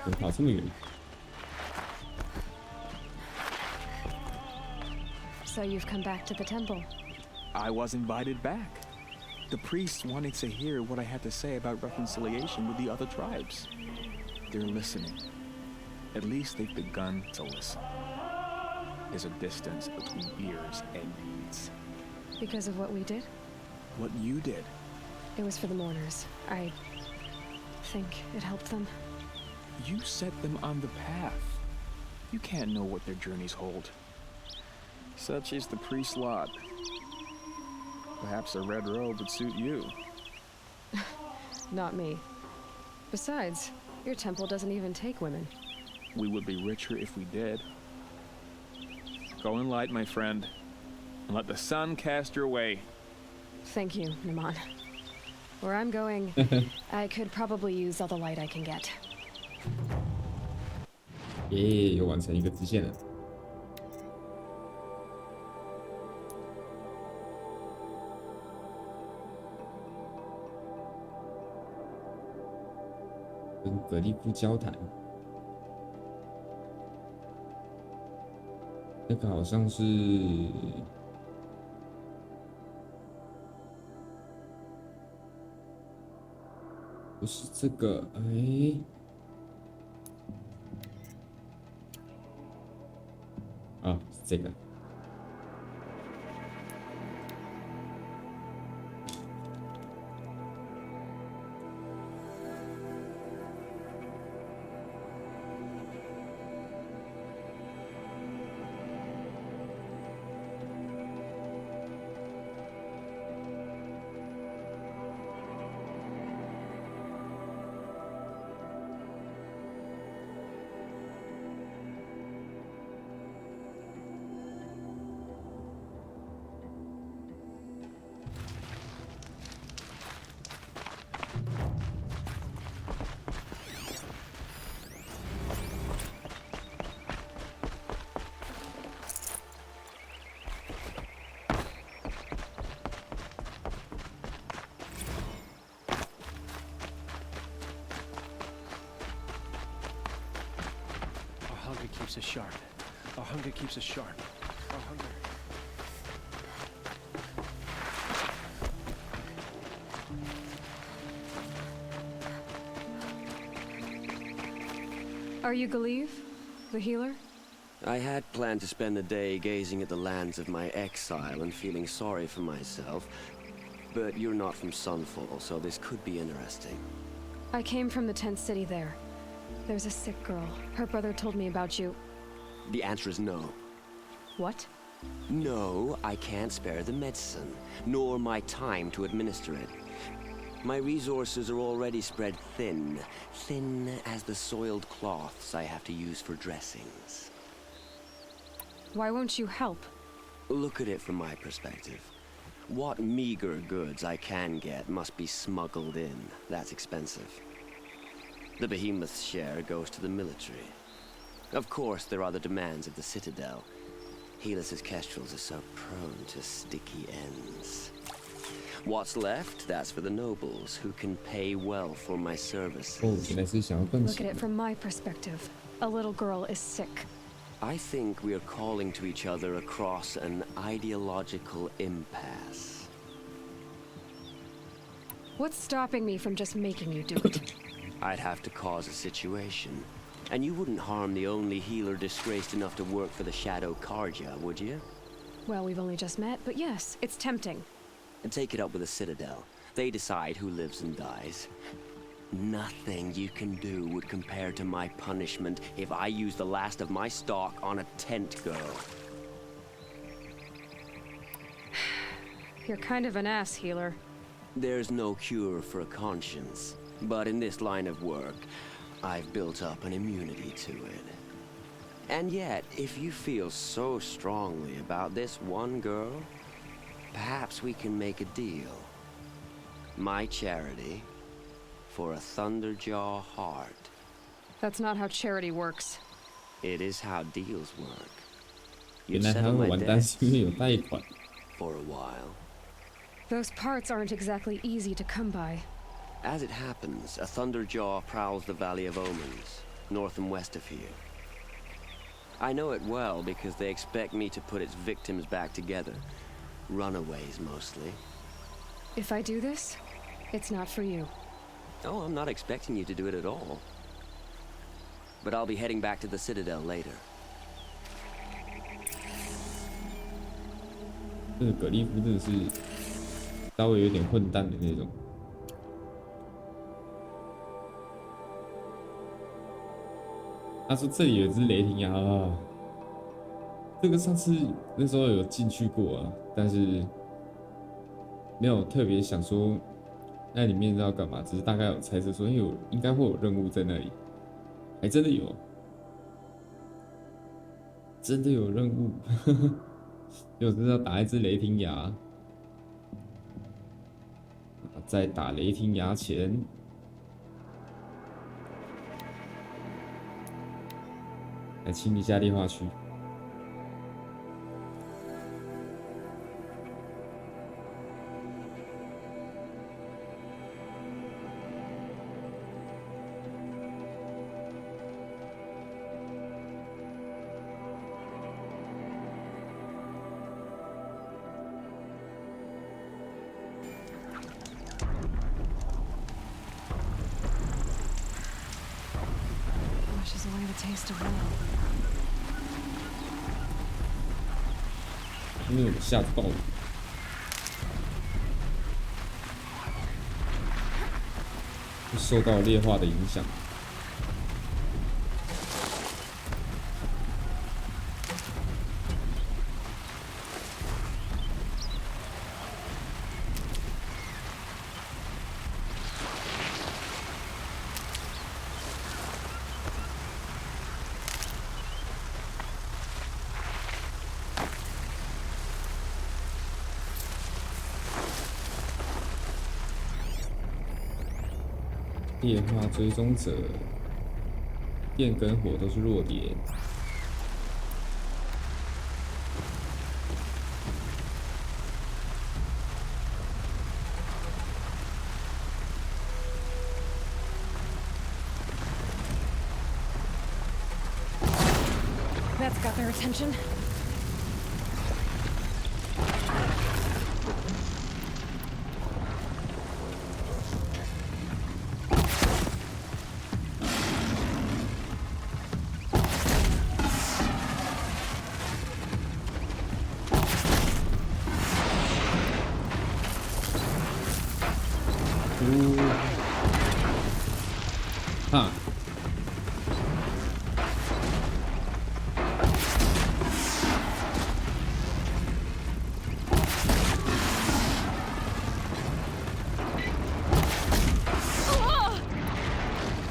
怎么跑这么远？ So you've come back to the temple. I was invited back. The priests wanted to hear what I had to say about reconciliation with the other tribes. They're listening. At least they've begun to listen. There's a distance between ears and deeds. Because of what we did? What you did. It was for the mourners. I think it helped them. You set them on the path. You can't know what their journeys hold. Such is the priest's lot. Perhaps a red robe would suit you. Not me. Besides, your temple doesn't even take women. We would be richer if we did. Go in light, my friend, and let the sun cast your way. Thank you, Naman. Where I'm going, I could probably use all the light I can get. 耶，又完成一个支线了。跟格利夫交谈，那个好像是。 不是这个，哎，啊，是这个。Keeps us sharp. Our hunger keeps us sharp. Our hunger. Are you Galeev, the healer? I had planned to spend the day gazing at the lands of my exile and feeling sorry for myself, but you're not from Sunfall, so this could be interesting. I came from the tent city there. There's a sick girl. Her brother told me about you. The answer is no. What? No, I can't spare the medicine, nor my time to administer it. My resources are already spread thin, thin as the soiled cloths I have to use for dressings. Why won't you help? Look at it from my perspective. What meager goods I can get must be smuggled in. That's expensive. The behemoth's share goes to the military. Of course, there are the demands of the Citadel. Helis's kestrels are so prone to sticky ends. What's left, that's for the nobles, who can pay well for my services. Look at it from my perspective. A little girl is sick. I think we are calling to each other across an ideological impasse. What's stopping me from just making you do it? I'd have to cause a situation. And you wouldn't harm the only healer disgraced enough to work for the Shadow Karja, would you? Well, we've only just met, but yes, it's tempting. And take it up with the Citadel. They decide who lives and dies. Nothing you can do would compare to my punishment if I use the last of my stock on a tent girl. You're kind of an ass, healer. There's no cure for a conscience. But in this line of work, I've built up an immunity to it. And yet, if you feel so strongly about this one girl, perhaps we can make a deal. My charity for a Thunderjaw heart. That's not how charity works. It is how deals work. 原来他会完蛋是因为有贷款。 For a while. Those parts aren't exactly easy to come by. As it happens, a Thunderjaw prowls the Valley of Omens. north and west of here. I know it well because they expect me to put its victims back together. Runaways, mostly. If I do this, it's not for you. Oh, I'm not expecting you to do it at all. But I'll be heading back to the Citadel later. 这个葛利夫真的是稍微有点混蛋的那种。他说这里有一只雷霆牙啊，这个上次那时候有进去过啊，但是没有特别想说那里面要干嘛，只是大概有猜测说，应该会有任务在那里，还真的有，真的有任务，就是要打一只雷霆牙，在打雷霆牙前。 来清一下劣化区。Washes away the taste of oil. 因为我下着暴雨，会受到劣化的影响。劣化追踪者，电跟火都是弱点。That's got their attention.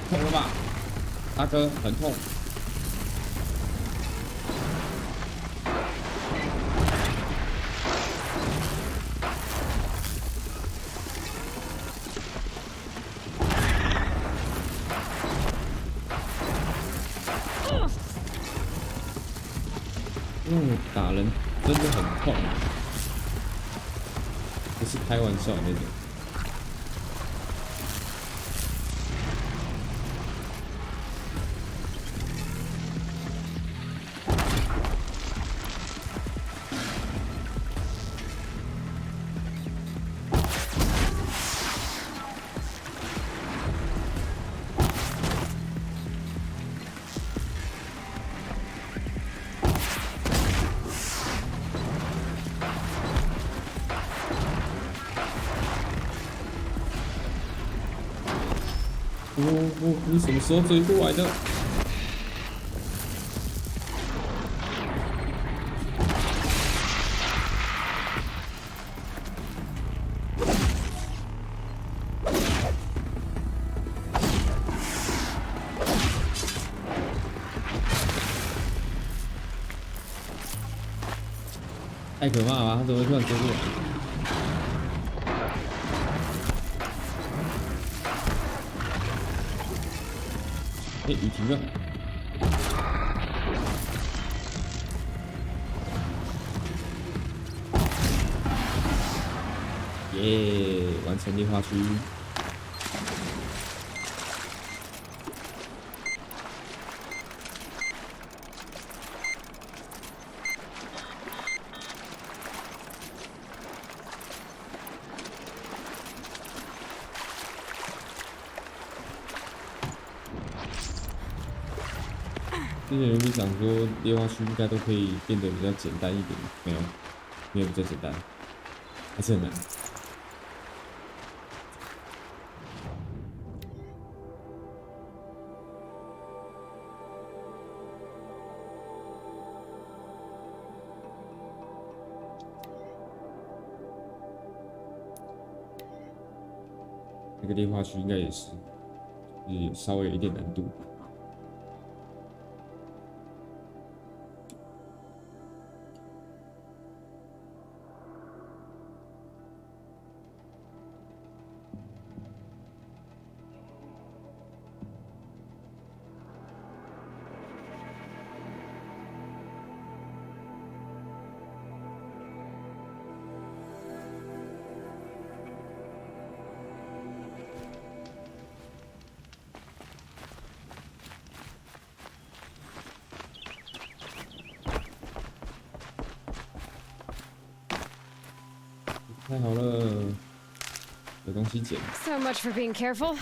痛了吧，大哥，很痛。打人真的很痛，不是开玩笑的那种。你什么时候追过来的？太可怕了吧！他怎么会突然追过来？ 雨停了，耶！完成劣化区。之前原本想说猎化区应该都可以变得比较简单一点，没有比较简单，还是很难。那个猎化区应该也是稍微有一点难度。太好了，有东西捡。So much for being careful.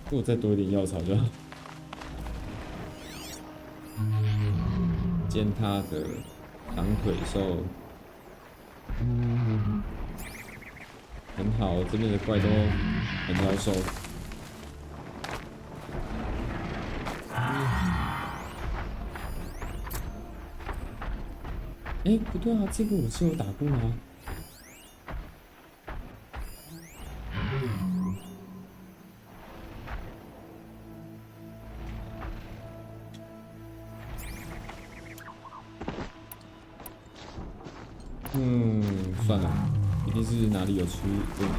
如果再多一点药草就好。践踏的长腿兽，很好，这边的怪都很妖兽。哎，不对啊，这个我是有打过吗？算了，一定是哪里有出问题。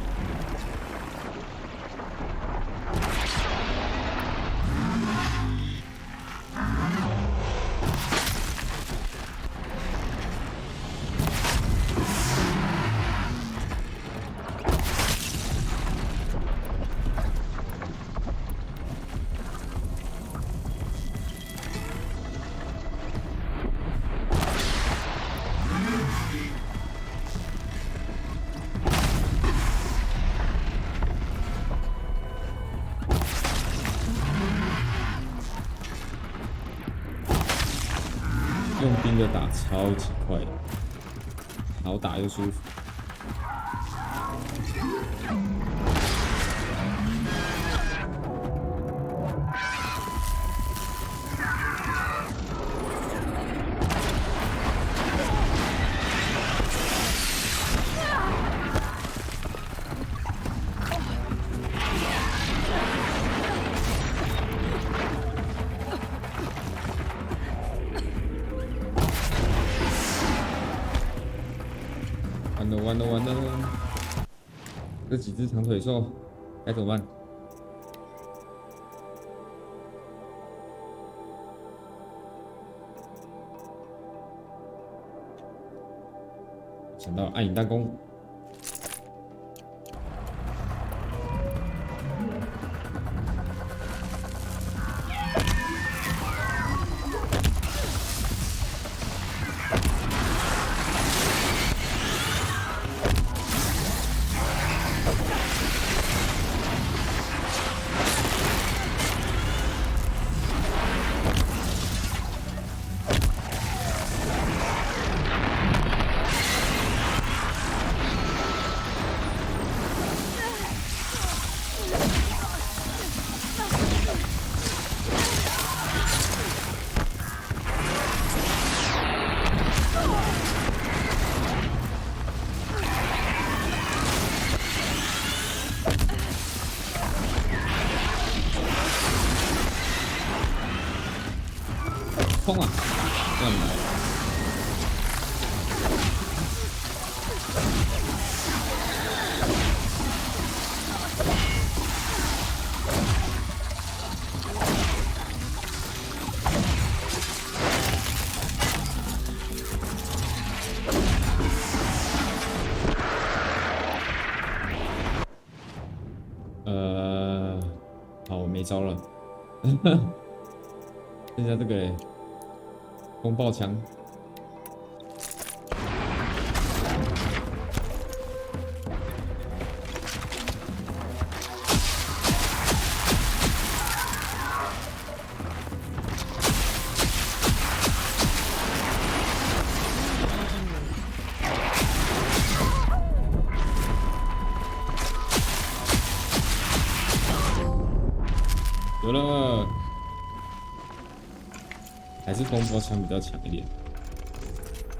用冰的打超级快，好打又舒服。完了！这几只长腿兽该怎么办？想到暗影弹弓。疯了，乱来！好，我没招了。剩下这个嘞。风暴枪，有了，还是风波枪比较强一点，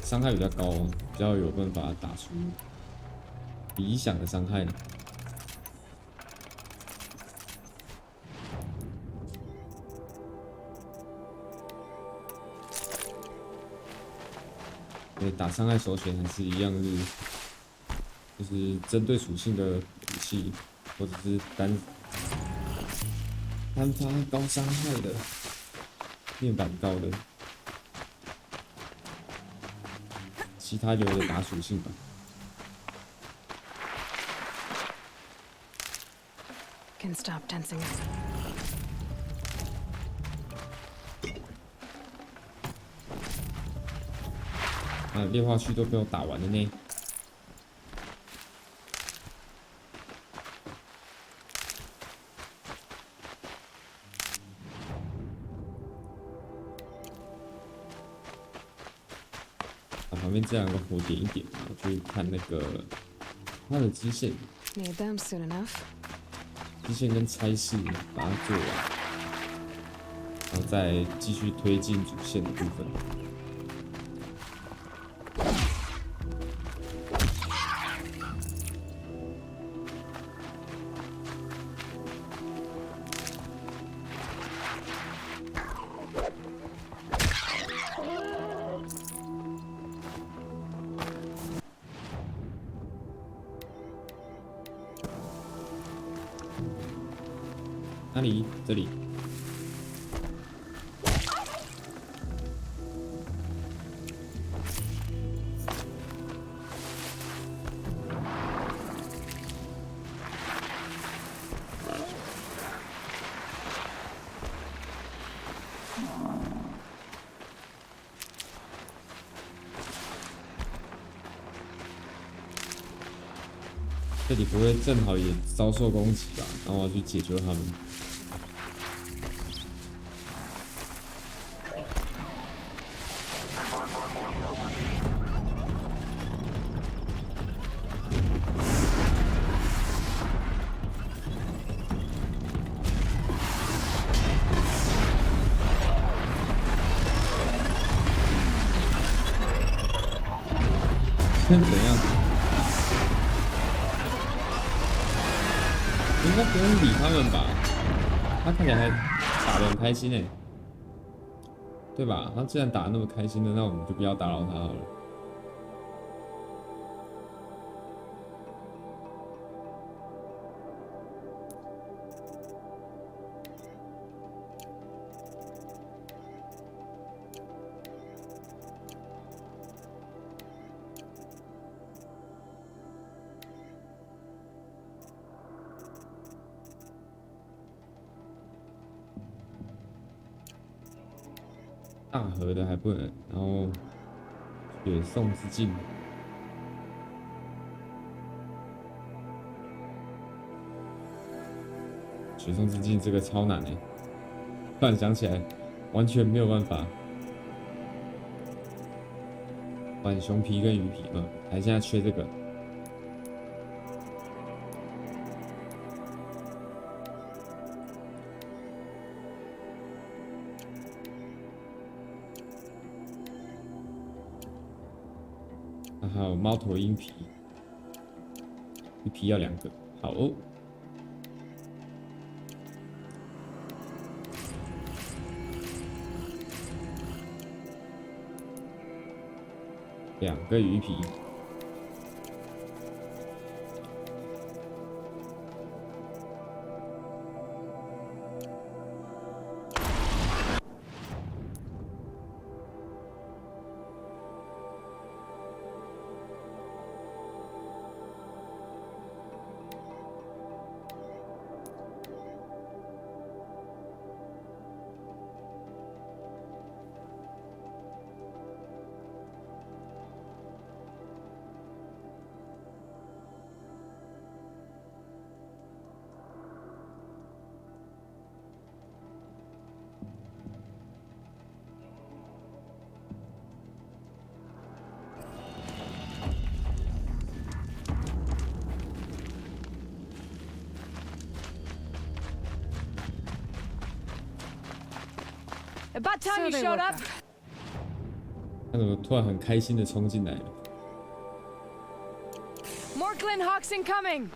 伤害比较高，比较有办法打出理想的伤害。对，打伤害首选还是一样是，就是针对属性的武器，或者是单发高伤害的，面板高的，其他有的打属性吧。Can stop tensing up. 炼化区都被我打完了呢。旁边这两个火点一点，我去看那个它的支线。Need them soon enough. 支线跟差事把它做完，然后再继续推进主线的部分。哪里？这里。这里不会正好也遭受攻击吧？然后我要去解救他们。怎样？应该不用理他们吧？他看起来还打得很开心哎，对吧？他既然打得那么开心的，那我们就不要打扰他好了。大盒的还不能，然后雪送之境，雪送之境这个超难哎，突然想起来，完全没有办法。浣熊皮跟鱼皮嘛，还现在缺这个。还有猫头鹰皮，一皮要2个，好哦。2个鱼皮。About time you showed up. 他怎么突然很开心的冲进来了？ More Glint Hawks incoming.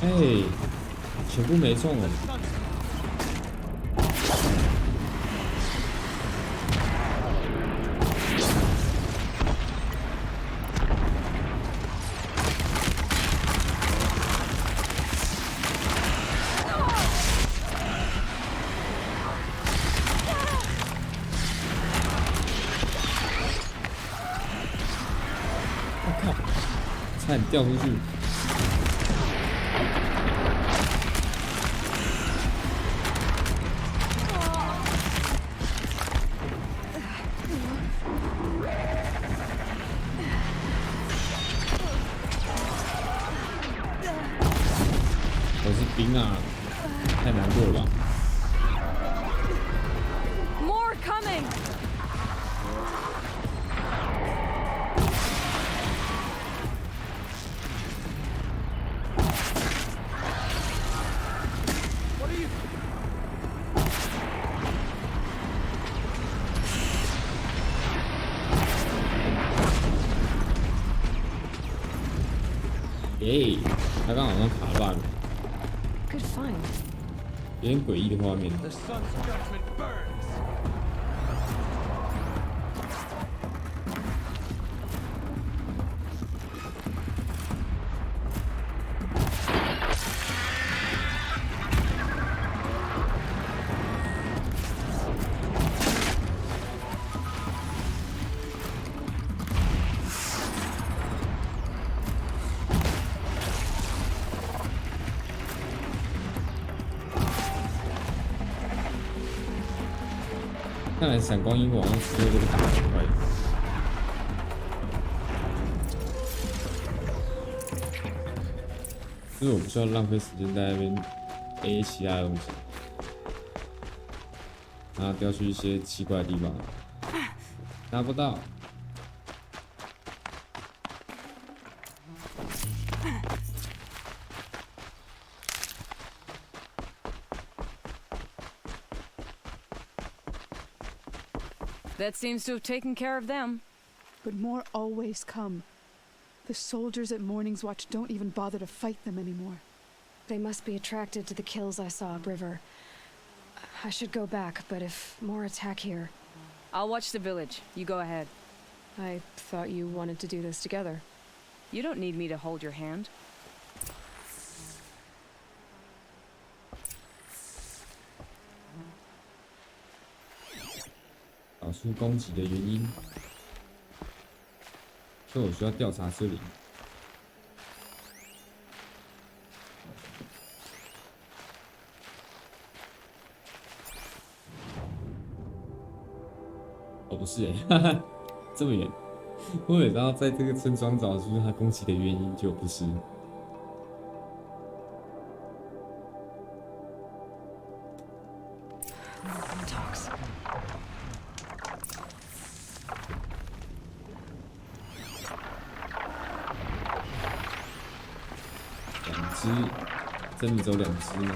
Hey, 全部没中了。我靠，差点掉出去。 我是兵啊，太难过了吧 More coming. What are you? Hey, 他刚好像卡 bug。 Good find. 有点诡异的画面。 The sun's judgment burns. 看来闪光萤火好像只有这个打很快。就是我不需要浪费时间在那边 A 其他的东西，然后掉去一些奇怪的地方，拿不到。 That seems to have taken care of them. But more always come. The soldiers at Morning's Watch don't even bother to fight them anymore. They must be attracted to the kills I saw upriver. I should go back, but if more attack here... I'll watch the village. You go ahead. I thought you wanted to do this together. You don't need me to hold your hand. 找出攻击的原因，所以我需要调查这里。哦，不是哎，哈哈，这么远，我也知道在这个村庄找出它攻击的原因，就不是。 真的只有2只吗？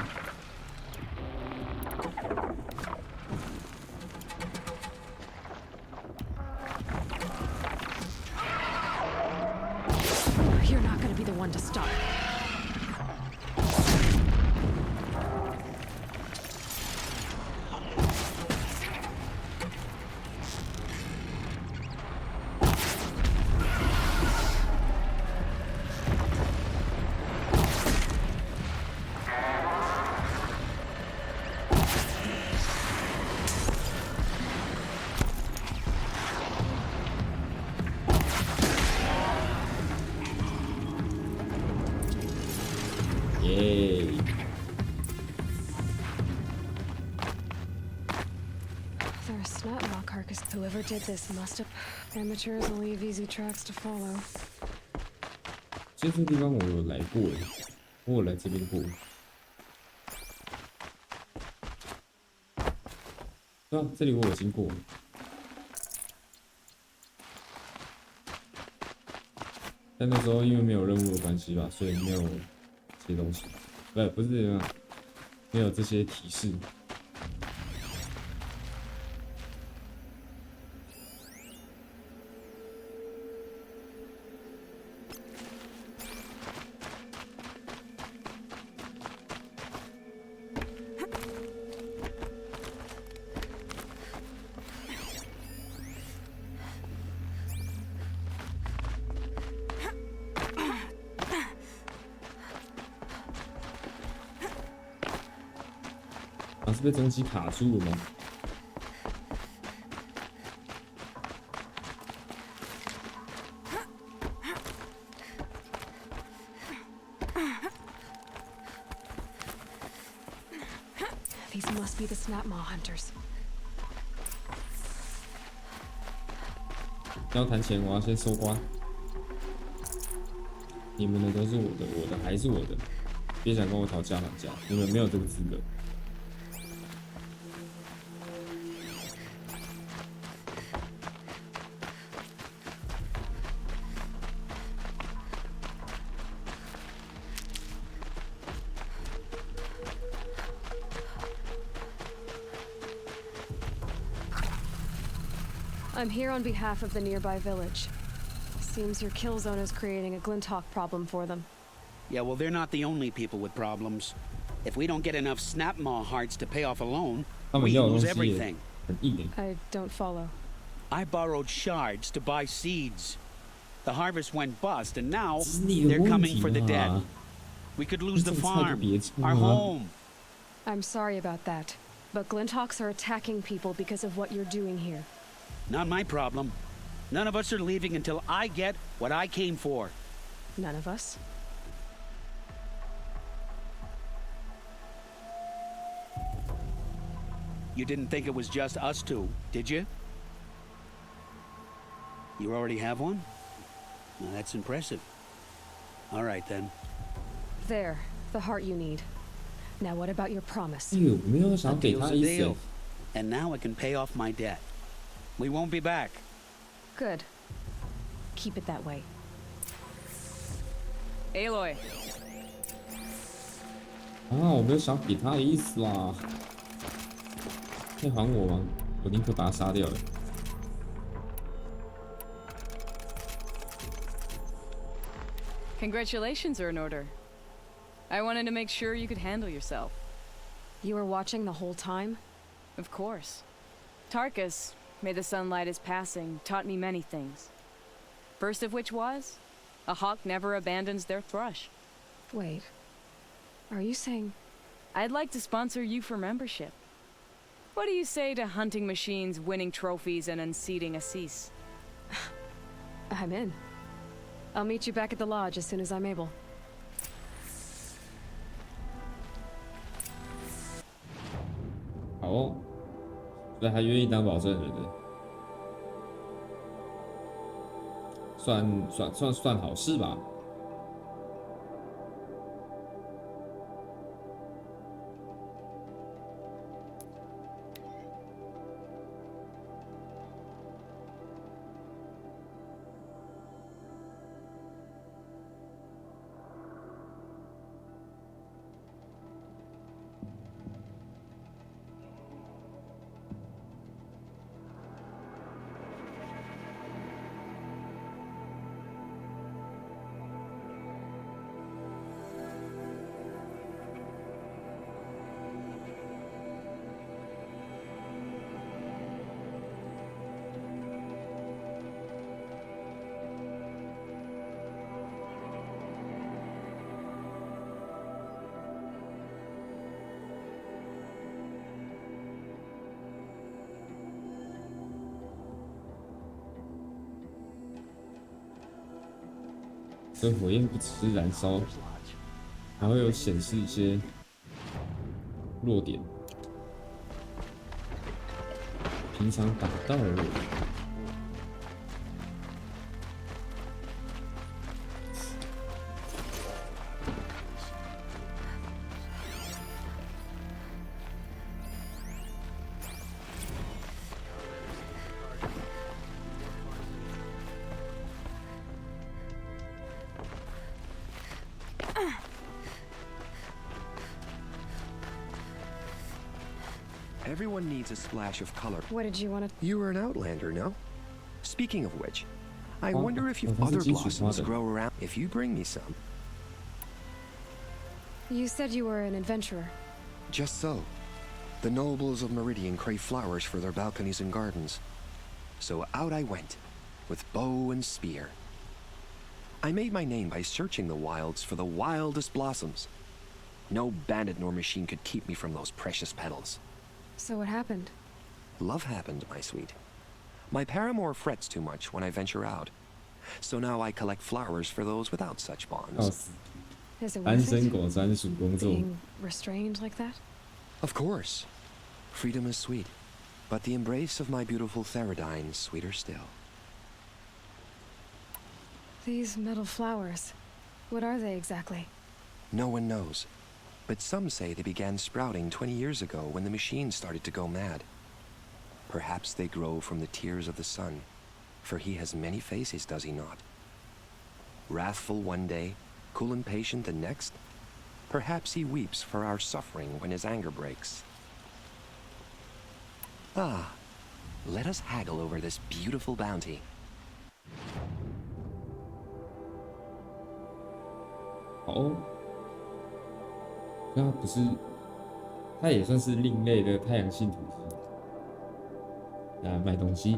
You're not gonna be the one to stop. Whoever did this must have. Amateurs will leave easy tracks to follow. 这个地方我有来过，我有来这边过。对啊，这里我有经过。但那时候因为没有任务的关系吧，所以没有这些东西。不是这样，没有这些提示。是被蒸汽卡住了吗？These must be the snap maw hunters. 要谈钱，我要先收刮。你们的都是我的，我的还是我的。别想跟我讨价还价，你们没有这个资格。I'm here on behalf of the nearby village. Seems your kill zone is creating a Glinthawk problem for them. Yeah, well, they're not the only people with problems. If we don't get enough Snapmaw hearts to pay off a loan, we lose everything. I don't follow. I borrowed shards to buy seeds. The harvest went bust, and now they're coming for the dead. We could lose the farm, our home. I'm sorry about that, but Glinthawks are attacking people because of what you're doing here. Not my problem. None of us are leaving until I get what I came for. None of us? You didn't think it was just us two, did you? You already have one? Well, that's impressive. All right, then. There, the heart you need. Now what about your promise? A deal's a deal. And now I can pay off my debt. We won't be back. Good. Keep it that way. Aloy. 啊，我没有想给他的意思啦。可以还我吗？我宁可把他杀掉了。Congratulations are in order. I wanted to make sure you could handle yourself. You were watching the whole time? Of course. Tarkus, may the sunlight is passing, taught me many things. First of which was, a hawk never abandons their thrush. Wait, are you saying... I'd like to sponsor you for membership. What do you say to hunting machines, winning trophies, and unseating Assis? I'm in. I'll meet you back at the lodge as soon as I'm able. 好哦，所以还愿意当保证人的，算好事吧。所以火焰不只是燃烧，还会有显示一些弱点，平常打不到的弱点。Everyone needs a splash of color. What did you want to... You were an outlander, no? Speaking of which, I wonder if you other blossoms grow around. If you bring me some. You said you were an adventurer. Just so. The nobles of Meridian crave flowers for their balconies and gardens. So out I went, with bow and spear. I made my name by searching the wilds for the wildest blossoms. No bandit nor machine could keep me from those precious petals. So what happened? Love happened, my sweet. My paramour frets too much when I venture out. So now I collect flowers for those without such bonds. Is it worth it? Being restrained like that? Of course. Freedom is sweet. But the embrace of my beautiful Theridine sweeter still. These metal flowers, what are they exactly? No one knows. But some say they began sprouting 20 years ago when the machine started to go mad. Perhaps they grow from the tears of the sun, for he has many faces, does he not? Wrathful one day, cool and patient the next. Perhaps he weeps for our suffering when his anger breaks. Ah, let us haggle over this beautiful bounty. 哦，那不是，它也算是另类的太阳系土系。来卖东西。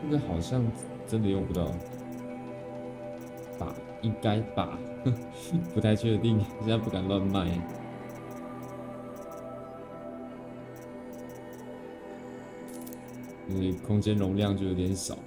这个好像真的用不到，吧？应该吧，不太确定，现在不敢乱卖。因为空间容量就有点少。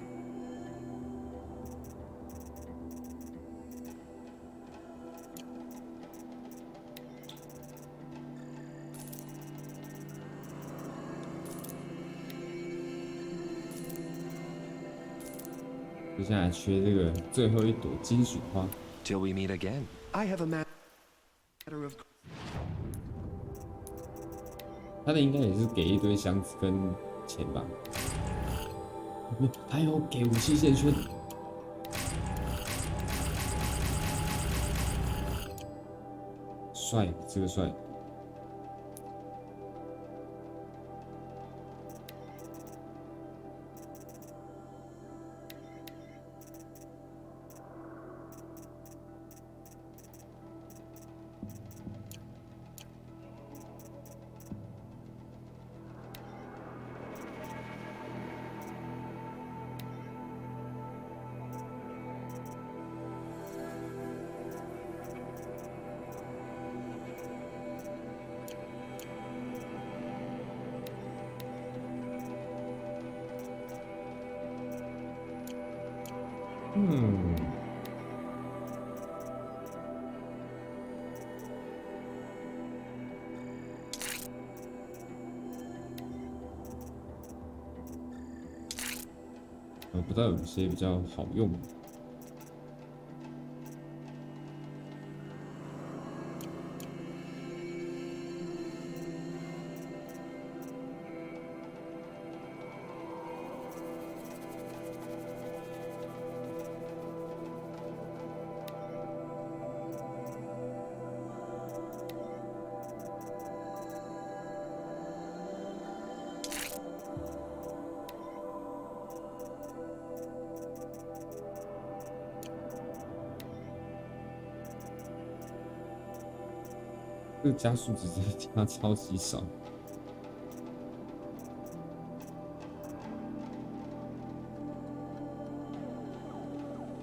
接下来缺这个最后一朵金属花。Till we meet again. I have a matter of. 他的应该也是给一堆箱子跟钱吧。还有给武器线圈。帅，这个帅。不知道有些比较好用。这个加速值真的加超级少。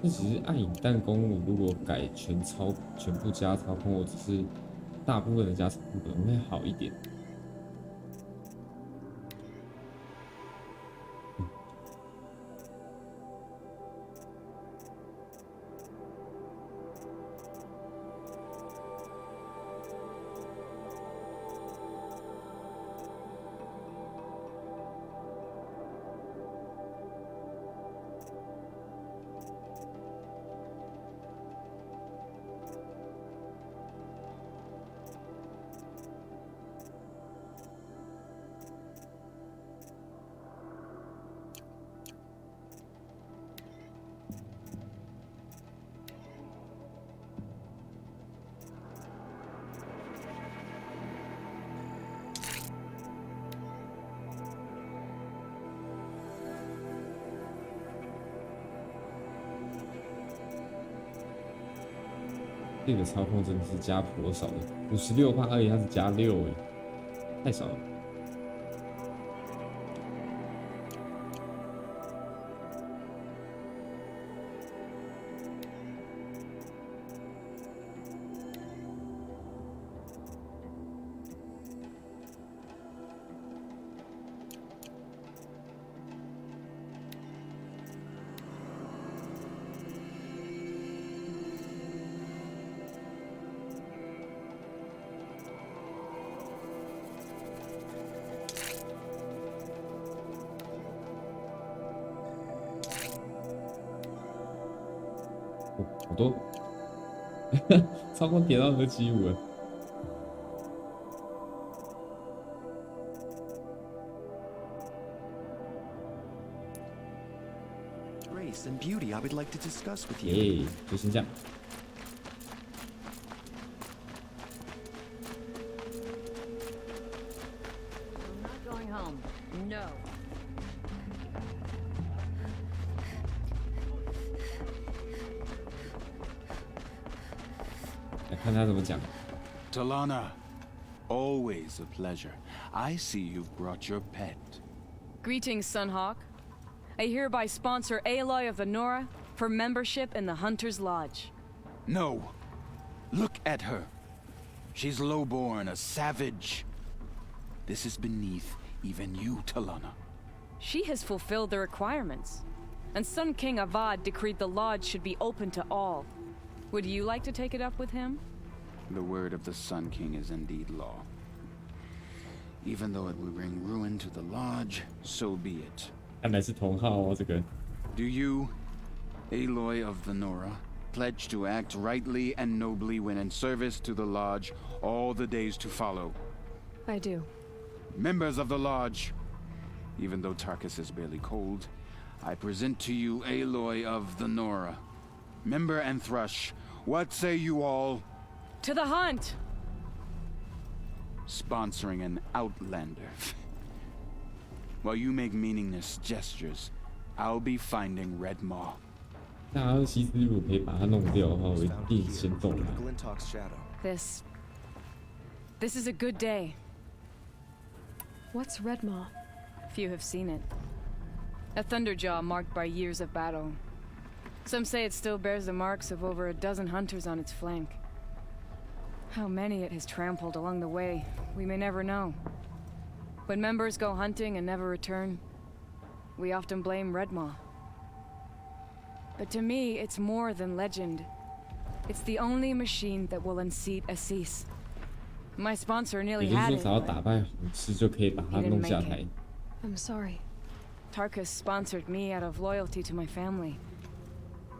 这只是暗影弹弓，我如果改全部加操控，或者是大部分的加操控，可能会好一点。这个操控真的是加颇少的，56%而已，它是加6哎，太少了。好多，操控点到275了。Grace and beauty, I would like to discuss with you. 耶，就先这样。I'm not going home. No. 来看他怎么讲。Talana, always a pleasure. I see you've brought your pet. Greetings, Sunhawk. I hereby sponsor Aloy of the Nora for membership in the Hunter's Lodge. No. Look at her. She's lowborn, a savage. This is beneath even you, Talana. She has fulfilled the requirements. And Sun King Avad decreed the lodge should be open to all. Would you like to take it up with him? The word of the Sun King is indeed law. Even though it will bring ruin to the lodge, so be it. 看来是同号哦，这个。Do you, Aloy of the Nora, pledge to act rightly and nobly when in service to the lodge all the days to follow? I do. Members of the lodge, even though Tarkus is barely cold, I present to you Aloy of the Nora. Member and Thrush, what say you all? To the hunt! Sponsoring an outlander. While you make meaningless gestures, I'll be finding Red Maw. 那其实如果可以把它弄掉的话，我一定先动它。This is a good day. What's Redmaw? Few have seen it. A thunderjaw marked by years of battle. Some say it still bears the marks of over a dozen hunters on its flank. How many it has trampled along the way, we may never know. When members go hunting and never return, we often blame Redmaw. But to me, it's more than legend. It's the only machine that will unseat Assis. My sponsor nearly had it. 也就是说，只要打败红狮就可以把它弄下台。I'm sorry. Tarkus sponsored me out of loyalty to my family.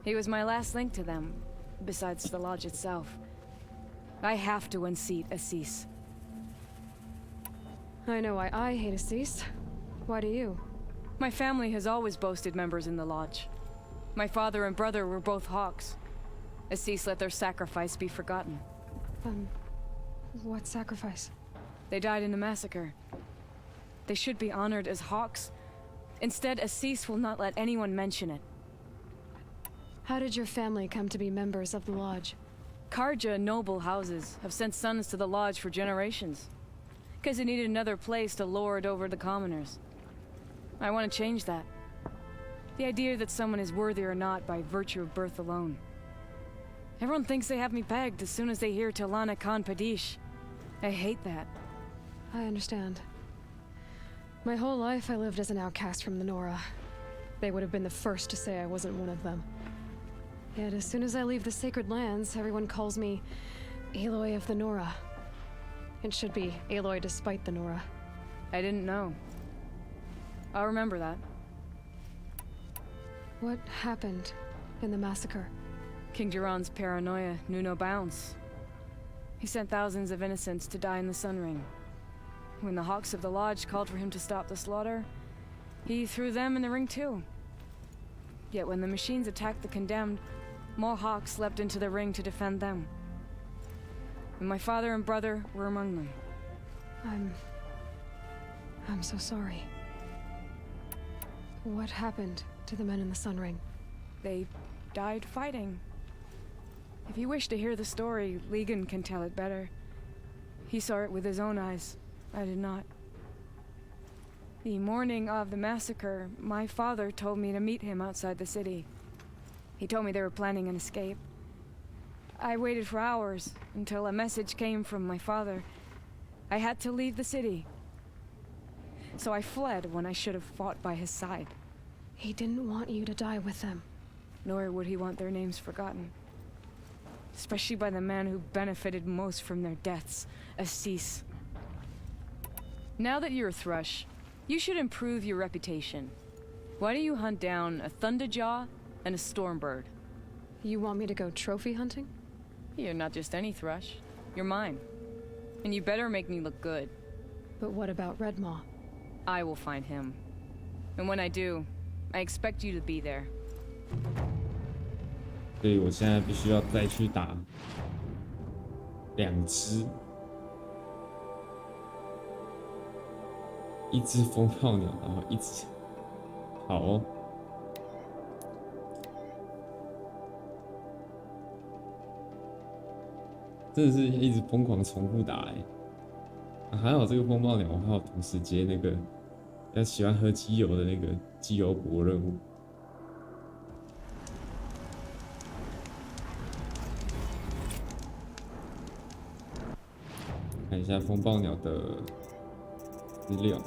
He was my last link to them, besides the lodge itself. I have to unseat Assis. I know why I hate Assis. Why do you? My family has always boasted members in the lodge. My father and brother were both hawks. Assis let their sacrifice be forgotten. What sacrifice? They died in a massacre. They should be honored as hawks. Instead, Assis will not let anyone mention it. How did your family come to be members of the lodge? Karja noble houses have sent sons to the lodge for generations. Because they needed another place to lord over the commoners. I want to change that. The idea that someone is worthy or not by virtue of birth alone. Everyone thinks they have me pegged as soon as they hear Talana Khan Padish. I hate that. I understand. My whole life I lived as an outcast from the Nora. They would have been the first to say I wasn't one of them. Yet as soon as I leave the sacred lands, everyone calls me Aloy of the Nora. It should be Aloy despite the Nora. I didn't know. I'll remember that. What happened in the massacre? King Jiran's paranoia knew no bounds. He sent thousands of innocents to die in the Sun Ring. When the Hawks of the Lodge called for him to stop the slaughter, he threw them in the ring too. Yet when the machines attacked the condemned, more Hawks leapt into the ring to defend them. And my father and brother were among them. I'm so sorry. What happened to the men in the Sun Ring? They died fighting. If you wish to hear the story, Legan can tell it better. He saw it with his own eyes. I did not. The morning of the massacre, my father told me to meet him outside the city. He told me they were planning an escape. I waited for hours until a message came from my father. I had to leave the city. So I fled when I should have fought by his side. He didn't want you to die with them. Nor would he want their names forgotten. Especially by the man who benefited most from their deaths, Assis. Now that you're a Thrush, you should improve your reputation. Why don't you hunt down a Thunderjaw and a Stormbird? You want me to go trophy hunting? You're not just any Thrush. You're mine. And you better make me look good. But what about Redmaw? I will find him. And when I do, I expect you to be there. 所以我现在必须要再去打2只，一只风暴鸟，然后一只，好哦，真的是一直疯狂重复打还好这个风暴鸟我还有同时接那个要喜欢喝机油的那个机油博任务。看一下风暴鸟的资料。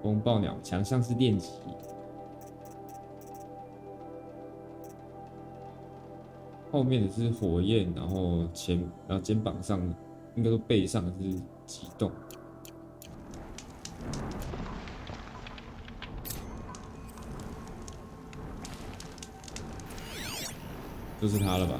风暴鸟强项是电击，后面的是火焰，然后肩膀上应该说背上是激动。就是他了吧？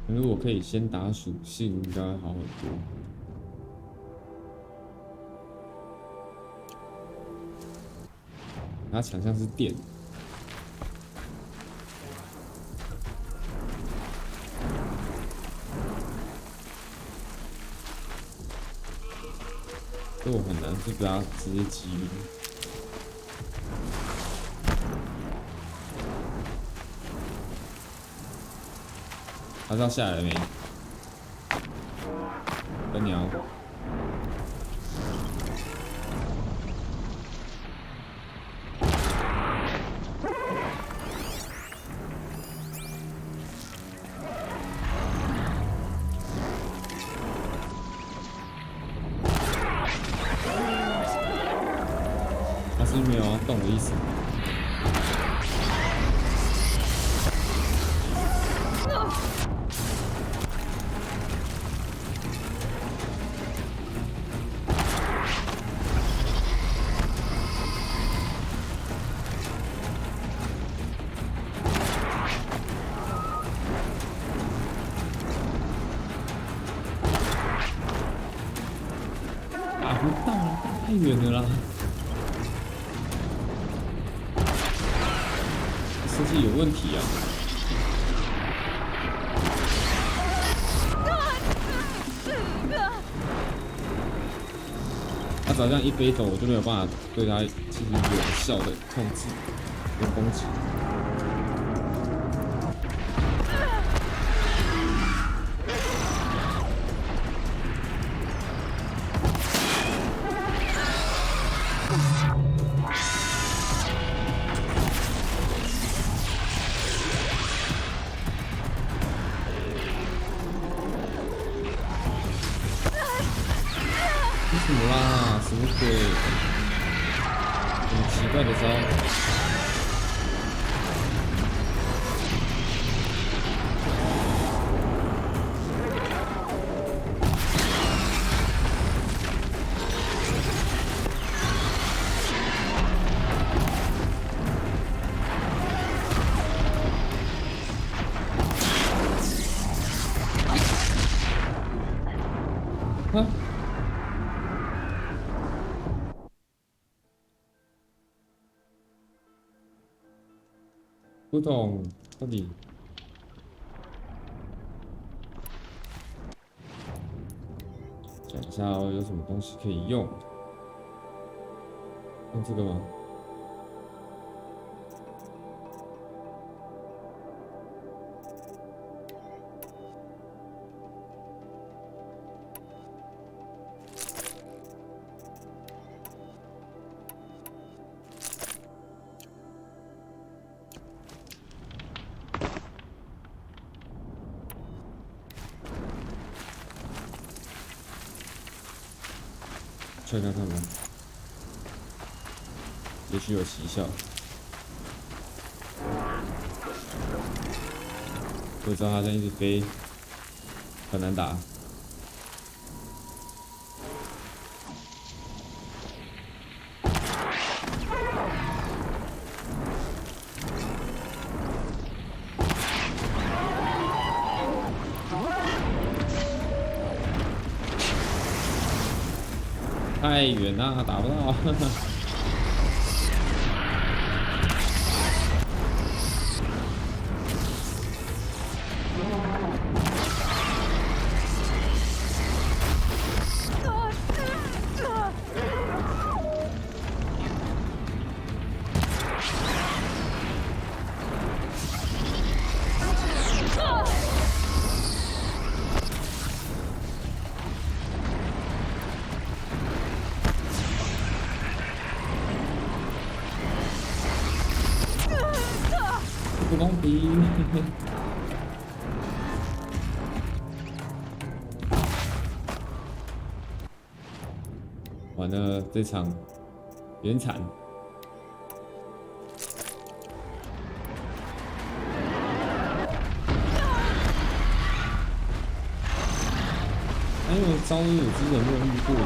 如果可以先打属性，应该好很多。他强项是电。所以我很难去给他直接击晕。他知道下来了没？跟鸟。他是没有要动的意思。打不到了，太远了啦！设计有问题啊！他只要这样一飞走，我就没有办法对他进行有效的控制跟攻击。什么啦？什么鬼？什么奇怪的招？啊？不懂到底。想一下哦，有什么东西可以用？用这个吗？看看看吧，也许有奇效。我知道他这样一直飞，很难打。太远了，打不到。不公平！完了，这场有点惨。还有招有之前没有遇过的。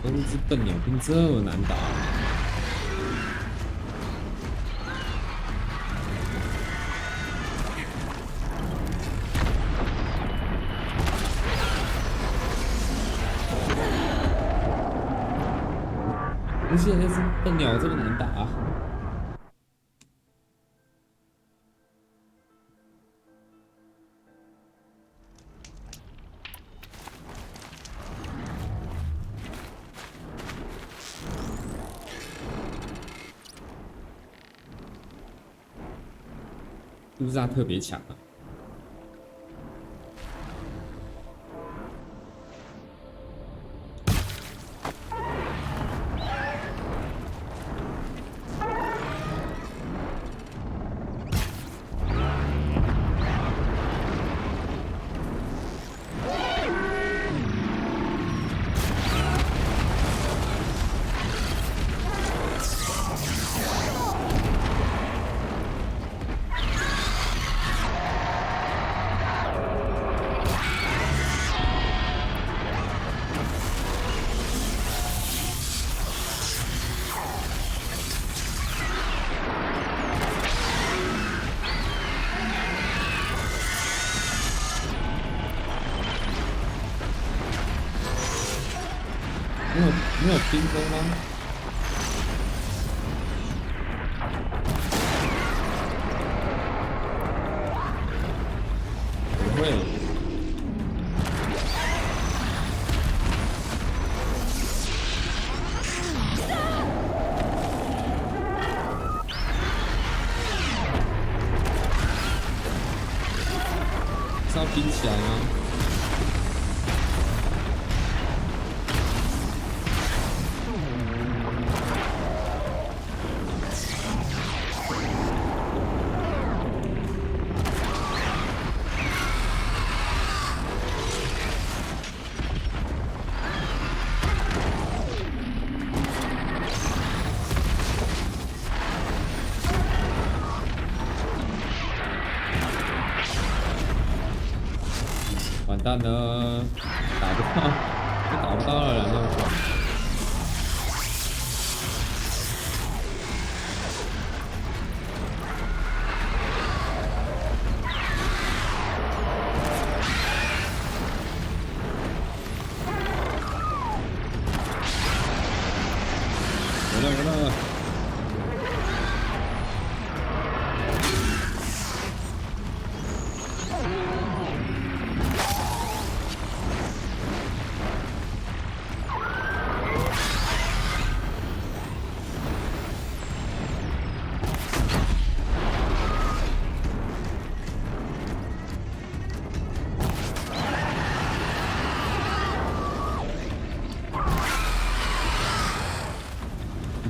一只笨鸟兵这么难打，而且那只笨鸟这么难打。 是不是他特别强啊？没有冰封吗？不会。是要冰起来吗？蛋呢？打不到，都打不到了，那么快。有了。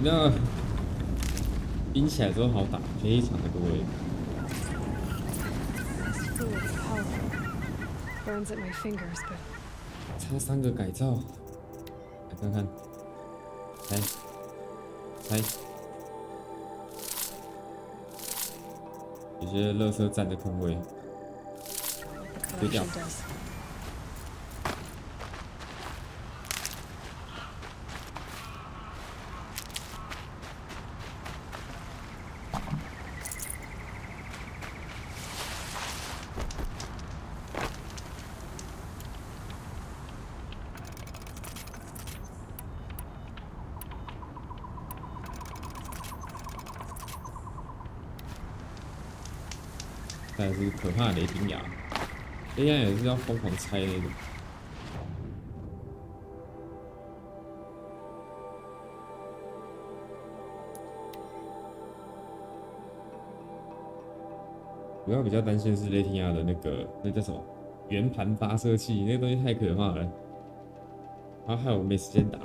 那冰起来之后好打，非常的多耶。差3个改造，来看看，猜，有些垃圾站的空位，丢掉。再来是可怕的雷霆牙，雷霆牙也是要疯狂拆那种。主要比较担心的是雷霆牙的那叫什么圆盘发射器，那个东西太可怕了，然后害我没时间打。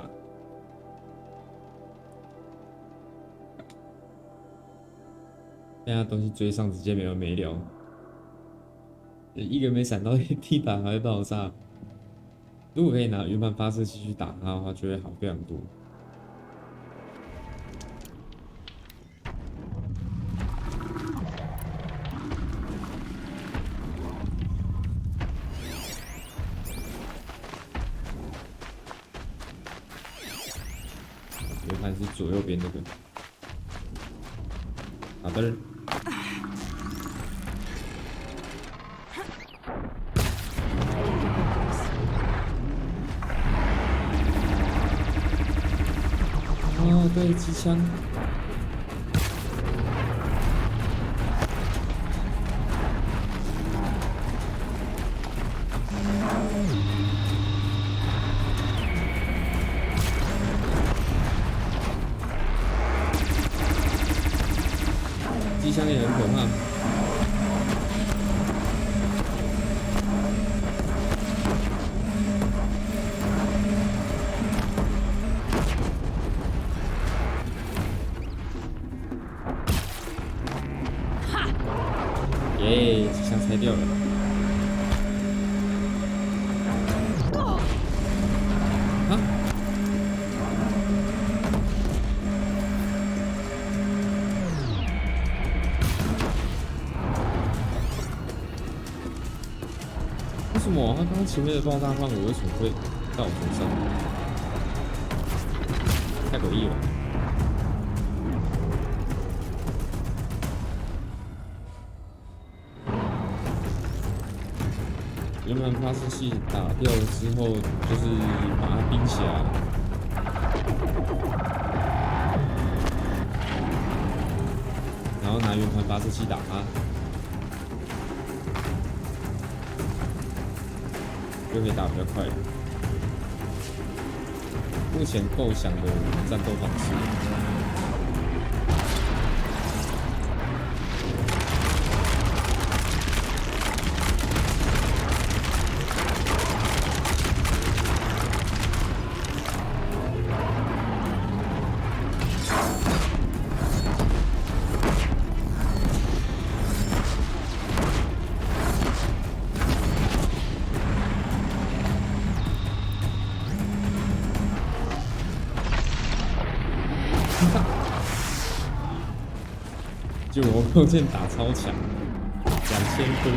现在东西追上，直接没完没了，一个没闪到，地板还会爆炸。如果可以拿圆盘发射器去打它的话，就会好非常多。圆盘是左右边这个，好的。哦，对，机枪。机枪也很可怕。耶，机枪拆掉了。啊！为什么他刚刚前面的爆炸范围为什么会到我头上？太诡异了。圆盘发射器打掉了之后，就是把它冰起来，然后拿圆盘发射器打它，就可以打比较快。目前构想的战斗方式。就我弓箭打超强，2000多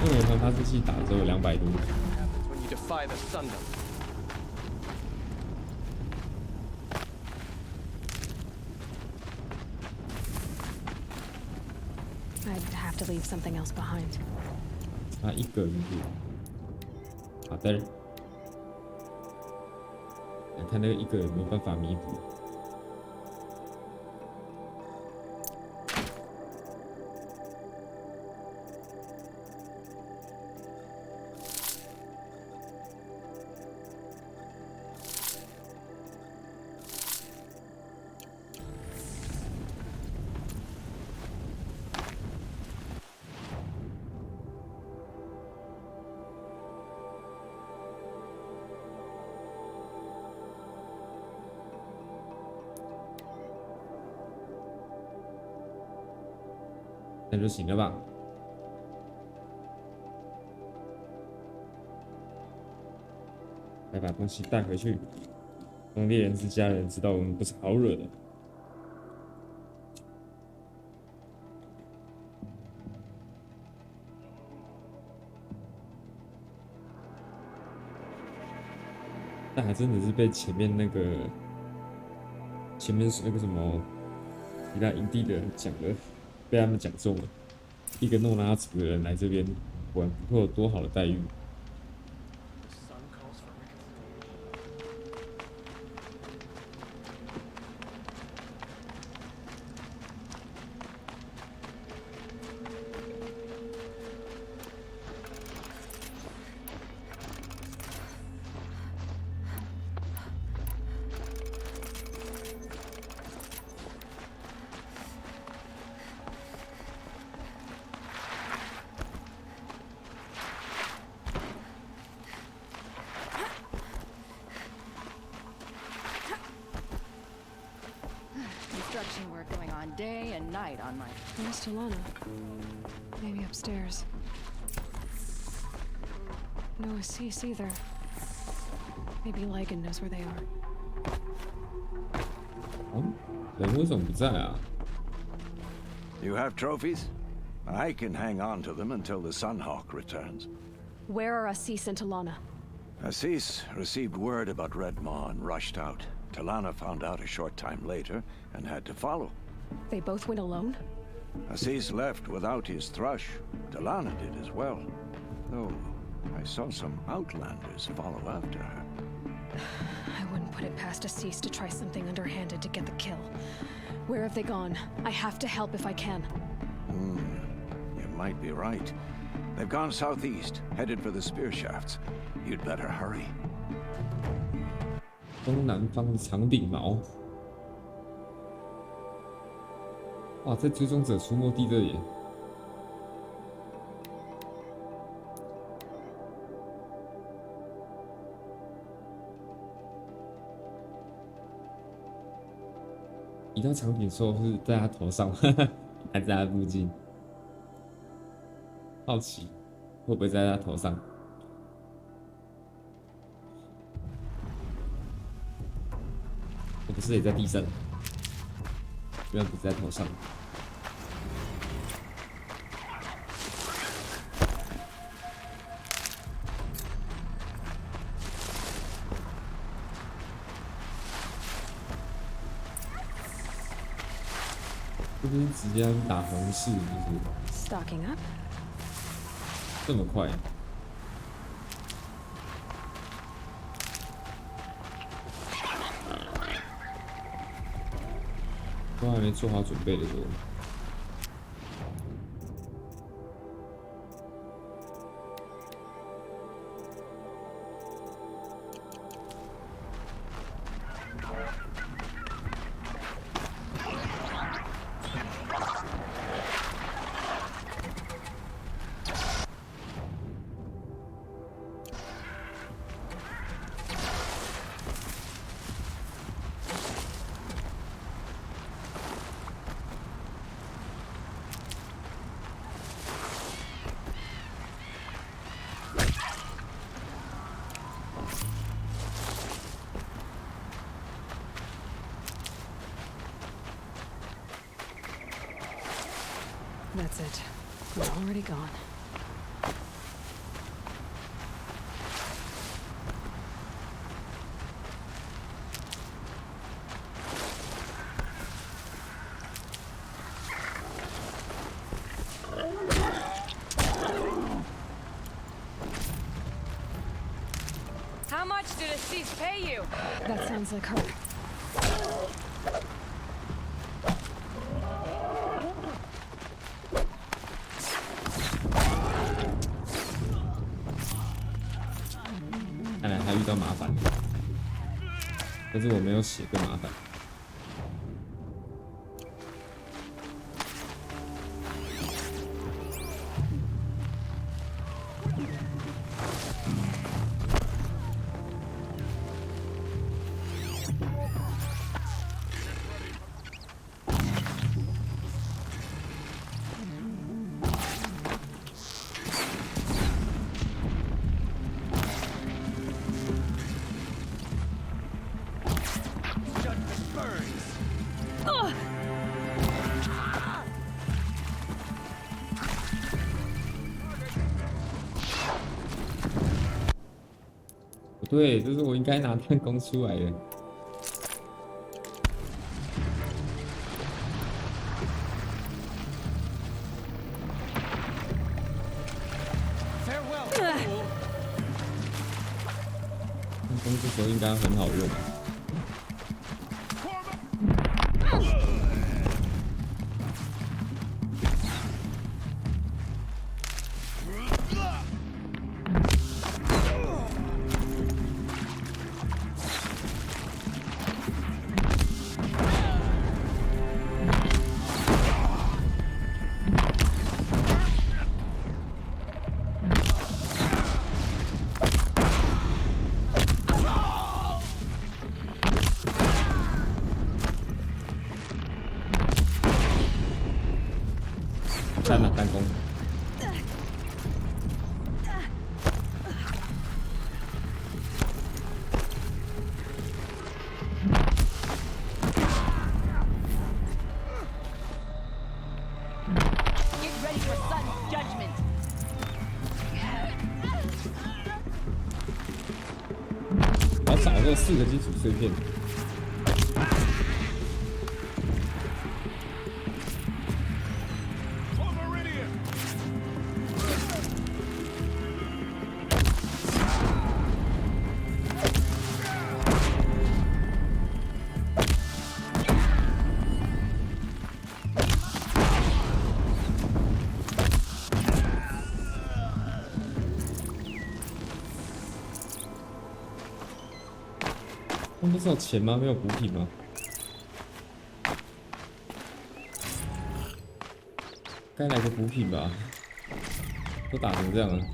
哎！因为我发射器打只有200多。When you defy the sun. I'd have to leave something else behind. 差一个是不是？好的。来看那个一个有没有办法弥补。那就行了吧。来把东西带回去，让猎人之家人知道我们不是好惹的。但还真的是被前面那个什么其他营地的人讲的。被他们讲中了，一个弄拉扯的人来这边，果然不会有多好的待遇。Construction work going on day and night on my... Where's Talana? Maybe upstairs. No Assis either. Maybe Ligon knows where they are. 人为什么不在啊？ You have trophies? I can hang on to them until the Sunhawk returns. Where are Assis and Talana? Assis received word about Red Maw and rushed out. Talana found out a short time later and had to follow. They both went alone? Assis left without his thrush. Talana did as well. Though I saw some outlanders follow after her. I wouldn't put it past Assis to try something underhanded to get the kill. Where have they gone? I have to help if I can. You might be right. They've gone southeast, headed for the spear shafts. You'd better hurry. 东南方的长柄毛，哇，在追踪者出没地这里，移到长柄兽是在他头上，还在他附近，好奇会不会在他头上？ 不是也在地上，居然不在头上。这边直接打红士，就是 Stocking up 这么快。 都还没做好准备的时候。That's it. We're already gone. much did Assis pay you? That sounds like her. 看来他遇到麻烦了，但是我没有血更麻烦。对，这是我应该拿弹弓出来的。弹弓这时候应该很好用。 三了弹弓。我要找这4个基础碎片。 他们不是有钱吗？没有补品吗？该来个补品吧，都打成这样了。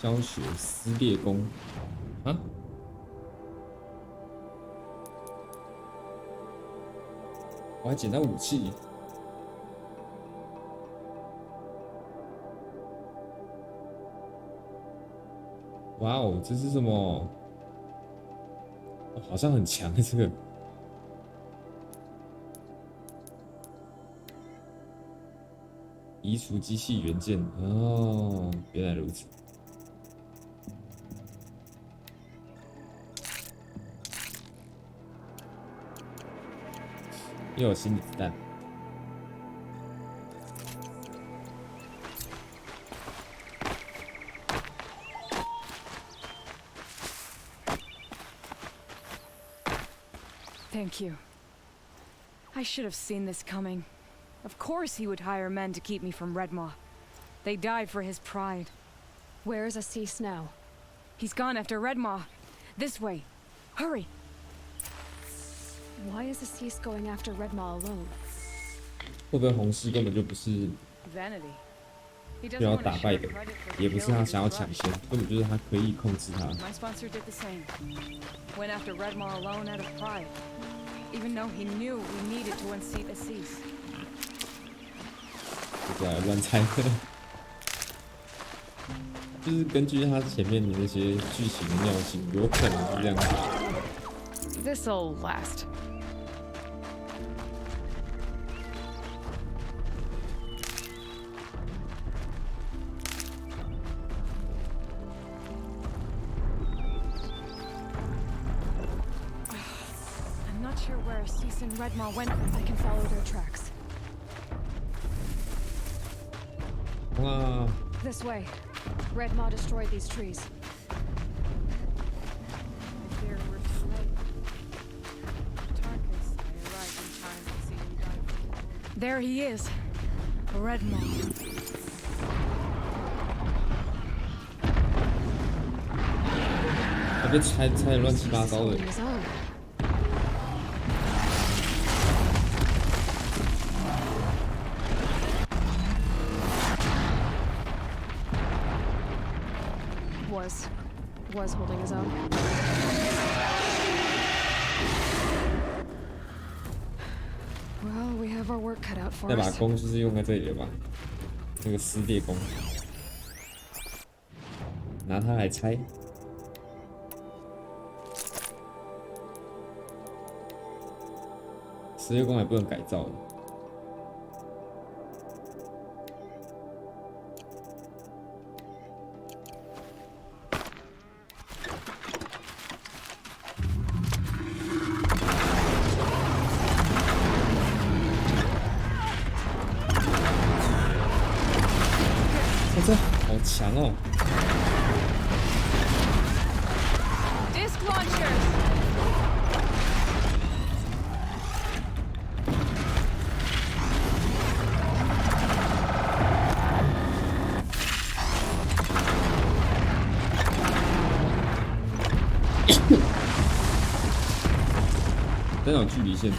教学撕裂弓啊！我还捡到武器。哇哦，这是什么？哦，好像很强的这个。移除机器元件哦，原来如此。 又有新的子弹。Thank you. I should have seen this coming. Of course he would hire men to keep me from Redmaw. They died for his pride. Where is Assis now? He's gone after Redmaw. This way. Hurry! Why is Assis going after Redmaw alone? 会不会红师根本就不是要打败的，也不是他想要抢先，根本就是他可以控制他。My sponsor did the same. Went after Redmaw alone out of pride, even though he knew we needed to unseat Assis. 这个乱猜的，就是根据他前面的那些剧情的尿性，有可能是这样子。This'll last. I'm not sure where Cease and Redmaw went, but I can follow their tracks. Wow. This way. Redmaw destroyed these trees. There he is. Redmaw. 他被拆得乱七八糟的。Was holding his own. Well, we have our work cut out for us. 那把弓就是用在这里的吧？那个撕裂弓，拿它来拆。撕裂弓还不能改造的。这好强哦 ！Disc launchers. 真有距离限制。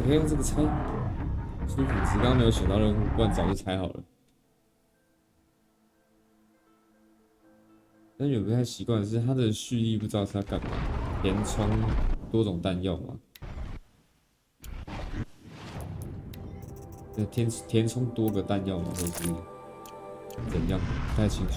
可以用这个拆，舒服。只刚刚没有选到任务，不然早就拆好了。但有不太习惯的是，它的蓄力不知道是要干嘛，填充多种弹药吗？填充多个弹药吗？或者是怎样？不太清楚。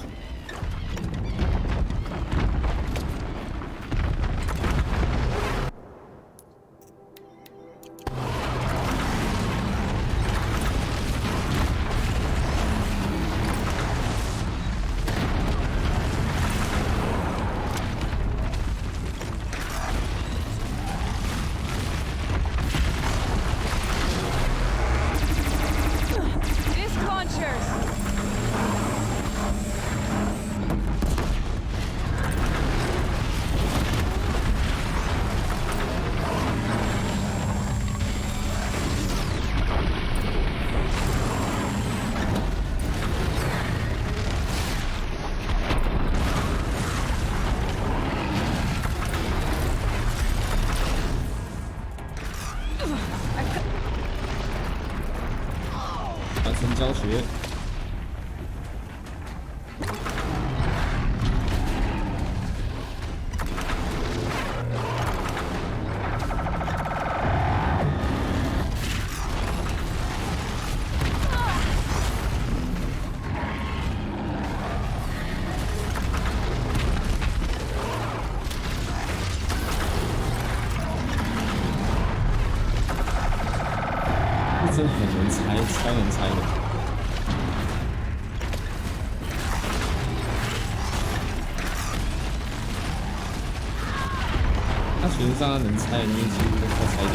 教学。真的很能猜，超能猜的。他学上他能猜的东西，几乎都快猜掉。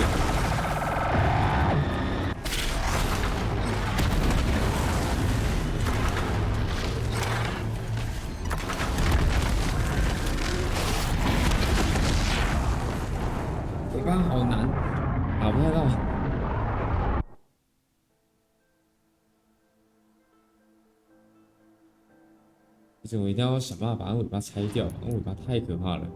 而且我一定要想办法把那尾巴拆掉，那尾巴太可怕了。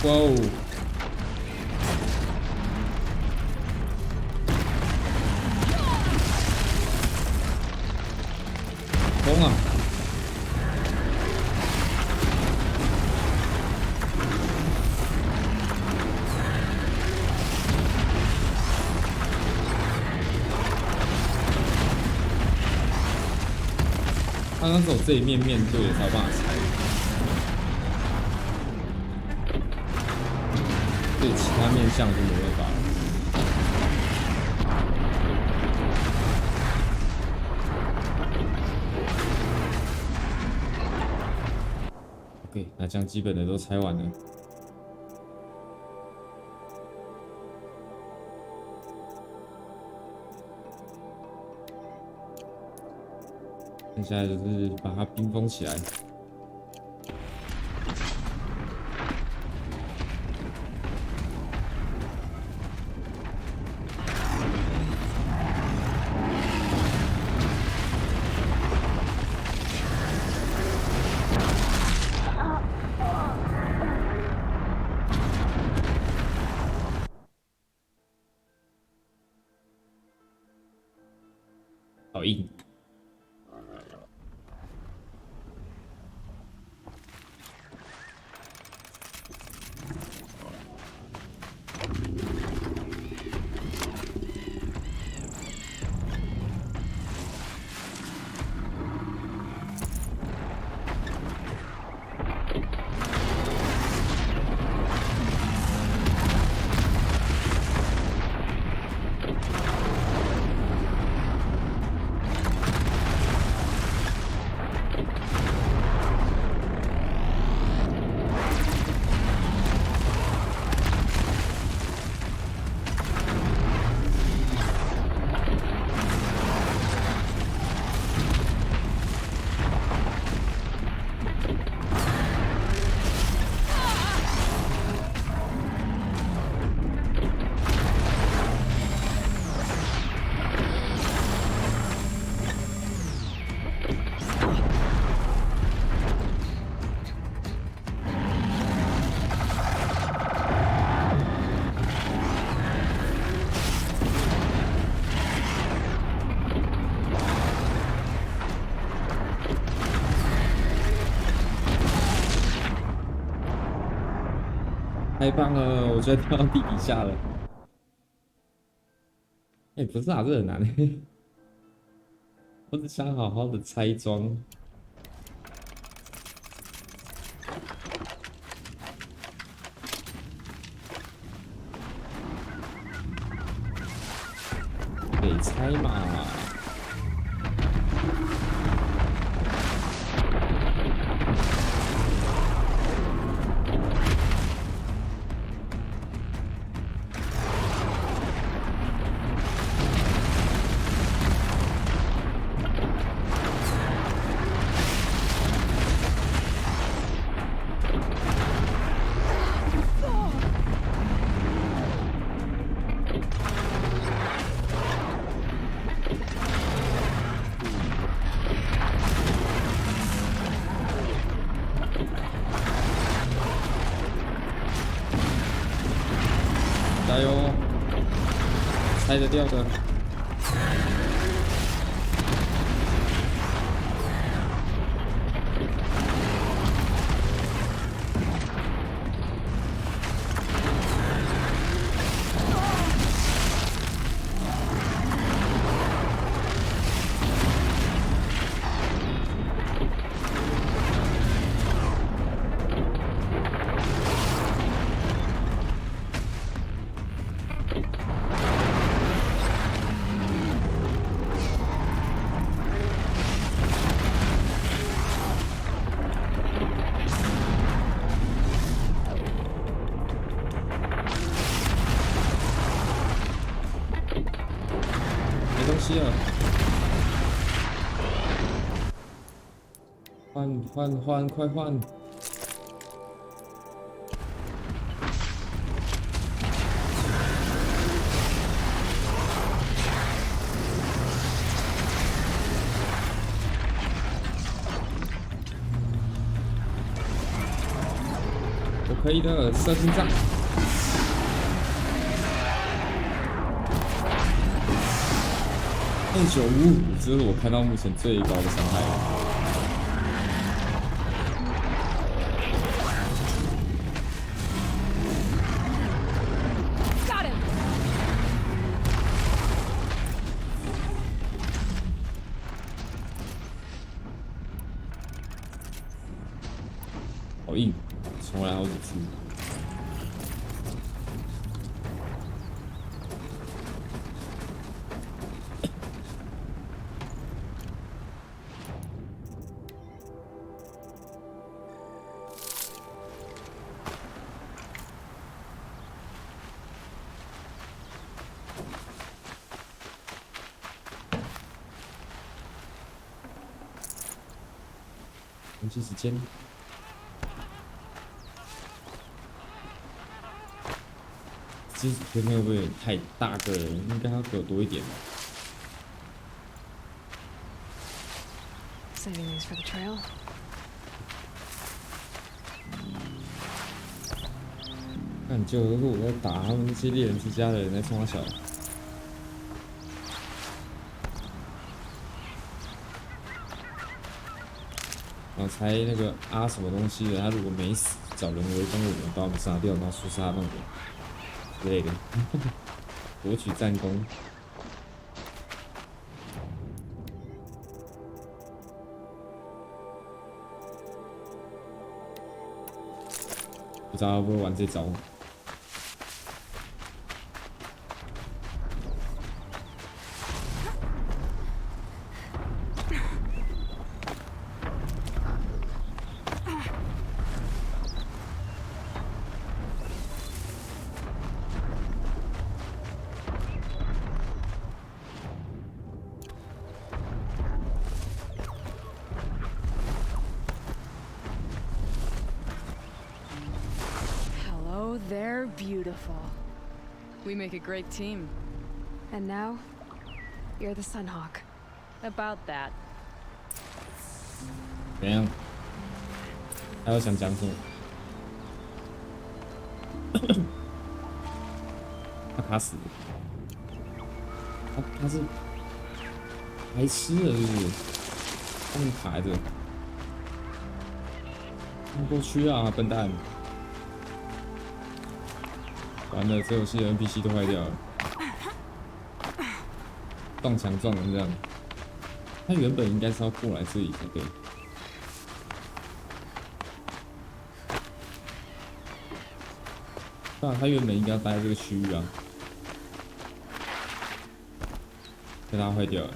哇哦！疯啊！刚刚走这一面面对才有办法拆。 对其他面向就没办法了。OK， 那这样基本的都拆完了。接下来就是把它冰封起来。 好硬。太棒了！我居然跳到地底下了。哎、不是啊，这很难欸。我只想好好的拆装。给拆嘛。拆得掉的。换，快换！我可以的，射心脏。2955，这是我看到目前最高的伤害了。 好硬，重来好几次。空气时间。 这前面会不会有点太大个了？应该要给我多一点吧。Saving these for the trail. 看，就是我在打他们那些猎人之家的人在冲他小。然后猜那个啊什么东西的，他如果没死，找人围攻我们，把我们杀掉，然后输杀弄我。 之类的，夺取战功。不知道会不会玩这招。They're beautiful. We make a great team. And now, you're the Sunhawk. About that. 怎样？还有想讲什么？他卡死了。他是白痴了，是不是？他们卡着，冲过去啊，笨蛋！ 完了，这游戏的 NPC 都坏掉了，撞墙撞成这样。他原本应该是要过来这里才对。当然，他原本应该要待在这个区域啊，被他坏掉了。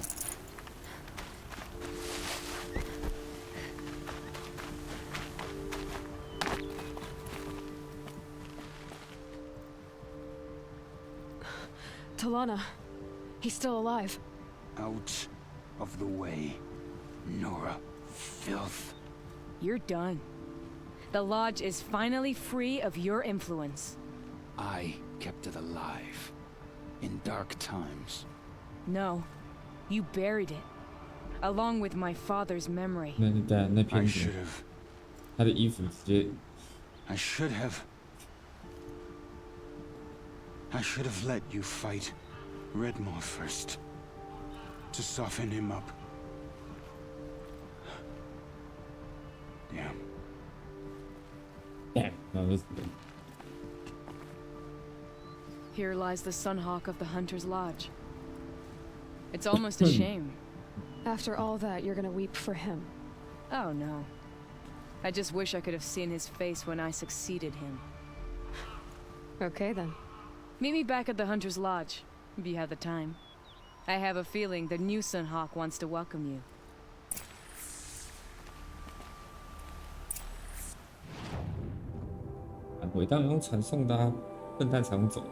Talana, he's still alive. Out of the way, Nora. Filth. You're done. The Lodge is finally free of your influence. I kept it alive. In dark times. No. You buried it. Along with my father's memory. I should have. 他的衣服直接 I should have let you fight Red more first. To soften him up. Damn. Damn. No, this. Here lies the Sunhawk of the Hunter's Lodge. It's almost a shame. After all that, you're gonna weep for him. Oh no. I just wish I could have seen his face when I succeeded him. Okay then. Meet me back at the Hunter's Lodge, if you have the time. I have a feeling the new Sunhawk wants to welcome you. 回当然用传送的啊，笨蛋才用走的。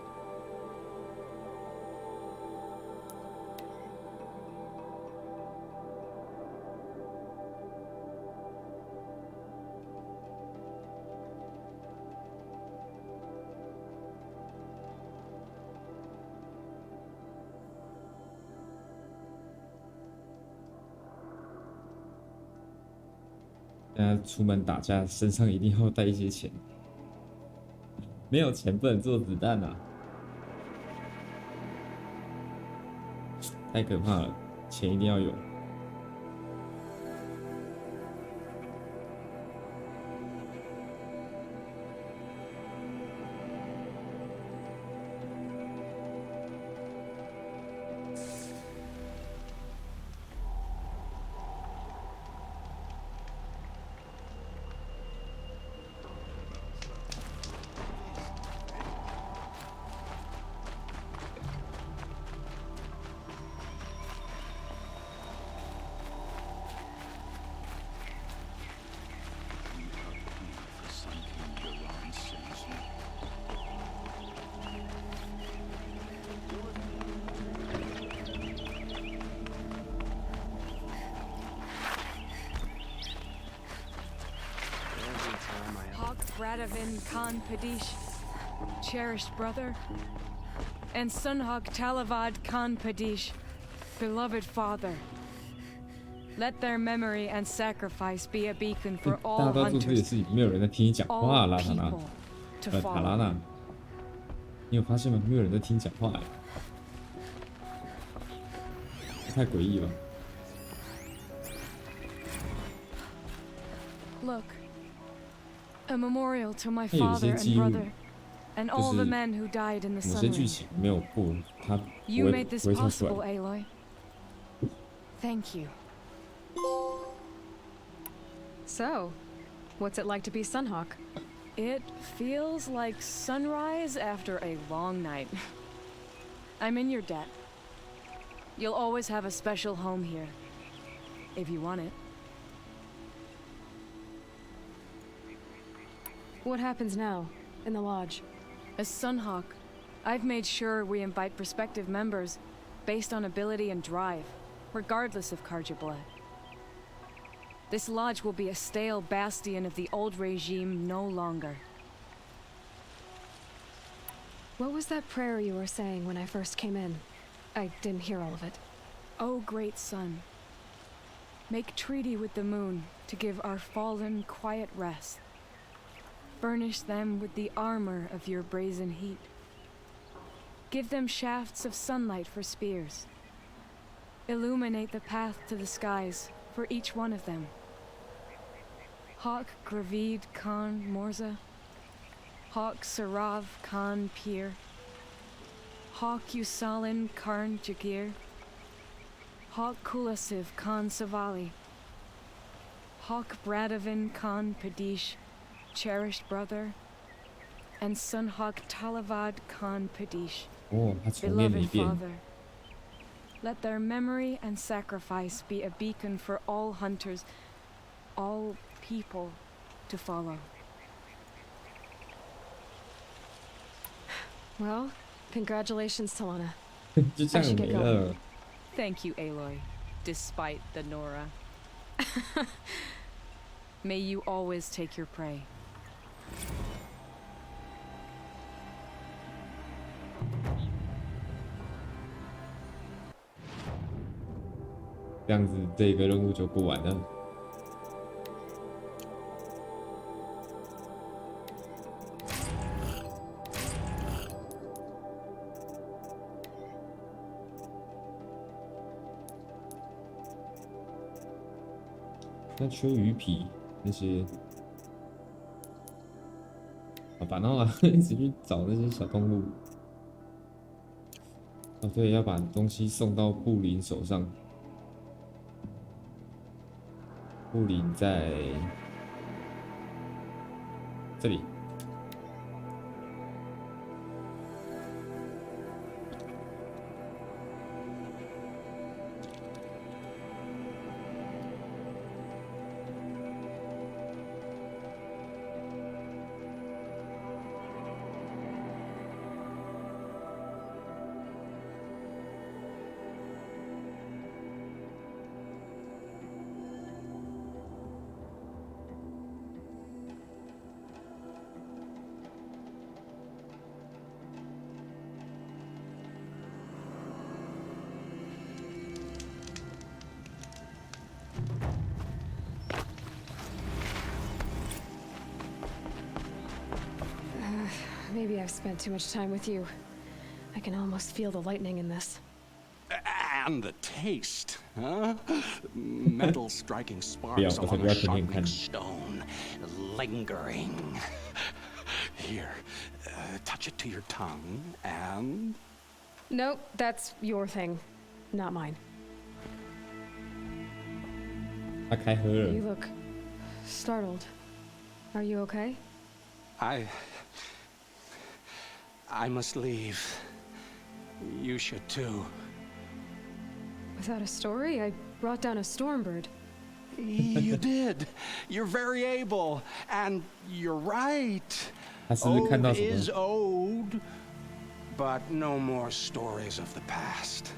现在出门打架，身上一定要带一些钱。没有钱不能做子弹啊！太可怕了，钱一定要有。Radovin Khan Padish, cherished brother, and Sunhawk Talavad Khan Padish, beloved father. Let their memory and sacrifice be a beacon for all hunters, all people to follow. 你有发现吗？没有人在听讲话哎，太诡异了。Look. A memorial to my father and brother, and all the men who died in the sunrise. You made this possible, Aloy. Thank you. So, what's it like to be Sunhawk? It feels like sunrise after a long night. I'm in your debt. You'll always have a special home here, if you want it. What happens now, in the lodge? As Sunhawk, I've made sure we invite prospective members based on ability and drive, regardless of Karja blood. This lodge will be a stale bastion of the old regime no longer. What was that prayer you were saying when I first came in? I didn't hear all of it. Oh, great sun, make treaty with the moon to give our fallen quiet rest. Burnish them with the armor of your brazen heat. Give them shafts of sunlight for spears. Illuminate the path to the skies for each one of them. Hawk Gravid Khan Morza. Hawk Sarav Khan Pir. Hawk Usalin Karn Jagir. Hawk Kulasiv Khan Savali. Hawk Bradovin Khan Padish, cherished brother, and Sunhawk Talavad Khan Padish, beloved father. Let their memory and sacrifice be a beacon for all hunters, all people to follow. Well, congratulations, Talana. I should get going. Thank you, Aloy, despite the Nora. May you always take your prey. 这样子，这个任务就过完了。那秋鱼皮那些，好烦恼啊！一直去找那些小动物。哦，对，要把东西送到布林手上。布林在这里。Maybe I've spent too much time with you. I can almost feel the lightning in this. And the taste, huh? Metal striking sparks along a sharpening stone, lingering. Here, touch it to your tongue, and... Nope, that's your thing, not mine. You look startled. Are you okay? I must leave. You should too. Without a story? I brought down a stormbird. You did. You're very able. And you're right. Ode is ode. But no more stories of the past.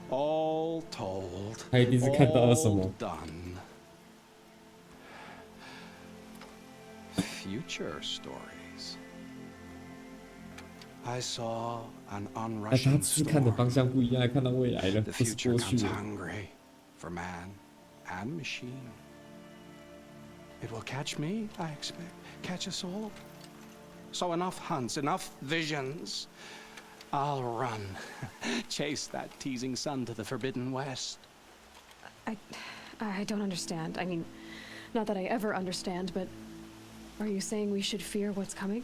All told. All done. Future stories. I saw an unrushing storm. The future comes hungry for man and machine. It will catch me, I expect. Catch us all. So enough hunts, enough visions. I'll run. Chase that teasing sun to the forbidden west. I don't understand. I mean, not that I ever understand, but are you saying we should fear what's coming?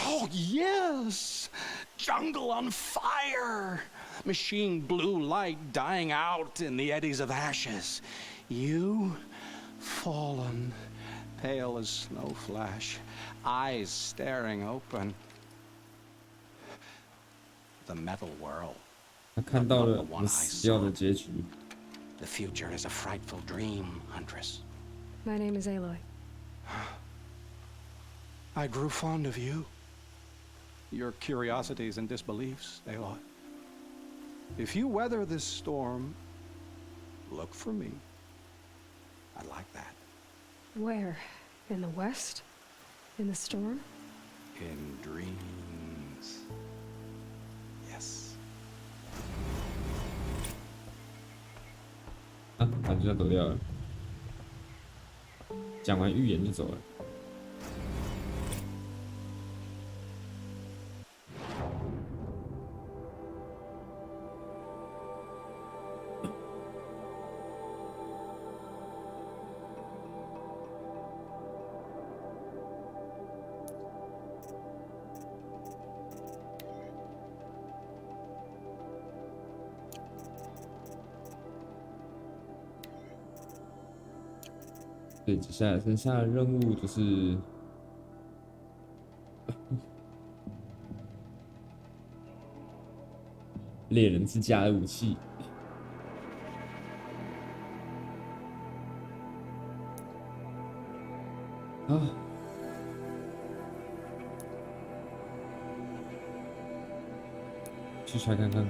Oh, yes! Jungle on fire! Machine blue light dying out in the eddies of ashes. You, fallen, pale as snow flash, eyes staring open. The metal world. Not the one I saw. The future is a frightful dream, Huntress. My name is Aloy. I grew fond of you. Your curiosities and disbeliefs, Aloy. If you weather this storm, look for me. I like that. Where? In the west? In the storm? In dreams. Yes. 啊，他就要走掉了。讲完预言就走了。对，接下来剩下的任务就是猎人之家的武器。啊！去查看看。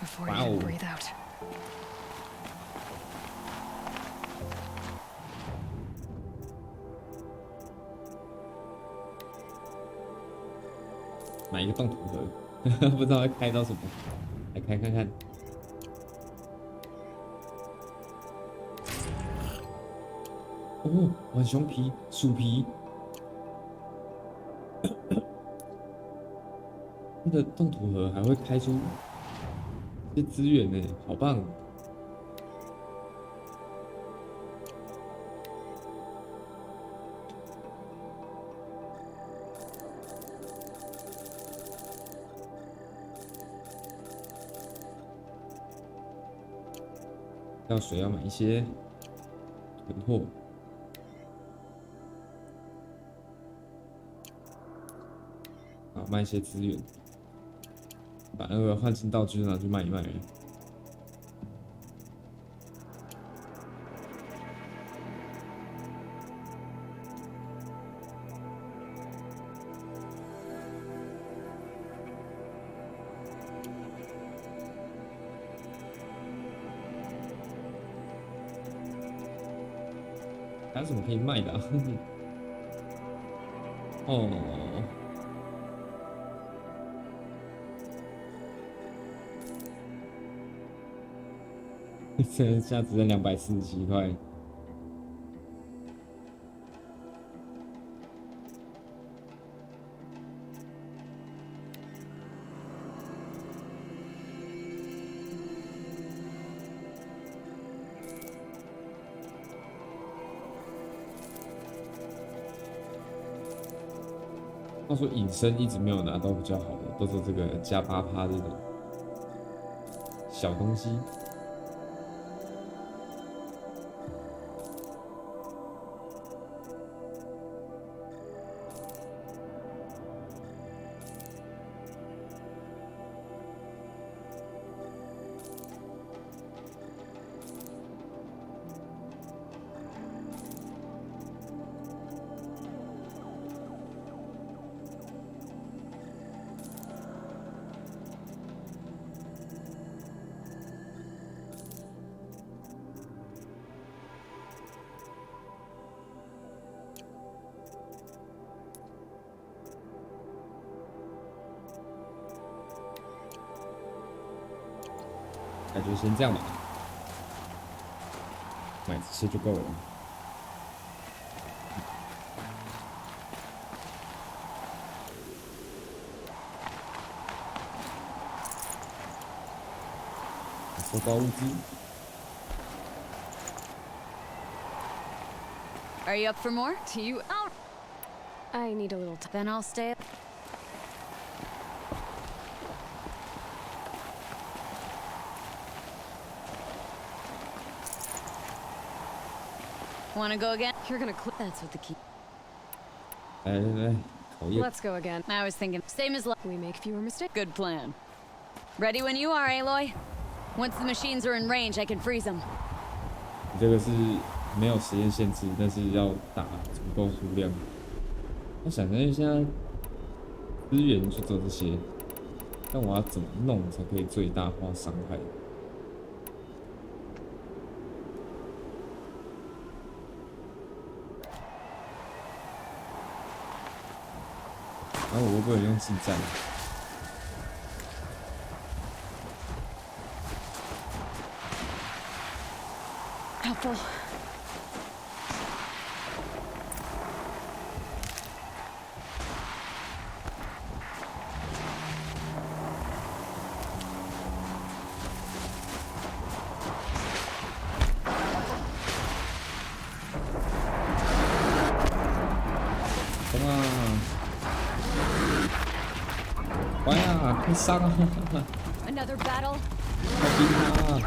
before you can breathe out. 买一个动土盒，不知道会开到什么，来开看看。哦，浣熊皮、鼠皮，那个动土盒还会开出一些资源呢，好棒！要水要买一些囤货，好卖一些资源，把那个换新道具拿去卖一卖。还有什么可以卖的啊？哦，这价值在247块。他说隐身一直没有拿到比较好的，都是这个加8%这种小东西。感觉先这样吧，买这些就够了。收刮物资。Are you up for more? To you out. I need a little time. Then I'll stay. Wanna go again? You're gonna clip. That's what the key. 来，考验。 Let's go again. I was thinking, same as we make fewer mistakes. Good plan. Ready when you are, Aloy. Once the machines are in range, I can freeze them. 这个是没有时间限制，但是要打足够数量。我想象一下，资源就做这些，但我要怎么弄才可以最大化伤害？然后我会不会用近战？ Helpful. Come on. 快呀，快上啊 Another battle. 快逼他！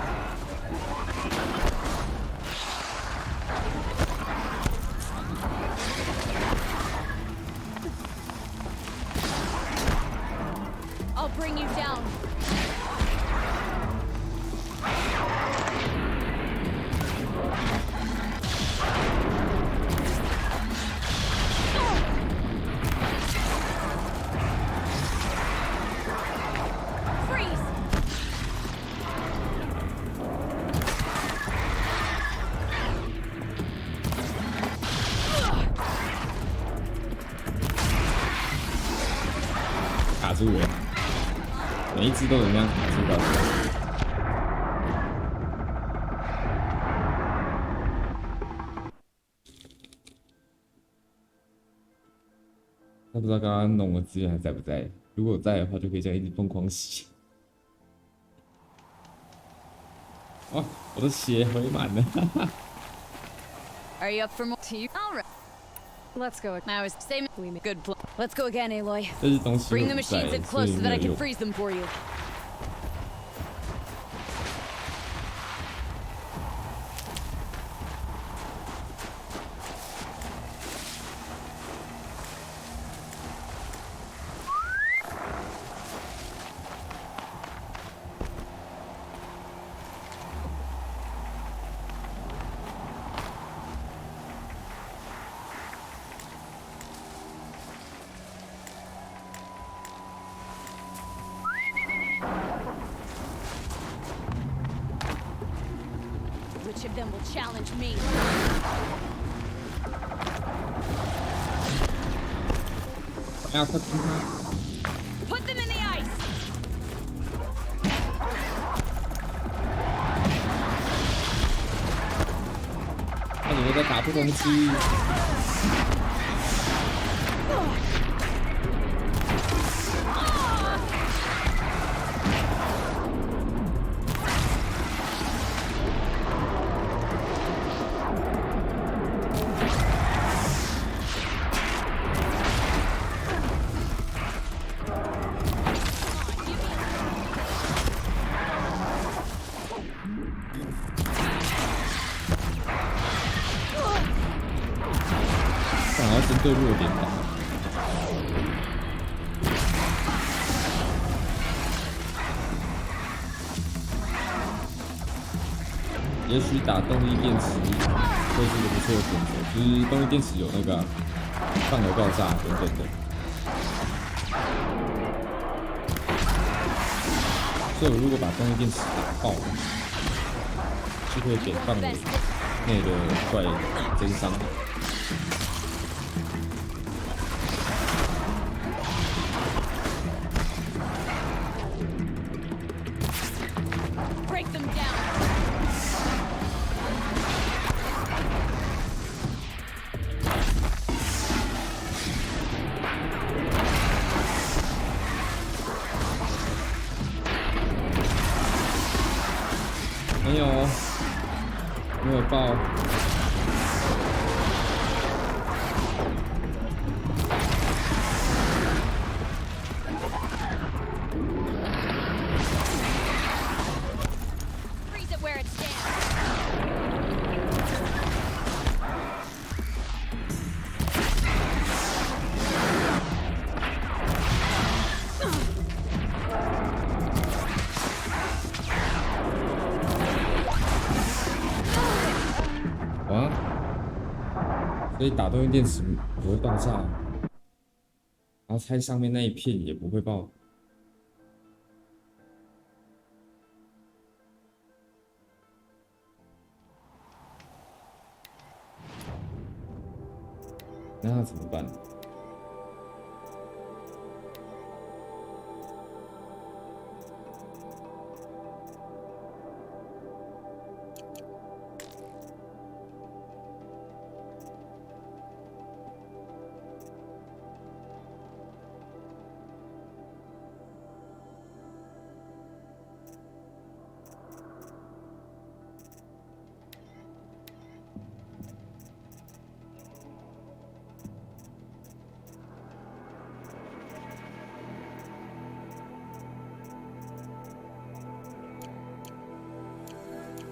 I'll bring you down. Freeze! 住了，每一只都能这样卡住到。那不知道刚刚弄的资源还在不在？如果在的话，就可以这样一直疯狂洗。哇，我的血回满了！ Are you up for more tea? All right. Let's go. Now is same. We make good. Let's go again, Aloy. Bring the machines in close so that I can freeze them for you. Which of them will challenge me? Put them in the ice! 他怎么在打不同机？针对弱点打，也许打动力电池会是个不错的选择，就是动力电池有那个范围爆炸等等的，所以我如果把动力电池打爆，就会给范围内的怪增伤。 没有爆。所以打动力电池不会爆炸，然后拆上面那一片也不会爆。那怎么办？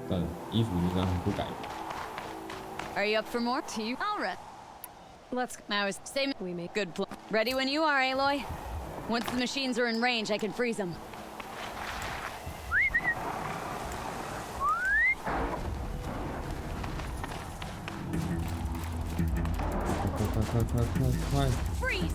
算了，衣服就这样不改。Are you up for more tea? All right. Let's. Now is same. We make good. Ready when you are, Aloy. Once the machines are in range, I can freeze them. Freeze!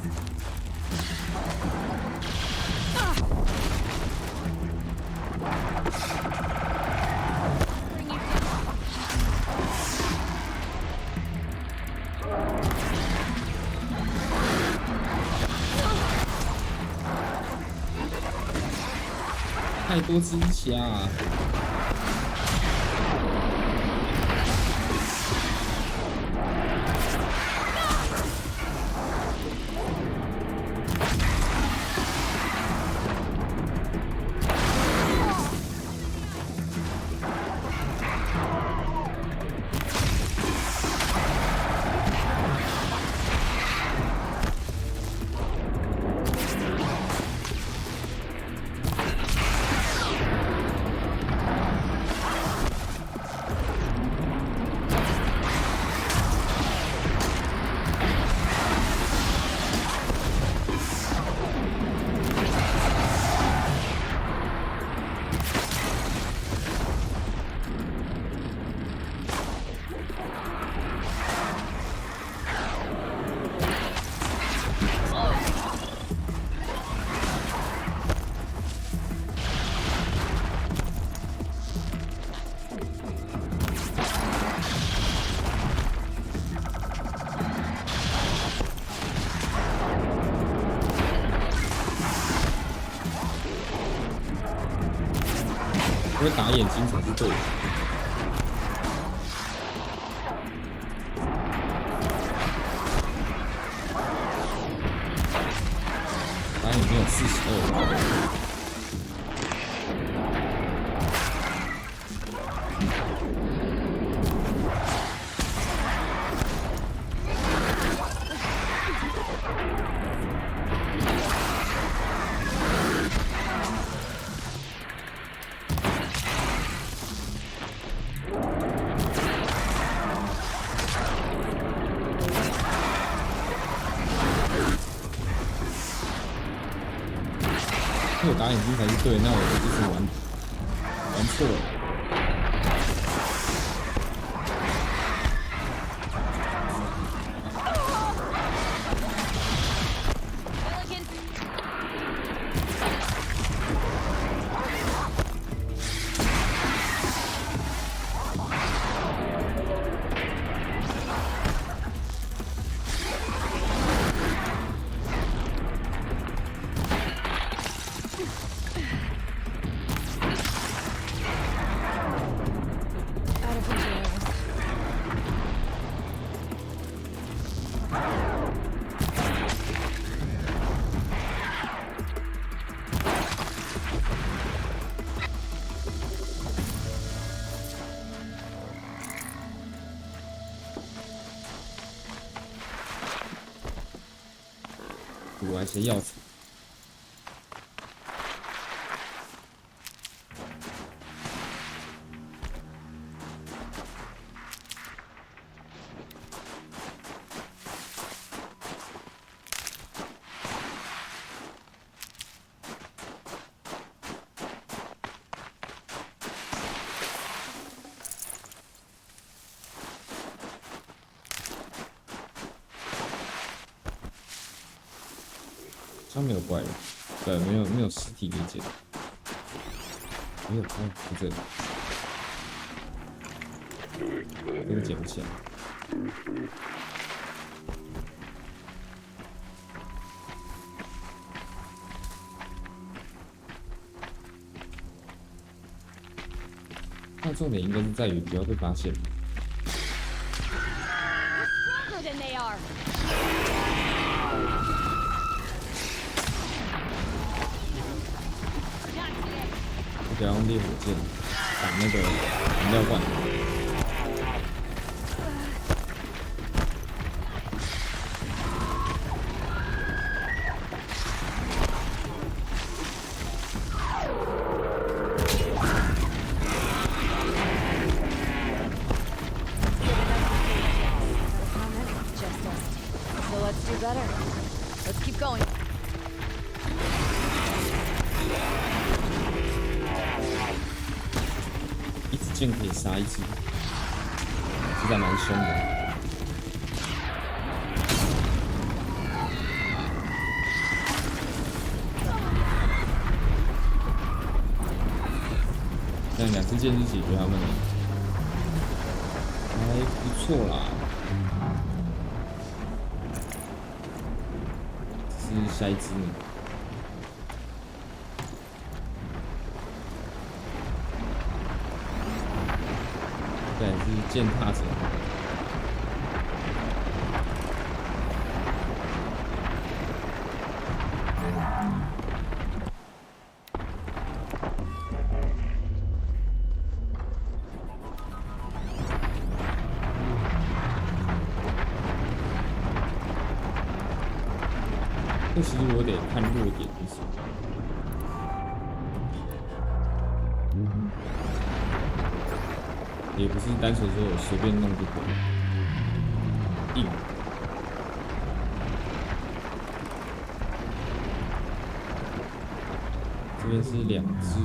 太多只虾啊！因为打眼睛才是对的。打眼睛有42%。因为我打眼睛才是对，那我一直玩错了。补完一些药材。上面有怪人，对，没有尸体可以捡，没有，在这里，这个捡不起来。那重点应该是在于不要被发现。不要用烈火箭打那个燃料罐。剑可以杀一只，实在蛮凶的。这样2支剑就解决他们了，还不错啦。是下一只呢。再来是践踏者。这其实我得看弱点是什么。也不是单纯说我随便弄就可以。硬。这边是2只。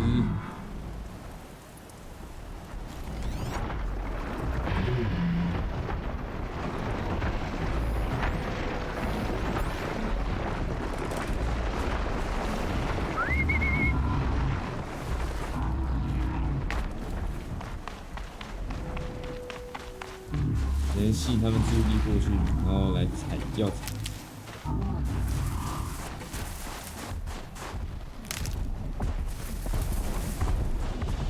先吸引他们注意力过去，然后来采药材。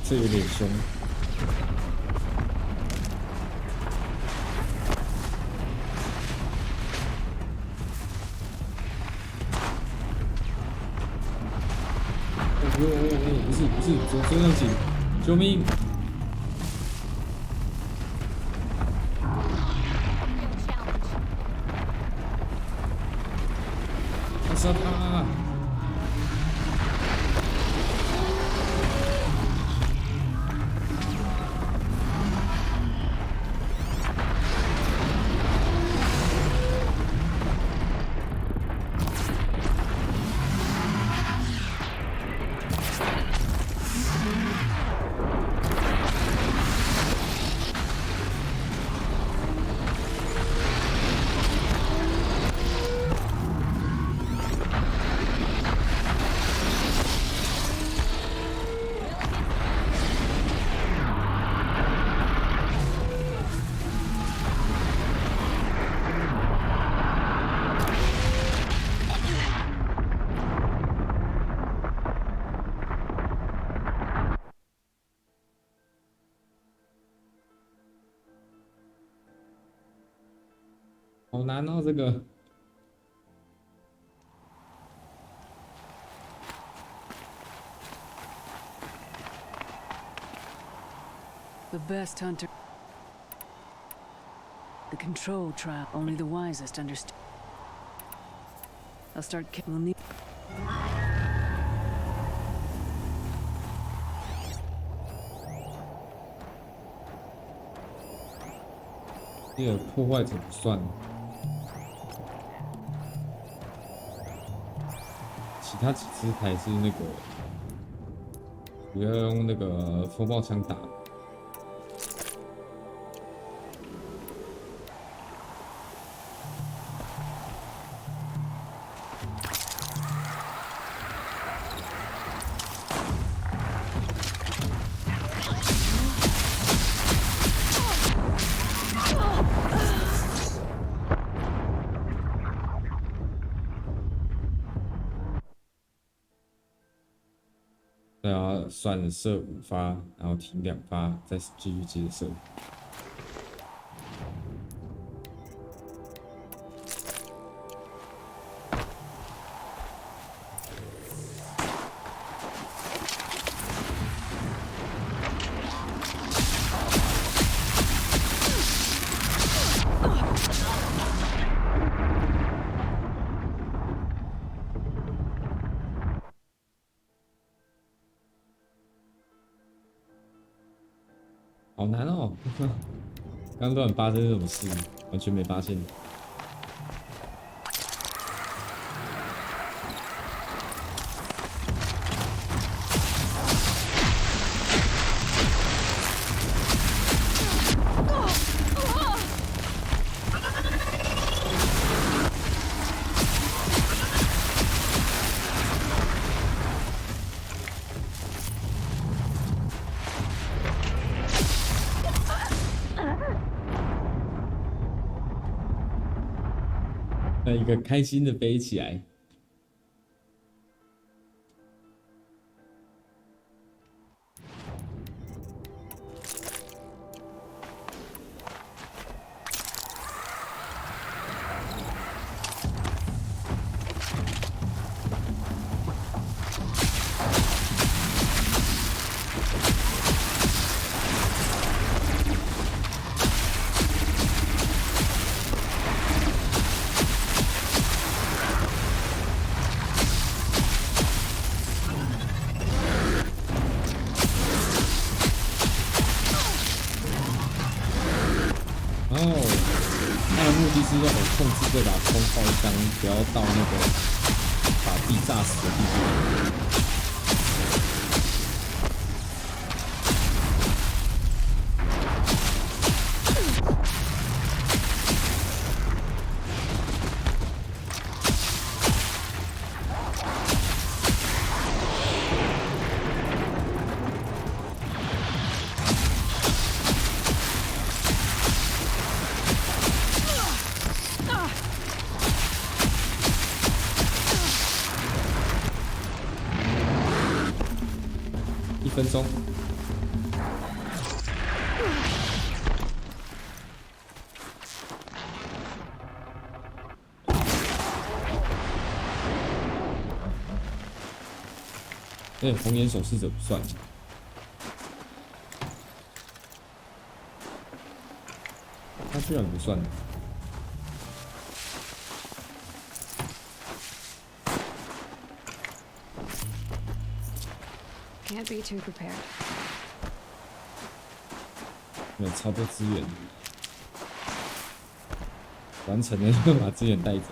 这有点凶。不是，左右紧，救命！杀他！好难哦，这个。The best hunter. The control trap, only the wisest understand. I'll start killing the. 这个破坏者不算。其他几只才是那个，主要用那个风暴枪打。对啊，算了，射5发，然后停2发，再继续接着射。好难哦！刚刚到底发生什么事？完全没发现。那一个开心的飞起来。他的目的是要我控制这把冲炮枪，不要到那个把自己炸死的地步。1分钟。红眼手势者不算。他居然不算。Can't be too prepared. 有超多资源，完成了就把资源带走。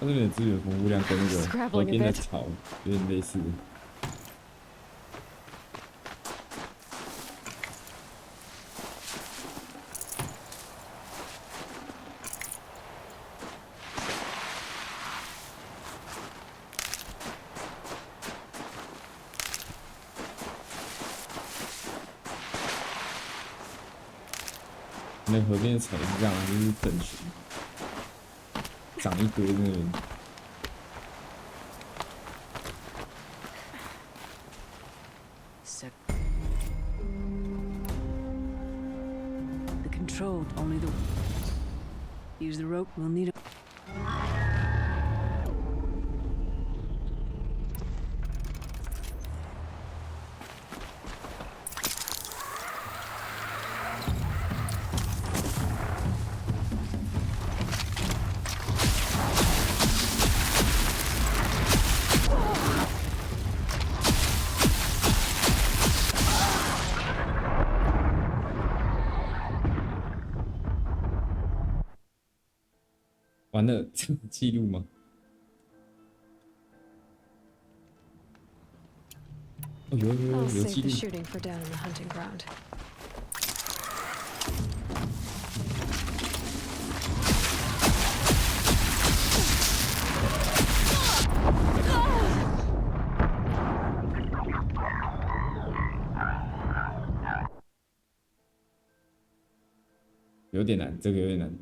他这边的资源丰富量跟那个河边的草有点类似。那河边的草是这样，就是等群，长一堆那个。The control, only the. Use the rope. We'll need it. 完了，这个记录吗？哦，有记录。有点难，这个有点难。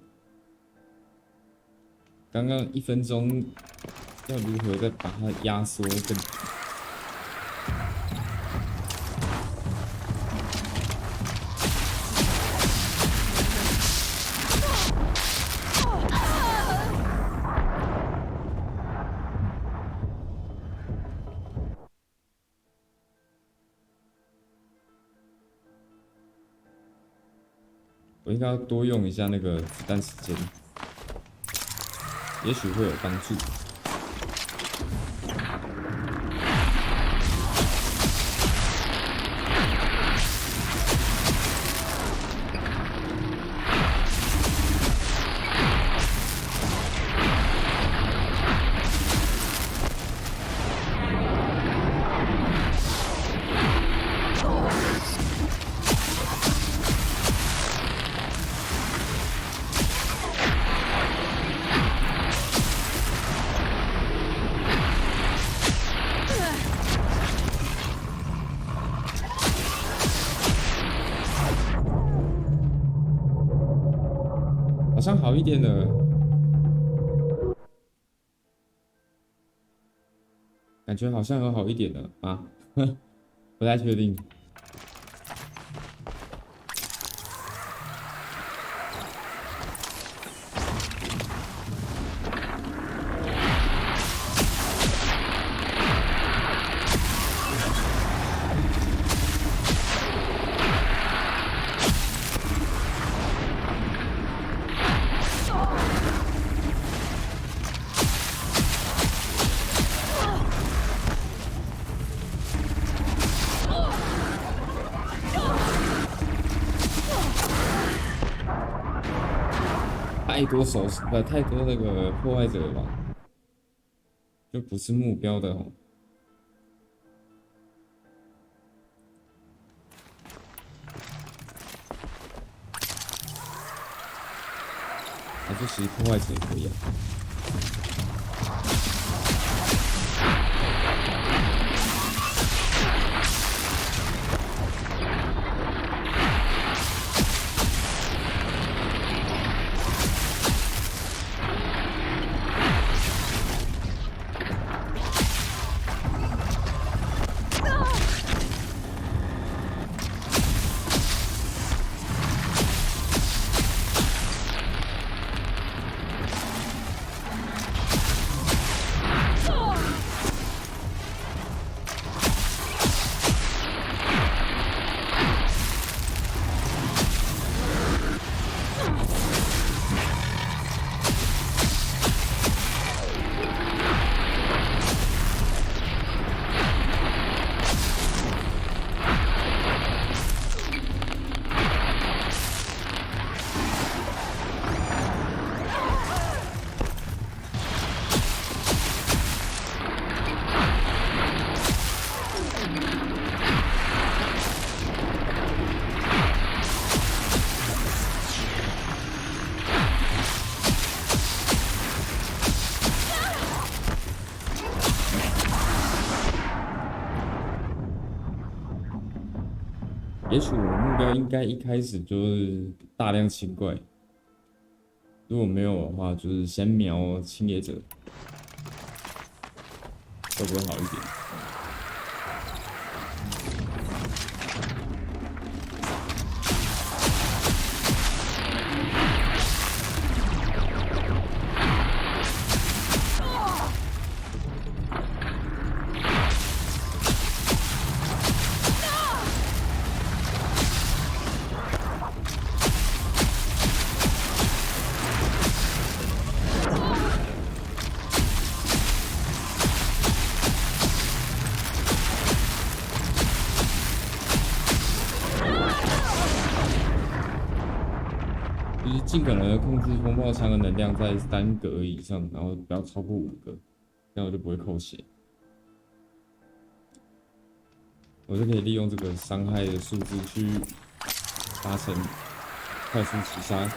刚刚1分钟要如何再把它压缩更？我应该要多用一下那个子弹时间。也许会有帮助。好像好一点了，感觉好像有好一点了啊，不太确定。太多太多那个破坏者了吧？就不是目标的哦。这其实破坏者也可以啊。也许我的目标应该一开始就是大量清怪，如果没有的话，就是先瞄清野者，会不会好一点？就是尽可能的控制风暴枪的能量在3格以上，然后不要超过5格，这样我就不会扣血。我就可以利用这个伤害的数字去达成快速击杀。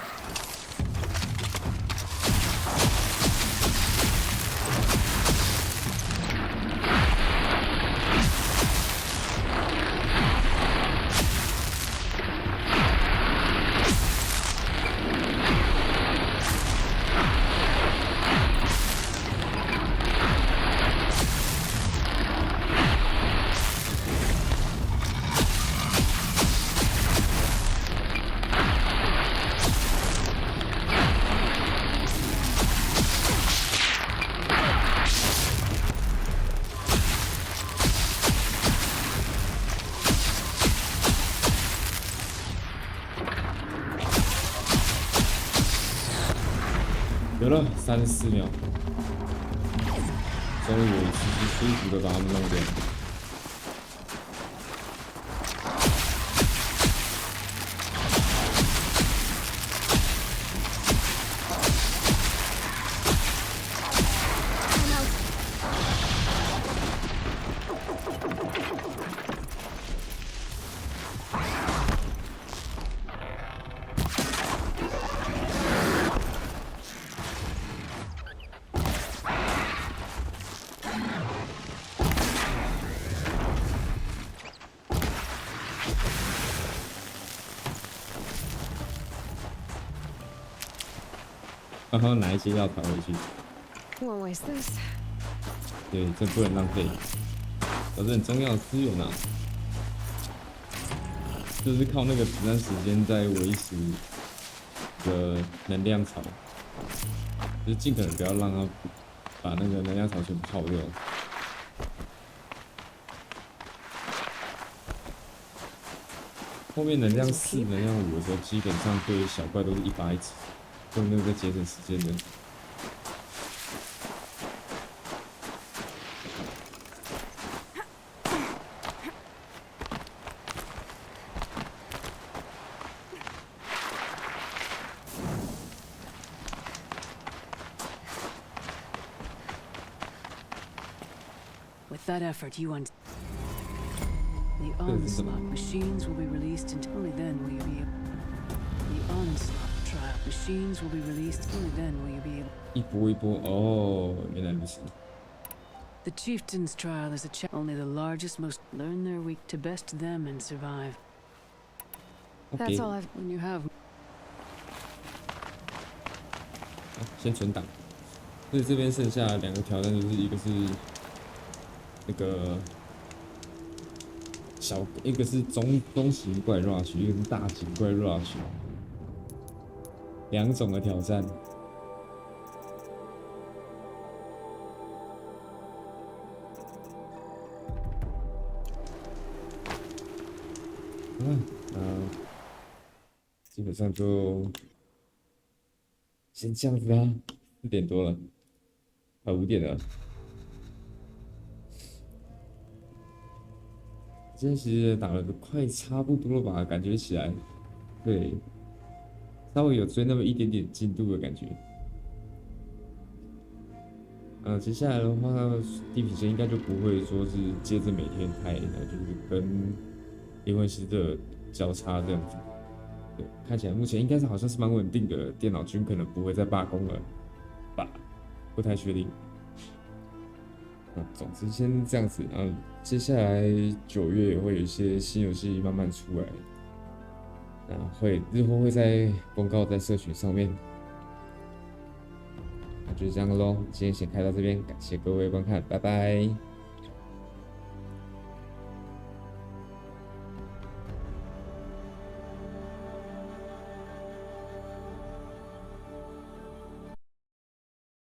有了34秒，终于有一次舒服的把他们弄掉。然后哪一些要弹回去？ Won't waste this. 对，这不能浪费，这是很重要的资源啊！就是靠那个子弹时间在维持的能量槽，就是尽可能不要让它把那个能量槽全部耗掉。后面能量4、能量5的时候，基本上对小怪都是100值。用那个在节省时间的。With that effort, you The onslaught machines will be released, and only then will you be able. The onslaught trial machines will be released, only then will you be able. 一波一波哦，原来如此。The chieftain's trial is only the largest, most learn their weak to best them and survive. That's all I've. When you have. 先存档。所以这边剩下2个挑战，就是一个是那个一个是中型怪 rush， 一个是大型怪 rush， 2种的挑战。基本上就先这样子啊，4点多了，快5点了。今天其实打了个快差不多了吧，感觉起来，对，稍微有追那么一点点进度的感觉。接下来的话，地平线应该就不会说是接着每天开，就是跟灵魂使者交叉这样子。对，看起来目前应该是好像是蛮稳定的，电脑君可能不会再罢工了吧，不太确定。总之先这样子，然后接下来9月也会有一些新游戏慢慢出来，日后会在公告在社群上面。那就是这样咯，今天先开到这边，感谢各位观看，拜拜。